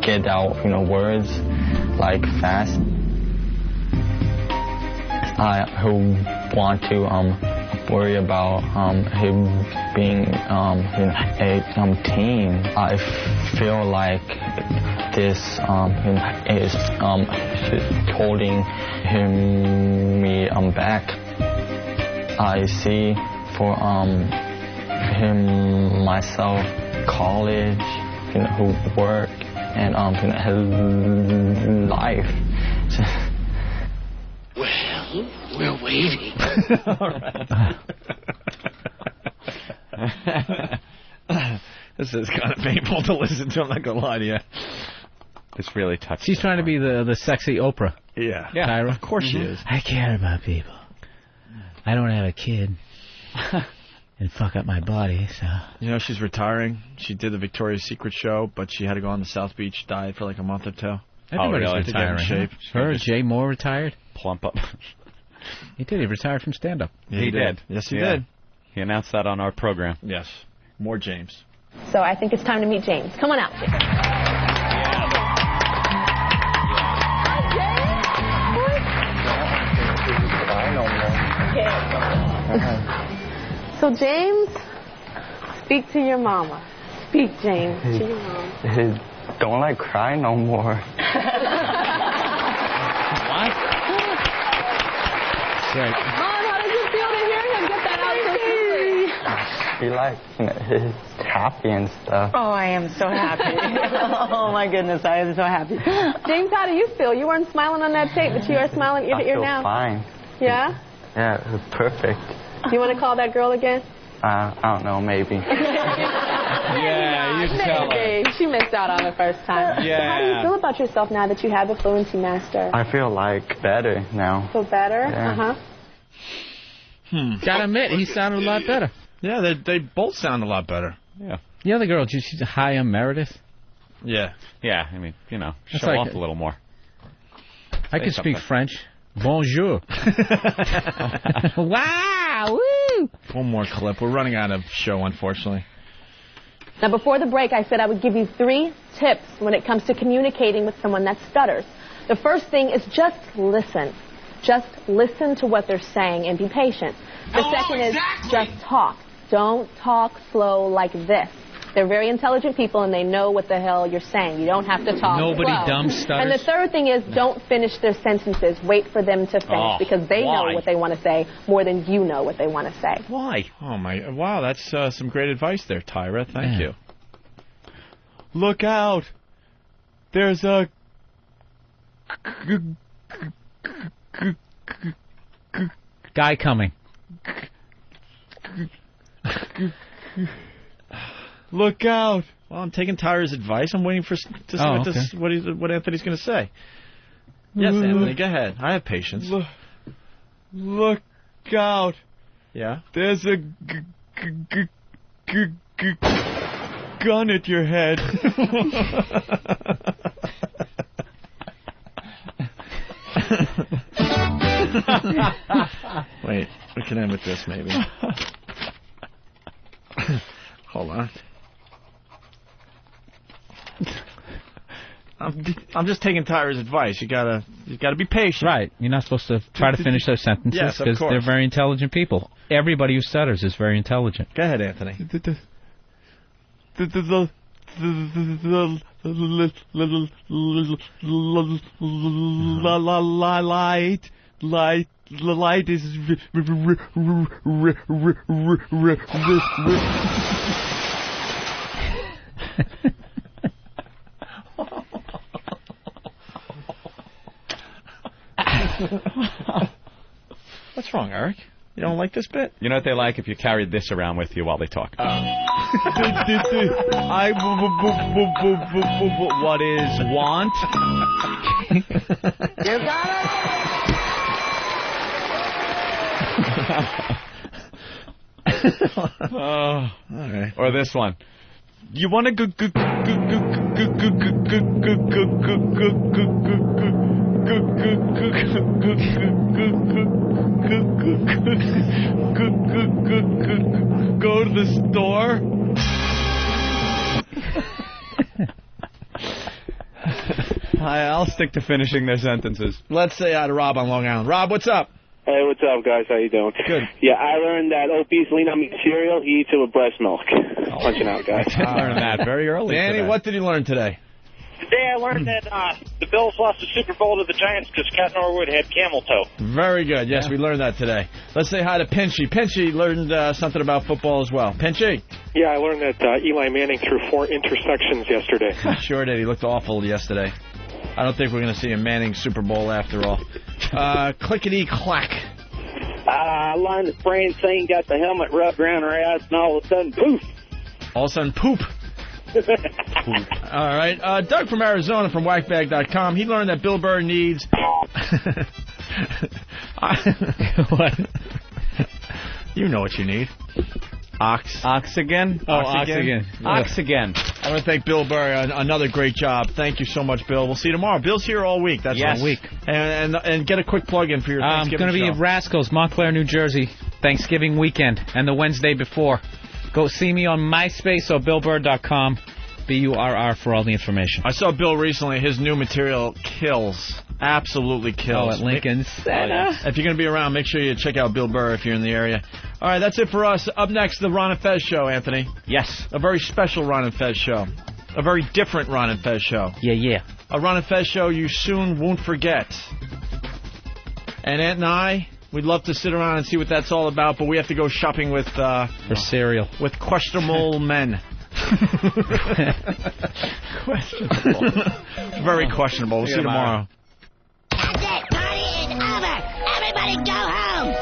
get out words like fast. I want to worry about him being a teen. I feel like this is holding me back. I see for him myself college, work and his life. Well, we're waiting. All right. This is kind of painful to listen to. I'm not gonna lie to you. It's really touching. She's trying to be the sexy Oprah. Yeah. Tyra. Of course she is. I care about people. I don't have a kid and fuck up my body, so. You know, she's retiring. She did the Victoria's Secret show, but she had to go on the South Beach diet for like a month or two. Everybody's retiring. To get in shape. Her, Jay Moore retired. Plump up. He did. He retired from stand-up. Yeah, he did. Yes, he did. He announced that on our program. Yes. More James. So I think it's time to meet James. Come on out, James. So James, speak to your mama. Speak, James, to your mom. Don't like cry no more. What? Sick. Mom, how does it feel to hear him get that out so quickly? He like, he's happy and stuff. Oh, I am so happy. Oh, my goodness, I am so happy. James, how do you feel? You weren't smiling on that tape, but you are smiling ear to ear now. I feel fine. Yeah? Yeah, it was perfect. Do you want to call that girl again? I don't know, maybe. Yeah, you tell her. Maybe. She missed out on the first time. Yeah. So how do you feel about yourself now that you have the Fluency Master? I feel like better now. Feel better? Yeah. Gotta admit, he sounded a lot better. Yeah, they both sound a lot better. Yeah. The other girl, she's a high emeritus. Yeah. Yeah, I mean, you know, That's show like off a little more. I can speak French. Bonjour. Wow! Woo! One more clip. We're running out of show, unfortunately. Now, before the break, I said I would give you 3 tips when it comes to communicating with someone that stutters. The first thing is just listen. Just listen to what they're saying and be patient. The second is just talk. Don't talk slow like this. They're very intelligent people, and they know what the hell you're saying. You don't have to talk Nobody slow. dumb stutters. And the third thing is don't finish their sentences. Wait for them to finish because they know what they want to say more than you know what they want to say. Why? Oh, my. Wow, that's some great advice there, Tyra. Thank you. Look out! There's a... Guy coming. Look out! Well, I'm taking Tyra's advice. I'm waiting to see what Anthony's going to say. Yes, Anthony, go ahead. I have patience. Look out! Yeah? There's a gun at your head. Wait, we can end with this, maybe. Hold on. I'm just taking Tyra's advice. You gotta be patient. Right. You're not supposed to try to finish those sentences Yes, of because course. they're very intelligent people. Everybody who stutters is very intelligent. Go ahead, Anthony. Light is What's wrong, Eric? You don't like this bit? You know what they like if you carry this around with you while they talk. Oh. What is want? You got All right. Or this one. You want to go to the store? I'll stick to finishing their sentences. Let's say hi to Rob on Long Island. Rob, what's up? Hey, what's up, guys? How you doing? Good. Yeah, I learned that Opie's lean on me cereal. He eats it with breast milk. Punching out, guys. I did learn that very early. Danny, today. what did you learn today? Today I learned that the Bills lost the Super Bowl to the Giants because Cat Norwood had camel toe. Very good. Yes, we learned that today. Let's say hi to Pinchy. Pinchy learned something about football as well. Pinchy. Yeah, I learned that Eli Manning threw 4 intersections yesterday. Sure did. He looked awful yesterday. I don't think we're going to see a Manning Super Bowl after all. Clickety-clack. I learned that Francine got the helmet rubbed around her ass and all of a sudden, poof. All of a sudden, poop. All right. Doug from Arizona from whackbag.com. He learned that Bill Burr needs... What? You know what you need. Oxygen? Oh, oxygen. Oxygen. I want to thank Bill Burr. Another great job. Thank you so much, Bill. We'll see you tomorrow. Bill's here all week. That's Yes. all week. And get a quick plug-in for your Thanksgiving going to be show. at Rascals, Montclair, New Jersey, Thanksgiving weekend, and the Wednesday before. Go see me on MySpace or BillBurr.com. BURR for all the information. I saw Bill recently. His new material kills. Absolutely kills. Oh, at Lincoln Center. If you're going to be around, make sure you check out Bill Burr if you're in the area. All right, that's it for us. Up next, the Ron and Fez show, Anthony. Yes. A very special Ron and Fez show. A very different Ron and Fez show. Yeah. A Ron and Fez show you soon won't forget. And Ant and I We'd love to sit around and see what that's all about, but we have to go shopping with for cereal with questionable men. Questionable. Very questionable. We'll see you tomorrow. That's it. Party is over. Everybody go home.